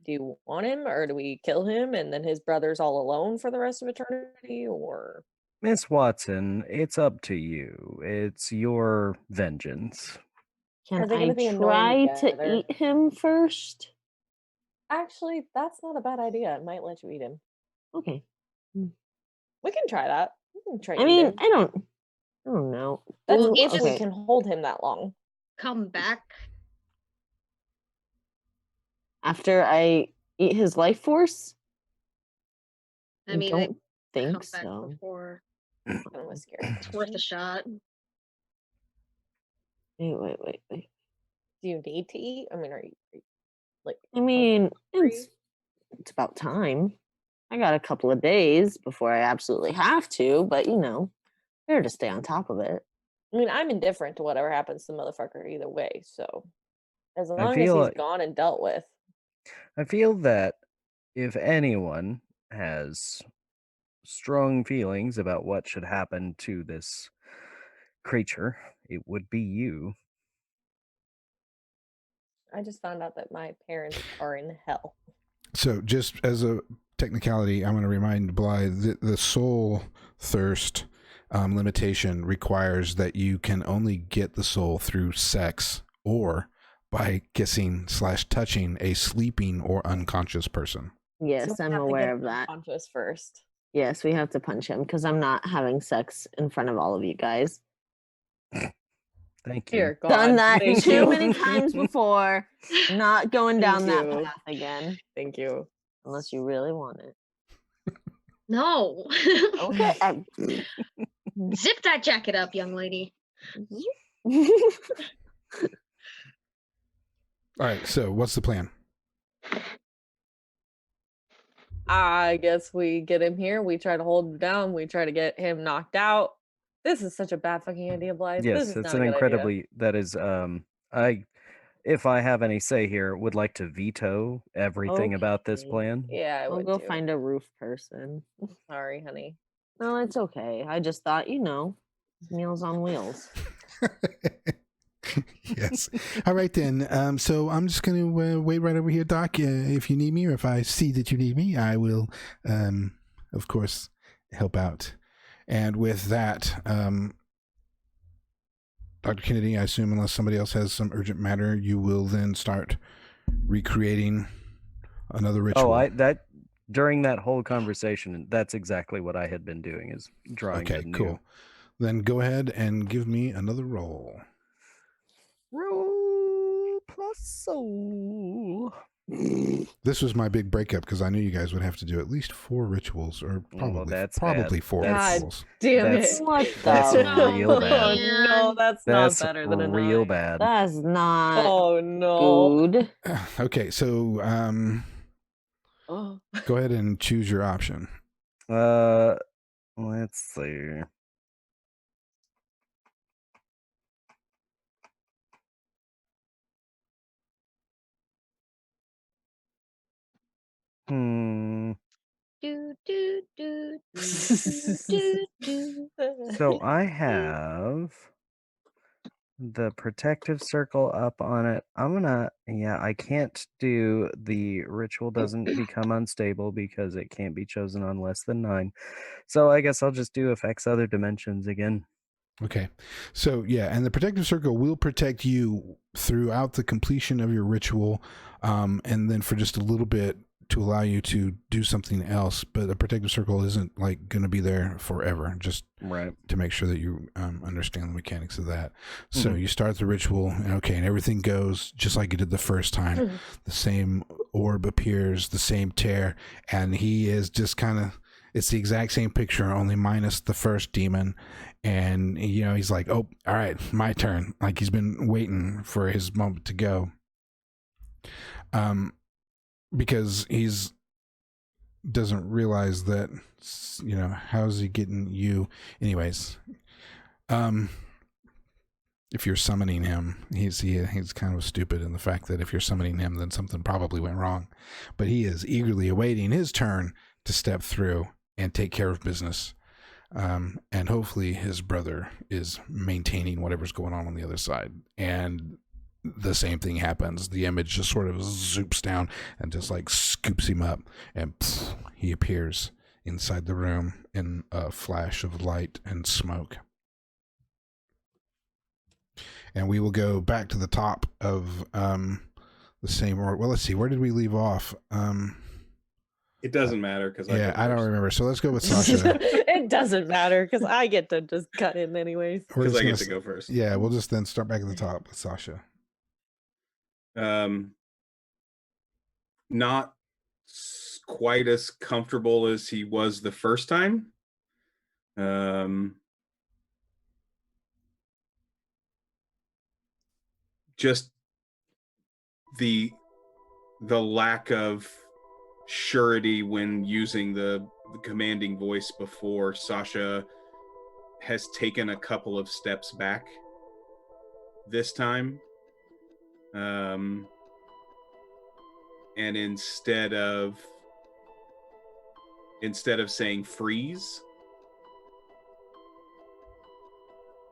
Do you want him, or do we kill him and then his brother's all alone for the rest of eternity, or? Miss Watson, it's up to you. It's your vengeance. Can Are they I gonna be try annoying to together? eat him first? Actually, that's not a bad idea. It might let you eat him. Okay. We can try that. We can try I mean, eating. I don't know. That's Well, if we okay. can hold him that long. Come back. After I eat his life force? I mean, don't they come think back so. before. I'm kind of scared. It's worth a shot. Wait. Do you need to eat? I mean, are you like? I mean, hungry? it's about time. I got a couple of days before I absolutely have to, but Better to stay on top of it. I mean, I'm indifferent to whatever happens to the motherfucker either way. So as long as feel he's like- gone and dealt with. I feel that if anyone has strong feelings about what should happen to this creature, it would be you. I just found out that my parents are in hell. So, just as a technicality, I'm going to remind Bly that the soul thirst limitation requires that you can only get the soul through sex or by kissing/touching a sleeping or unconscious person. Yes, So we I'm have to aware get of that. Conscious first. Yes, we have to punch him because I'm not having sex in front of all of you guys. Thank you. Dear God. Done that thank too you. many times before. Not going down Thank that you. path again, Thank you. unless you really want it. No. Okay. Zip that jacket up, young lady. All right, so what's the plan? I guess we get him here. We try to hold him down. We try to get him knocked out. This is such a bad fucking idea, Blythe. This Yes, is it's not an a good idea. incredibly that is I if I have any say here, would like to veto everything about this Okay. plan. Yeah, I I'll would go too. find a roof person. Sorry, honey. No, it's okay. I just thought, Meals on Wheels. Yes. All right, then. So I'm just going to wait right over here, Doc. If you need me or if I see that you need me, I will, of course, help out. And with that, Dr. Kennedy, I assume unless somebody else has some urgent matter, you will then start recreating another ritual. During that whole conversation, that's exactly what I had been doing, is drawing. Okay, cool. Then go ahead and give me another roll. Roll plus soul. This was my big breakup because I knew you guys would have to do at least 4 rituals, or that's probably bad. 4 That's- rituals. Damn That's- it. What That's the? real bad. Oh, no, that's That's not better than a real 9. bad. That's not Oh no. good. Okay, so Oh. go ahead and choose your option. Let's see. Do, do, do, do, do, do. So I have the protective circle up on it. I can't do the ritual doesn't become unstable because it can't be chosen on less than 9. So I guess I'll just do affects other dimensions again. Okay. So, yeah, and the protective circle will protect you throughout the completion of your ritual, and then for just a little bit to allow you to do something else. But the protective circle isn't like going to be there forever, just Right. to make sure that you understand the mechanics of that. So Mhm. you start the ritual, and everything goes just like you did the first time. The same orb appears, the same tear, and he is just kind of, it's the exact same picture, only minus the first demon. And, he's like, oh, all right, my turn. Like he's been waiting for his moment to go. Because he's doesn't realize that, how's he getting you? Anyways, if you're summoning him, he's kind of stupid in the fact that if you're summoning him, then something probably went wrong. But he is eagerly awaiting his turn to step through and take care of business. And hopefully his brother is maintaining whatever's going on the other side. And the same thing happens. The image just sort of zoops down and just like scoops him up, and he appears inside the room in a flash of light and smoke. And we will go back to the top of the same order. Well, let's see. Where did we leave off? It doesn't matter because I don't remember. So let's go with Sasha. It doesn't matter because I get to just cut in anyways. Because I get to go first. Yeah, we'll just then start back at the top with Sasha. Not quite as comfortable as he was the first time. Just the lack of surety when using the commanding voice before. Sasha has taken a couple of steps back this time. And instead of saying freeze,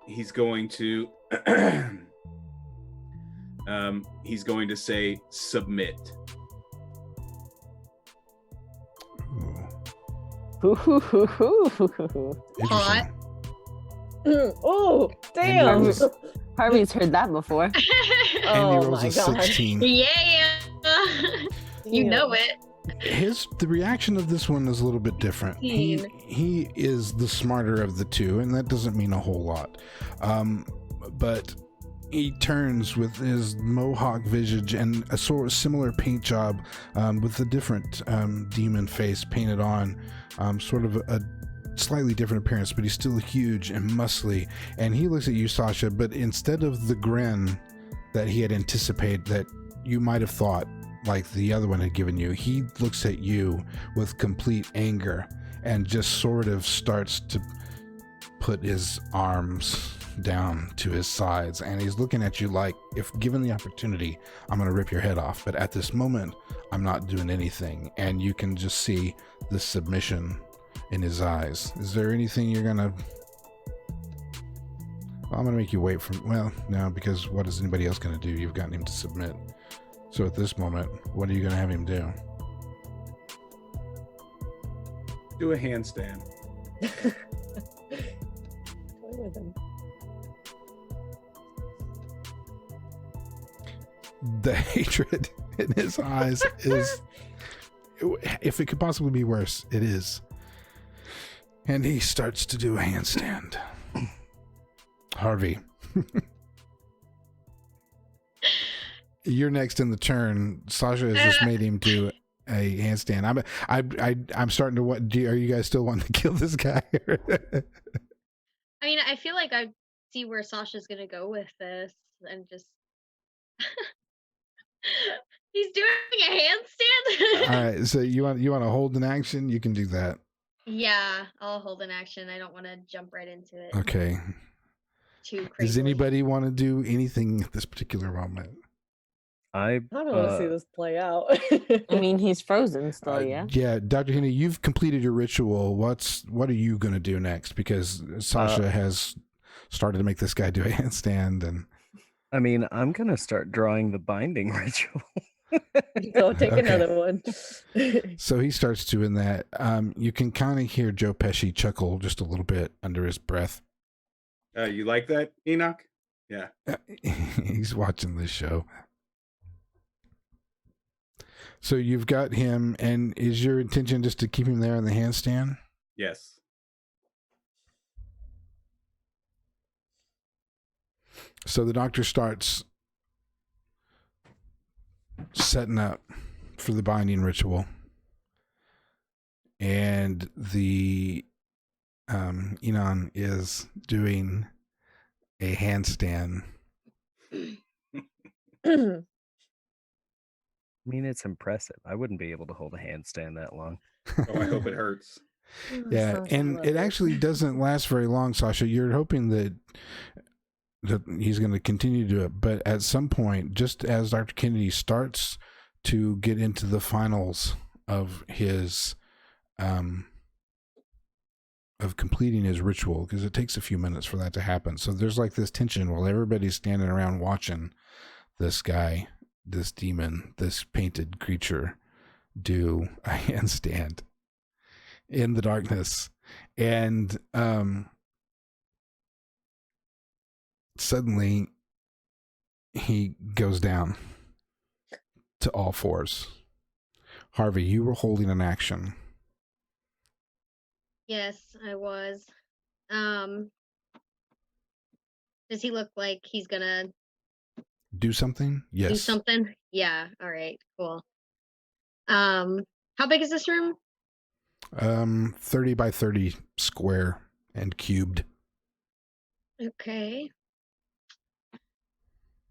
he's going to say submit. Hot. Oh, damn! Harvey's heard that before. And he Oh rolls my a god! 16. Yeah. You know it. The reaction of this one is a little bit different. He is the smarter of the two, and that doesn't mean a whole lot. But he turns with his mohawk visage and a sort of similar paint job, with a different demon face painted on, sort of a slightly different appearance, but he's still huge and muscly. And he looks at you, Sasha, but instead of the grin that he had anticipated that you might have thought like the other one had given you, he looks at you with complete anger and just sort of starts to put his arms down to his sides, and he's looking at you like, if given the opportunity, I'm going to rip your head off, but at this moment I'm not doing anything. And you can just see the submission in his eyes. Is there anything you're gonna... Well, I'm gonna make you wait for... Well, no, because what is anybody else gonna do? You've gotten him to submit. So at this moment, what are you gonna have him do? Do a handstand. Play with him. The hatred in his eyes is... If it could possibly be worse, it is. And he starts to do a handstand. Harvey. You're next in the turn. Sasha has just made him do a handstand. I'm starting to... What? Are you guys still wanting to kill this guy? I mean, I feel like I see where Sasha's gonna go with this, and just he's doing a handstand. All right, so you want to hold an action? You can do that. Yeah, I'll hold an action. I don't want to jump right into it. Okay. Too crazy. Does anybody want to do anything at this particular moment? I don't want to see this play out. I mean, he's frozen still, yeah. Yeah, Dr. Henry, you've completed your ritual. What are you going to do next? Because Sasha has started to make this guy do a handstand, and I mean, I'm gonna start drawing the binding ritual. Go take another one. So he starts doing that. You can kind of hear Joe Pesci chuckle just a little bit under his breath. You like that, Enoch? Yeah. He's watching this show. So you've got him, and is your intention just to keep him there in the handstand? Yes. So the doctor starts setting up for the binding ritual, and the Enon is doing a handstand. I mean, it's impressive. I wouldn't be able to hold a handstand that long. Oh, I hope it hurts. Yeah, and it actually doesn't last very long, Sasha. You're hoping that he's going to continue to do it, but at some point, just as Dr. Kennedy starts to get into the finals of his of completing his ritual, because it takes a few minutes for that to happen, so there's like this tension while everybody's standing around watching this guy, this demon, this painted creature do a handstand in the darkness. And suddenly he goes down to all fours. Harvey, you were holding an action. Yes, I was. Does he look like he's gonna Do something? Yes. do something? Yeah. All right. Cool. How big is this room? 30 by 30 square and cubed. Okay.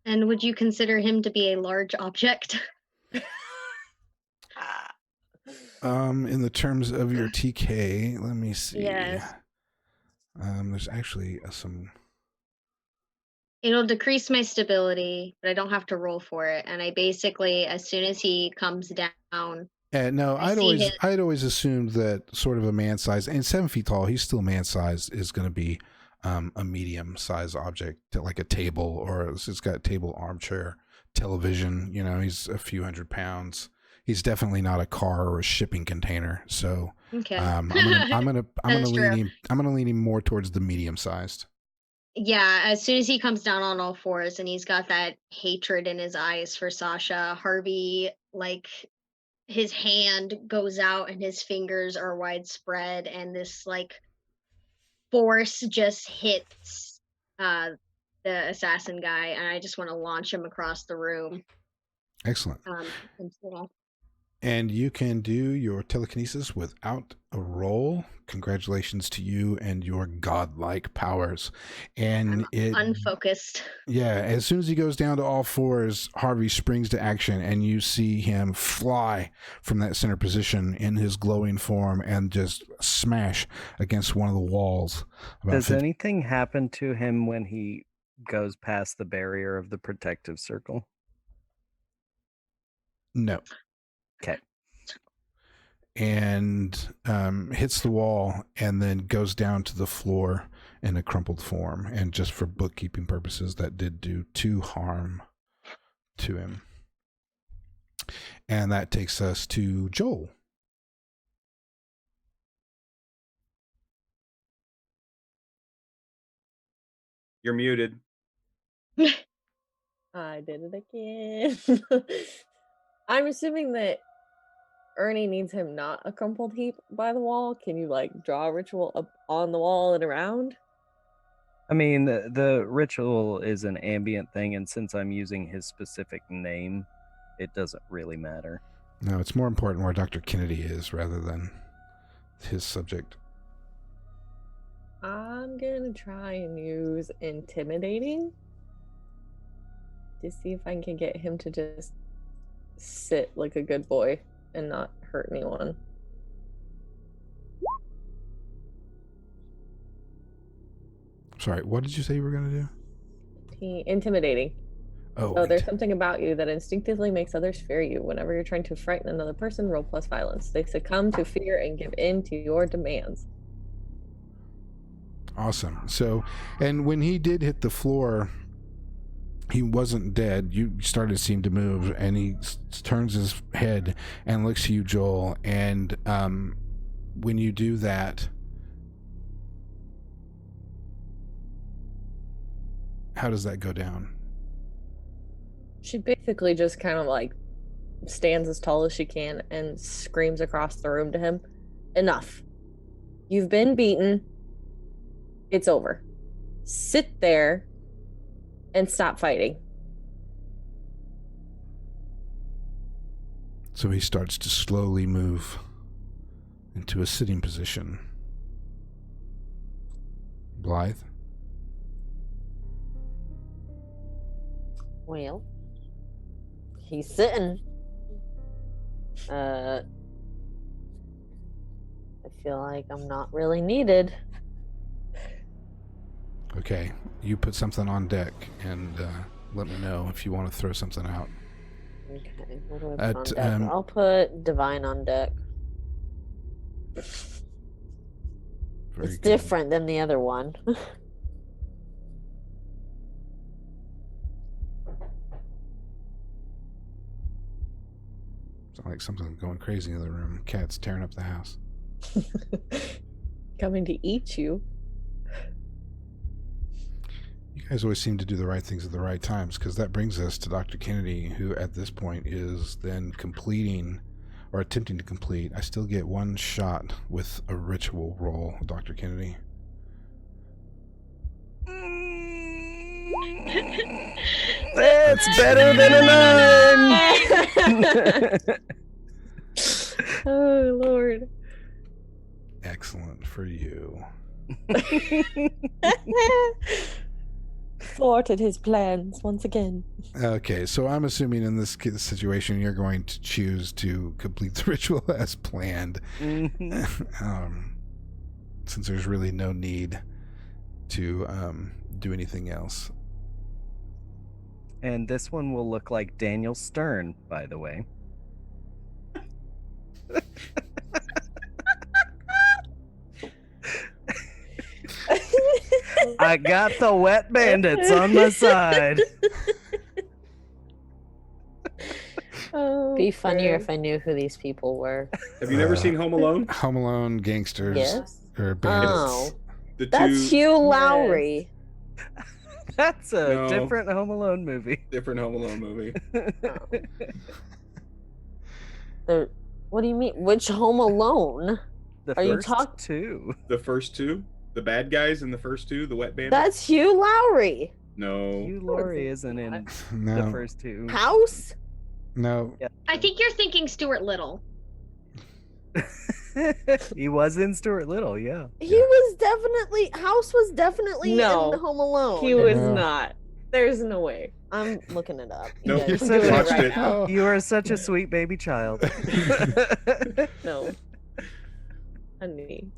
And would you consider him to be a large object? In the terms of your TK, let me see. Yes. There's actually some. It'll decrease my stability, but I don't have to roll for it. And I basically, as soon as he comes down, No, I see his... I'd always assumed that sort of a man size, and 7 feet tall, he's still man size, is going to be a medium size object, like a table, or it's got a table, armchair, television. You know, he's a few hundred pounds. He's definitely not a car or a shipping container. So Okay. I'm gonna lean him more towards the medium sized. Yeah, as soon as he comes down on all fours and he's got that hatred in his eyes for Sasha, Harvey, like, his hand goes out and his fingers are widespread, and this, like, force just hits the assassin guy, and I just want to launch him across the room. Excellent. Yeah. And you can do your telekinesis without a roll. Congratulations to you and your godlike powers. And I'm unfocused. Yeah, as soon as he goes down to all fours, Harvey springs to action, and you see him fly from that center position in his glowing form and just smash against one of the walls. Does anything happen to him when he goes past the barrier of the protective circle? No. Okay. And hits the wall and then goes down to the floor in a crumpled form. And just for bookkeeping purposes, that did do 2 harm to him. And that takes us to Joel. You're muted. I did it again. I'm assuming that Ernie needs him not a crumpled heap by the wall. Can you like draw a ritual up on the wall and around? I mean, the ritual is an ambient thing, and since I'm using his specific name, it doesn't really matter. No, it's more important where Dr. Kennedy is rather than his subject. I'm gonna try and use intimidating to see if I can get him to just sit like a good boy and not hurt anyone. Sorry, what did you say you were going to do? Intimidating. Oh, there's something about you that instinctively makes others fear you. Whenever you're trying to frighten another person, roll plus violence. They succumb to fear and give in to your demands. Awesome. So, and when he did hit the floor, he wasn't dead. You started to see him to move, and he turns his head and looks to you, Joel. And when you do that, how does that go down? She basically just kind of like stands as tall as she can and screams across the room to him, "Enough. You've been beaten. It's over. Sit there and stop fighting." So he starts to slowly move into a sitting position. Blythe? Well, he's sitting. I feel like I'm not really needed. Okay, you put something on deck and let me know if you want to throw something out. Okay, what do I put on deck? I'll put Divine on deck. It's good. Different than the other one. Sounds like something going crazy in the other room. Cat's tearing up the house. Coming to eat you. You guys always seem to do the right things at the right times, because that brings us to Dr. Kennedy, who at this point is then completing or attempting to complete. I still get 1 shot with a ritual roll, Dr. Kennedy. That's better than a 9! Oh, Lord. Excellent for you. Thwarted his plans once again. Okay, so I'm assuming in this situation you're going to choose to complete the ritual as planned. Since there's really no need to do anything else. And this one will look like Daniel Stern, by the way. I got the wet bandits on my side. Be funnier if I knew who these people were. Have you never seen Home Alone? Home Alone gangsters Yes. or bandits. Oh, The two that's Hugh Lowry. That's a No. different Home Alone movie. different Home Alone movie. What do you mean? Which Home Alone? The Are you first talk- two. The first two, the bad guys in the first two, the wet bandits. That's Hugh Lowry. No, Hugh Laurie isn't in the No, first two. House? no. I think you're thinking Stuart Little. He was in Stuart Little, yeah. He was definitely House was definitely No. in Home Alone. He was No. not. There's no way. I'm looking it up. No, You guys you're do such a- watched right it. now. You are such a sweet baby child. No. Honey.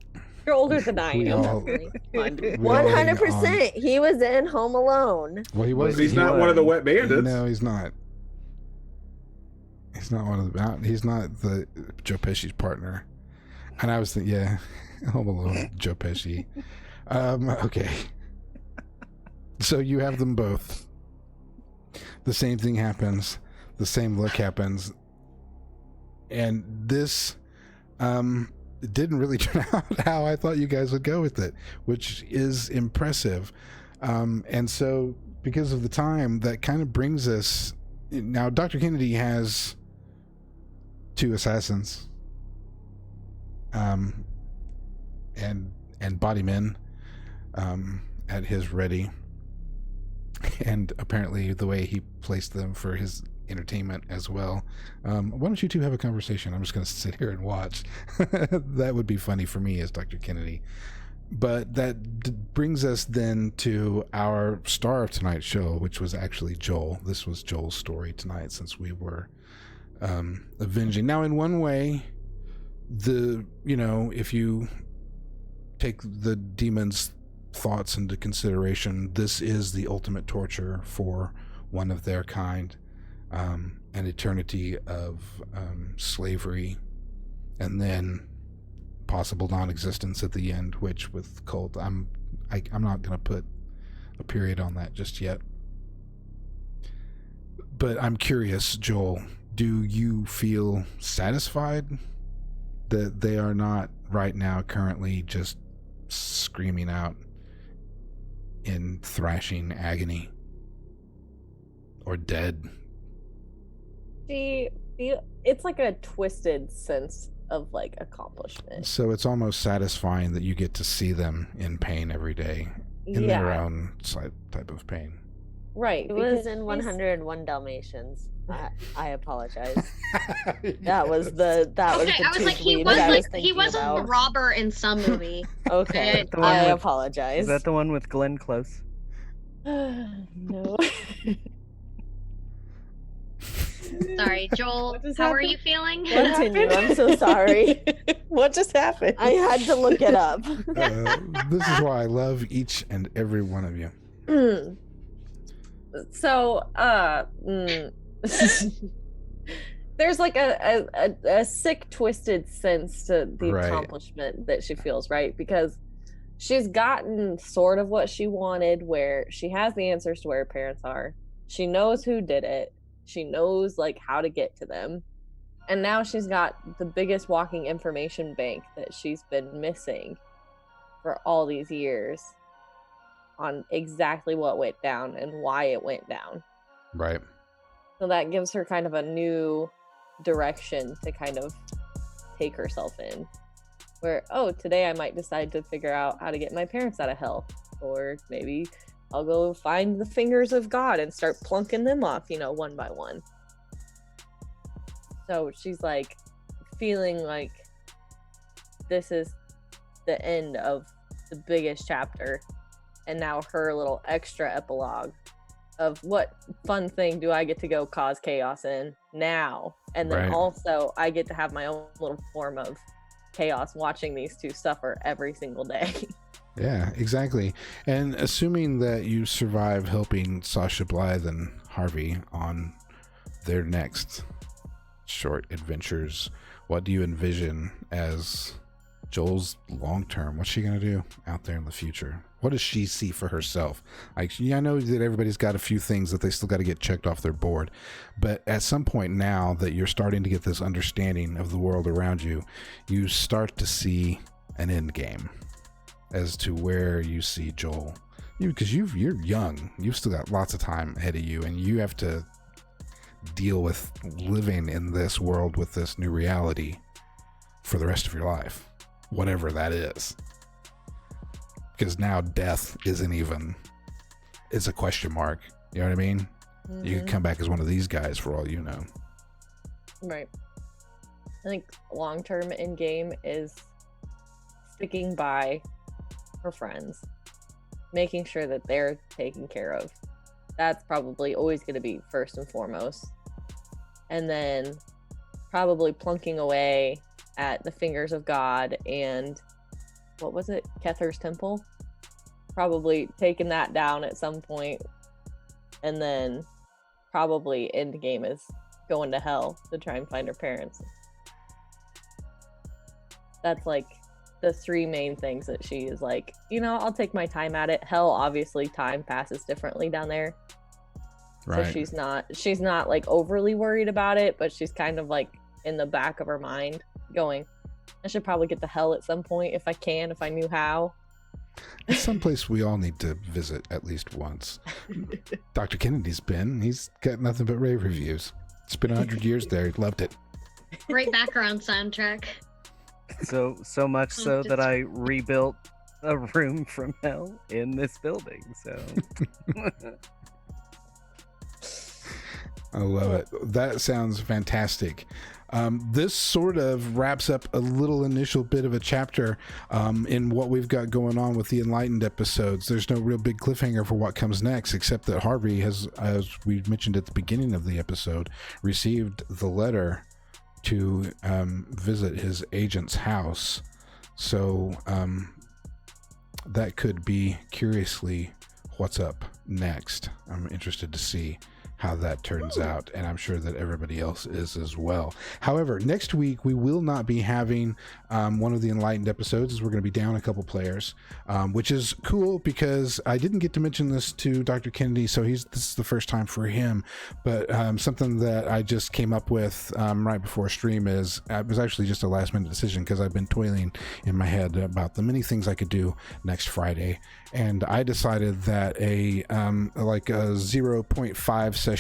You're older than I We am. all- Come on, dude. we all 100%. He was in Home Alone. Well, he was. but he's he not was- one of the wet bandits. No, he's not. He's not one of the. He's not the Joe Pesci's partner. And I was thinking, yeah, Home Alone, Joe Pesci. Okay. So you have them both. The same thing happens. The same look happens. And this didn't really turn out how I thought you guys would go with it, which is impressive. And so because of the time, that kind of brings us... Now, Dr. Kennedy has 2 assassins. And body men at his ready, and apparently the way he placed them for his entertainment as well. Why don't you two have a conversation? I'm just going to sit here and watch. That would be funny for me as Dr. Kennedy. But that brings us then to our star of tonight's show, which was actually Joel. This was Joel's story tonight, since we were avenging. Now, in one way, if you take the demon's thoughts into consideration, this is the ultimate torture for one of their kind, an eternity of slavery, and then possible non-existence at the end, which with KULT, I'm not going to put a period on that just yet. But I'm curious, Joel, do you feel satisfied that they are not right now currently just screaming out in thrashing agony or dead? It's like a twisted sense of like accomplishment. So it's almost satisfying that you get to see them in pain every day, in their own type of pain. Right. It was because in he's- 101 Dalmatians. I apologize. That was the Okay, I was like, he tweet was that I like, was he was thinking a about. robber in some movie. Okay, The one I with- apologize. Is that the one with Glenn Close? No. Sorry, Joel. What just How are happened? you feeling? Continue. I'm so sorry. What just happened? I had to look it up. This is why I love each and every one of you. So, there's like a sick, twisted sense to the Right. accomplishment that she feels, right? Because she's gotten sort of what she wanted, where she has the answers to where her parents are. She knows who did it. She knows like how to get to them. And now she's got the biggest walking information bank that she's been missing for all these years on exactly what went down and why it went down. Right. So that gives her kind of a new direction to kind of take herself in. Where, oh, today I might decide to figure out how to get my parents out of hell. Or maybe I'll go find the fingers of God and start plunking them off, one by one. So she's like feeling like this is the end of the biggest chapter. And now her little extra epilogue of what fun thing do I get to go cause chaos in now? And then Right. also I get to have my own little form of chaos watching these two suffer every single day. Yeah, exactly. And assuming that you survive helping Sasha Blythe and Harvey on their next short adventures, what do you envision as Joel's long term? What's she going to do out there in the future? What does she see for herself? Like, I know that everybody's got a few things that they still got to get checked off their board, but at some point now that you're starting to get this understanding of the world around you, you start to see an end game as to where you see Joel. Because you're young, you've still got lots of time ahead of you, and you have to deal with living in this world with this new reality for the rest of your life, whatever that is. Because now death isn't even, it's a question mark. You know what I mean? Mm-hmm. You can come back as one of these guys for all you know. Right. I think long-term end game is sticking by her friends, making sure that they're taken care of. That's probably always going to be first and foremost. And then probably plunking away at the fingers of God and what was it? Kether's temple? Probably taking that down at some point. And then probably end game is going to hell to try and find her parents. That's like the three main things that she is like, I'll take my time at it. Hell, obviously time passes differently down there. Right. So she's not like overly worried about it, but she's kind of like in the back of her mind going, I should probably get to hell at some point if I knew how. It's someplace we all need to visit at least once. Dr. Kennedy's he's got nothing but rave reviews. It's been 100 years there. He loved it. Great background soundtrack. So much so that I rebuilt a room from hell in this building. So I love it. That sounds fantastic. This sort of wraps up a little initial bit of a chapter in what we've got going on with the Enlightened episodes. There's no real big cliffhanger for what comes next, except that Harvey has, as we mentioned at the beginning of the episode, received the letter to visit his agent's house. So that could be, curiously, what's up next. I'm interested to see how that turns out, and I'm sure that everybody else is as well. However, next week we will not be having one of the Enlightened episodes, as we're going to be down a couple players, which is cool because I didn't get to mention this to Dr. Kennedy, so this is the first time for him. But something that I just came up with right before stream it was actually just a last minute decision because I've been toiling in my head about the many things I could do next Friday, and I decided that a 0.5 session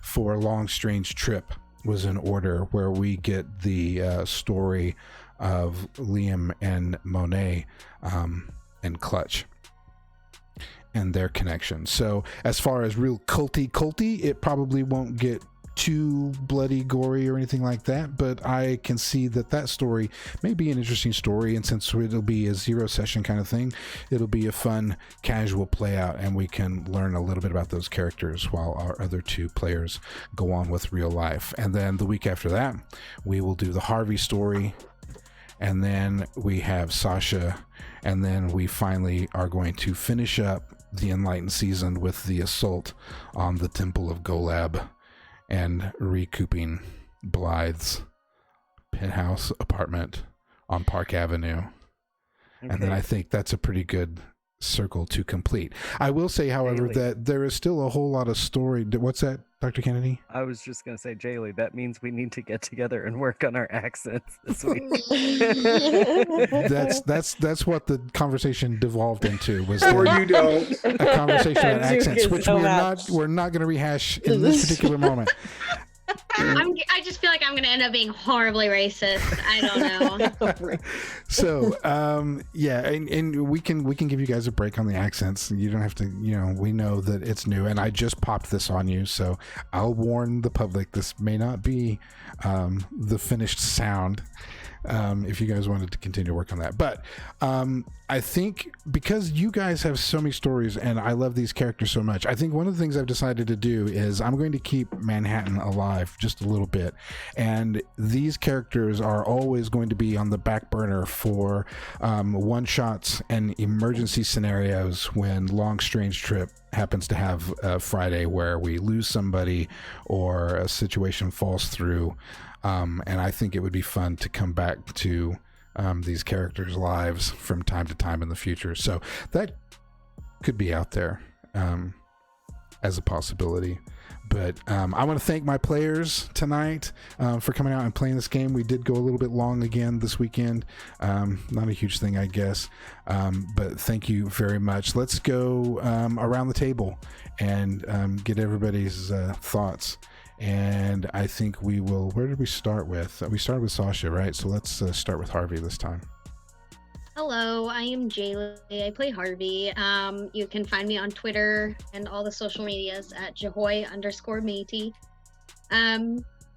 for Long Strange Trip was in order, where we get the story of Liam and Monet and Clutch and their connection. So as far as real culty, it probably won't get too bloody, gory, or anything like that, but I can see that story may be an interesting story, and since it'll be a 0 session kind of thing, it'll be a fun casual play out, and we can learn a little bit about those characters while our other two players go on with real life. And then the week after that, we will do the Harvey story, and then we have Sasha, and then we finally are going to finish up the Enlightened season with the assault on the Temple of Golab and recouping Blythe's penthouse apartment on Park Avenue. Okay. And then I think that's a pretty good circle to complete. I will say, however, that there is still a whole lot of story. What's that, Dr. Kennedy? I was just going to say, Jaylee, that means we need to get together and work on our accents this week. that's what the conversation devolved into. Was or you don't a conversation about accents, which we're not going to rehash in this particular moment. I just feel like I'm going to end up being horribly racist. I don't know. So, yeah, and we can give you guys a break on the accents. You don't have to, we know that it's new, and I just popped this on you, so I'll warn the public, this may not be the finished sound. if you guys wanted to continue to work on that. But I think because you guys have so many stories and I love these characters so much, I think one of the things I've decided to do is I'm going to keep Manhattan alive just a little bit. And these characters are always going to be on the back burner for one-shots and emergency scenarios when Long Strange Trip happens to have a Friday where we lose somebody or a situation falls through. And I think it would be fun to come back to these characters' lives from time to time in the future. So that could be out there as a possibility. But I want to thank my players tonight for coming out and playing this game. We did go a little bit long again this weekend. Not a huge thing, I guess. But thank you very much. Let's go around the table and get everybody's thoughts. And I think we will. Where did we start with? We started with Sasha, right? So let's start with Harvey this time. Hello, I am Jaylee. I play Harvey. You can find me on Twitter and all the social medias at Jahoy_matey.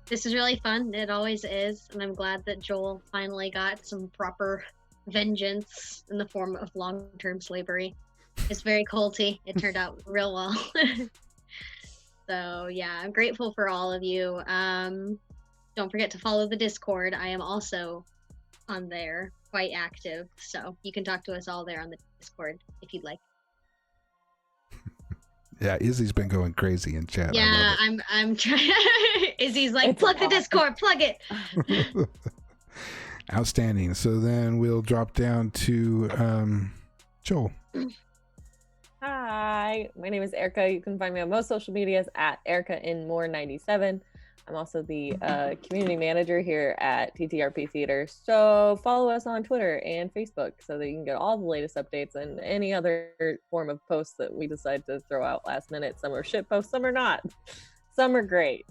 This is really fun. It always is. And I'm glad that Joel finally got some proper vengeance in the form of long-term slavery. It's very culty. It turned out real well. So yeah, I'm grateful for all of you. Don't forget to follow the Discord. I am also on there, quite active. So you can talk to us all there on the Discord if you'd like. Yeah, Izzy's been going crazy in chat. Yeah, I'm trying. Izzy's like, plug the Discord, plug it. Outstanding. So then we'll drop down to Joel. Hi, my name is Erica. You can find me on most social medias at EricaInMore97. I'm also the community manager here at TTRP Theater. So follow us on Twitter and Facebook so that you can get all the latest updates and any other form of posts that we decide to throw out last minute. Some are shit posts, some are not. Some are great.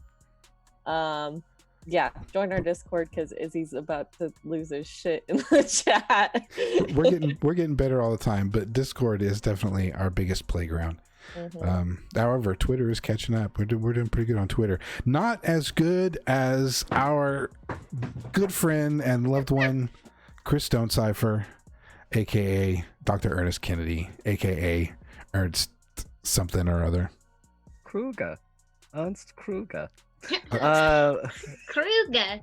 Yeah, join our Discord because Izzy's about to lose his shit in the chat. We're getting better all the time, but Discord is definitely our biggest playground. Mm-hmm. However, Twitter is catching up. We're doing pretty good on Twitter. Not as good as our good friend and loved one, Chris Stonecipher, aka Dr. Ernest Kennedy, aka Ernst something or other. Kruger. Ernst Kruger. Kruger.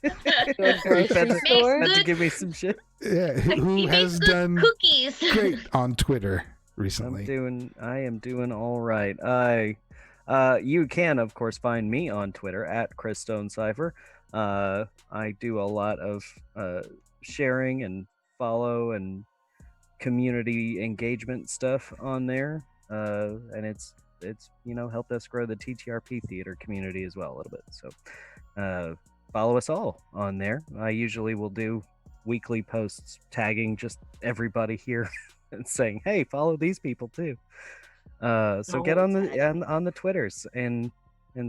Had to give me some shit. Yeah, who has done cookies great on Twitter recently. I am doing all right. You can of course find me on Twitter at Chris Stonecipher. I do a lot of sharing and follow and community engagement stuff on there, and it's helped us grow the TTRP theater community as well a little bit. So follow us all on there. I usually will do weekly posts tagging just everybody here and saying, hey, follow these people too. So get on the Twitters and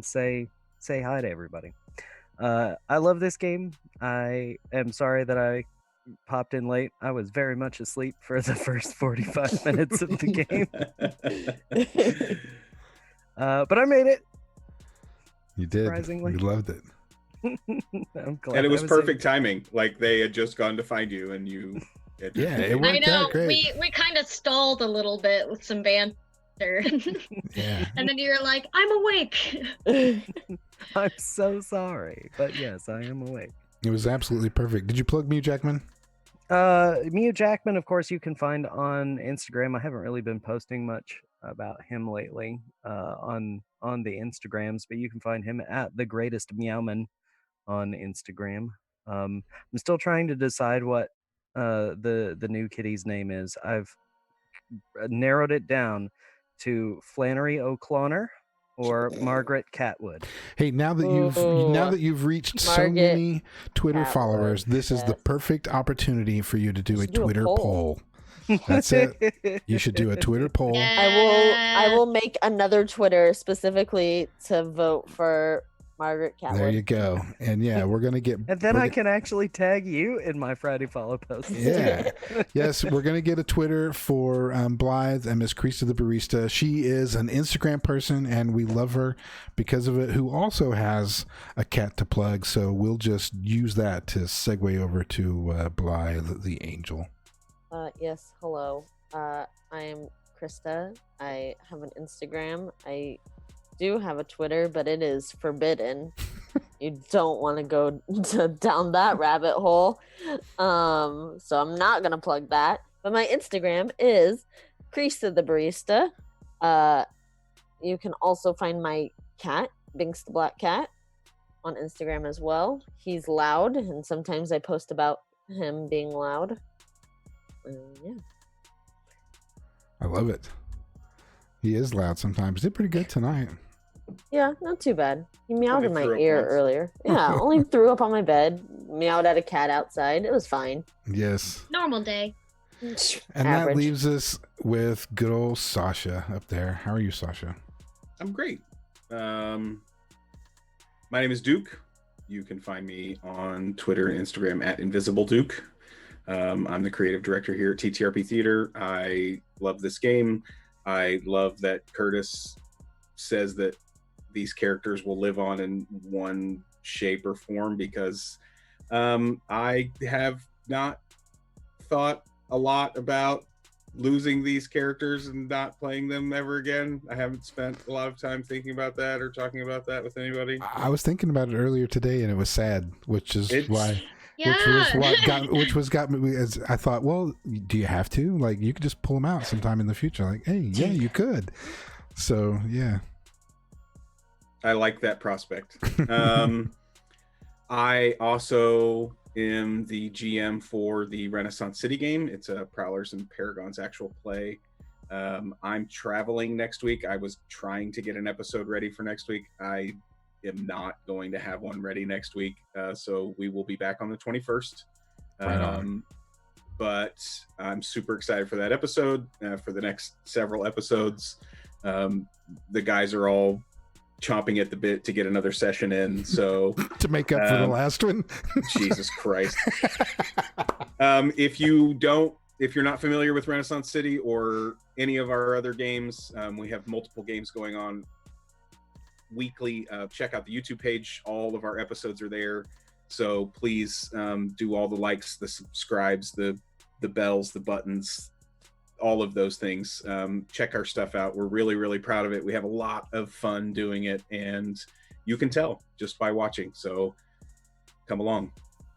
say hi to everybody. I love this game. I am sorry that I popped in late. I was very much asleep for the first 45 minutes of the game. But I made it. You did. Surprisingly. We loved it. I'm glad. And it was perfect timing. Like they had just gone to find you and you had it worked out great. We kind of stalled a little bit with some banter. Yeah. And then you're like, I'm awake. I'm so sorry. But yes, I am awake. It was absolutely perfect. Did you plug Mew Jackman? Mew Jackman, of course, you can find on Instagram. I haven't really been posting much about him lately on the Instagrams, but you can find him at The Greatest Meowman on Instagram. I'm still trying to decide what the new kitty's name is. I've narrowed it down to Flannery O'Connor or Margaret Catwood. Hey, now that you've reached so many Twitter followers, this is the perfect opportunity for you to do a Twitter poll. That's it. You should do a Twitter poll. I will make another Twitter specifically to vote for Margaret Catwood. There you go. And yeah, we're gonna get. And then I can actually tag you in my Friday follow post. Yeah. Yes, we're gonna get a Twitter for Blythe and Miss Crease the Barista. She is an Instagram person, and we love her because of it. Who also has a cat to plug, so we'll just use that to segue over to Blythe the Angel. Yes. Hello. I am Krista. I have an Instagram. I do have a Twitter, but it is forbidden. You don't want to go down that rabbit hole. So I'm not gonna plug that. But my Instagram is Crease the Barista. You can also find my cat, Binks the Black Cat, on Instagram as well. He's loud, and sometimes I post about him being loud. Yeah. I love it. He is loud sometimes. Did pretty good tonight. Yeah, not too bad. He meowed Only in my threw up ear once. earlier. Yeah, only threw up on my bed, meowed at a cat outside. It was fine. Yes. Normal day. And Average. that leaves us with good old Sasha up there. How are you, Sasha? I'm great. My name is Duke. You can find me on Twitter and Instagram at Invisible Duke. I'm the creative director here at TTRP Theater. I love this game. I love that Curtis says that these characters will live on in one shape or form, because I have not thought a lot about losing these characters and not playing them ever again. I haven't spent a lot of time thinking about that or talking about that with anybody. I was thinking about it earlier today, and it was sad, which is why. Yeah. Which got me. As I thought, well, do you have to? Like, you could just pull them out sometime in the future. Like, hey, yeah, you could. So yeah, I like that prospect. I also am the GM for the Renaissance City game. It's a Prowlers and Paragons actual play. I'm traveling next week. I was trying to get an episode ready for next week. I am not going to have one ready next week. So we will be back on the 21st. Right on. But I'm super excited for that episode, for the next several episodes. The guys are all chomping at the bit to get another session in, so to make up for the last one. Jesus Christ. If you're not familiar with Renaissance City or any of our other games, we have multiple games going on weekly. Check out the YouTube page. All of our episodes are there, so please do all the likes, the subscribes, the bells, the buttons, all of those things. Check our stuff out. We're really, really proud of it. We have a lot of fun doing it, and you can tell just by watching. So come along.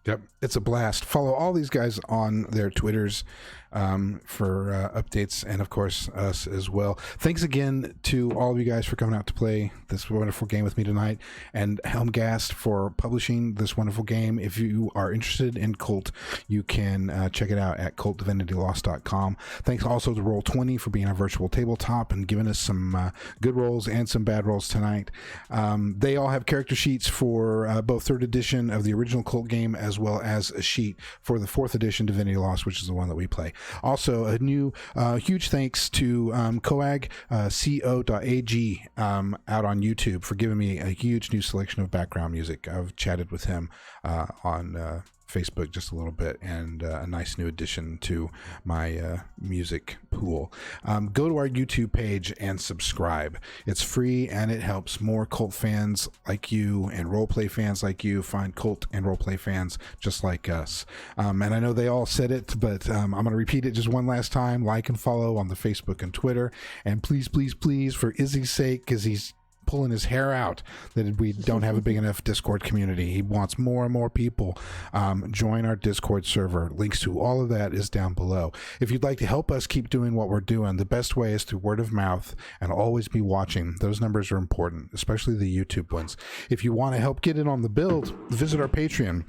Yep, it's a blast. Follow all these guys on their Twitters for updates, and of course us as well. Thanks again to all of you guys for coming out to play this wonderful game with me tonight, and Helmgast for publishing this wonderful game. If you are interested in KULT, you can check it out at KULTDivinityLost.com. Thanks also to Roll20 for being our virtual tabletop and giving us some good rolls and some bad rolls tonight. They all have character sheets for both 3rd edition of the original KULT game, as well as a sheet for the 4th edition Divinity Lost, which is the one that we play. Also, a new huge thanks to Coag, co.ag, out on YouTube, for giving me a huge new selection of background music. I've chatted with him on Facebook just a little bit, and a nice new addition to my music pool. Go to our YouTube page and subscribe. It's free, and it helps more KULT fans like you and roleplay fans like you find KULT and roleplay fans just like us. And I know they all said it, but I'm going to repeat it just one last time. Like and follow on the Facebook and Twitter. And please, please, please, for Izzy's sake, because he's pulling his hair out that we don't have a big enough Discord community. He wants more and more people. Join our Discord server. Links to all of that is down below. If you'd like to help us keep doing what we're doing, the best way is through word of mouth, and always be watching. Those numbers are important, especially the YouTube ones. If you want to help get in on the build, visit our Patreon.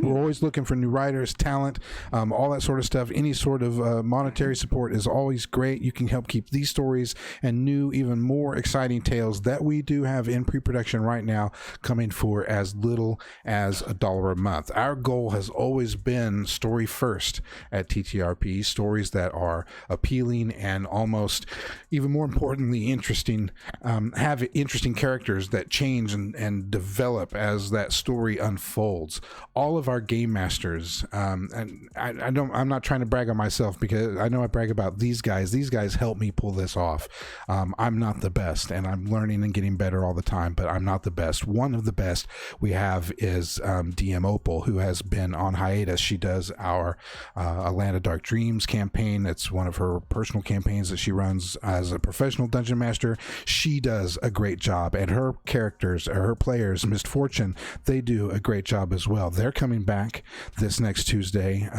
We're always looking for new writers, talent, all that sort of stuff. Any sort of monetary support is always great. You can help keep these stories and new, even more exciting tales that we do have in pre-production right now coming for as little as $1 a month. Our goal has always been story first at TTRP, stories that are appealing and almost, even more importantly, interesting, have interesting characters that change and develop as that story unfolds. All of our game masters, and I'm not trying to brag on myself, because I know I brag about these guys. These guys help me pull this off. I'm not the best, and I'm learning and getting better all the time, but I'm not the best. One of the best we have is DM Opal, who has been on hiatus. She does our A Land of Dark Dreams campaign. It's one of her personal campaigns that she runs as a professional dungeon master. She does a great job, and her characters, or her players, Mist Fortune, they do a great job as well. They're coming back this next Tuesday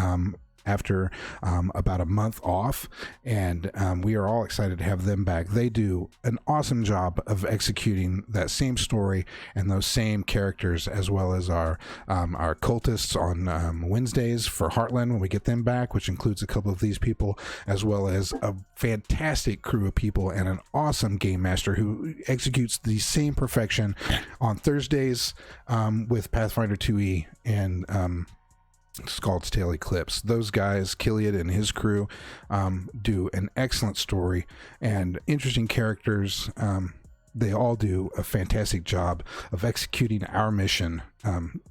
after about a month off, and we are all excited to have them back. They do an awesome job of executing that same story and those same characters, as well as our cultists on Wednesdays for Heartland when we get them back, which includes a couple of these people, as well as a fantastic crew of people and an awesome game master who executes the same perfection on Thursdays with Pathfinder 2e and Scald's Tale Eclipse. Those guys, Killian and his crew, do an excellent story and interesting characters. They all do a fantastic job of executing our mission,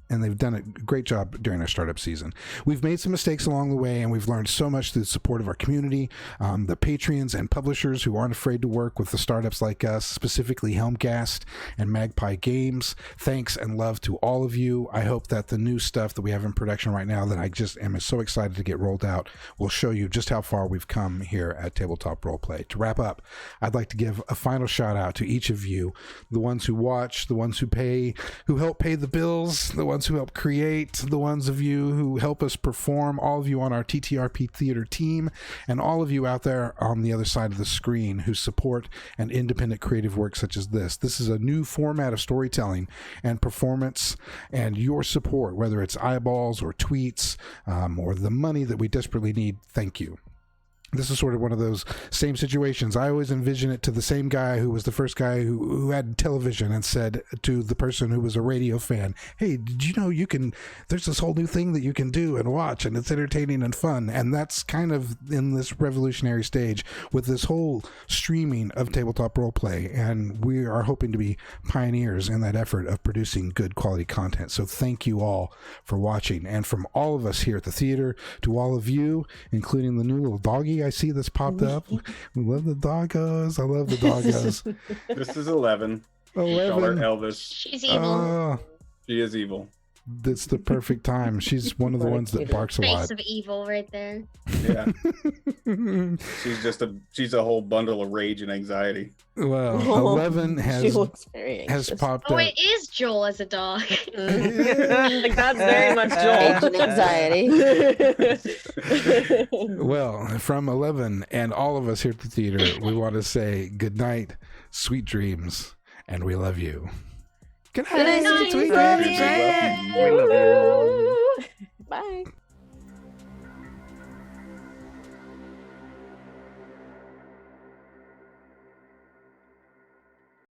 and they've done a great job during our startup season. We've made some mistakes along the way, and we've learned so much through the support of our community, the Patreons and publishers who aren't afraid to work with the startups like us, specifically Helmcast and Magpie Games. Thanks and love to all of you. I hope that the new stuff that we have in production right now, that I just am so excited to get rolled out, will show you just how far we've come here at Tabletop Roleplay. To wrap up, I'd like to give a final shout out to each of you, the ones who watch, the ones who pay, who help pay the bills, the ones who help create, the ones of you who help us perform, all of you on our TTRP theater team, and all of you out there on the other side of the screen who support an independent creative work such as this. This is a new format of storytelling and performance, and your support, whether it's eyeballs or tweets or the money that we desperately need, thank you. This is sort of one of those same situations. I always envision it to the same guy who was the first guy who had television and said to the person who was a radio fan, hey, did you know there's this whole new thing that you can do and watch, and it's entertaining and fun. And that's kind of in this revolutionary stage with this whole streaming of tabletop roleplay. And we are hoping to be pioneers in that effort of producing good quality content. So thank you all for watching. And from all of us here at the theater to all of you, including the new little doggy I see that's popped up. We love the doggos. I love the doggos. This is 11. 11. Call her Elvis. She's evil. She is evil. That's the perfect time. She's one of the ones that barks a lot. Face of evil right there. Yeah. She's a whole bundle of rage and anxiety. Well, 11 She looks very has anxious. popped Oh, up. it is Joel as a dog. Like, that's very much Joel. Age and anxiety. Well, from 11 and all of us here at the theater, we want to say good night, sweet dreams, and we love you. Good night, Good night, sweet love dreams. you. We love you. Bye.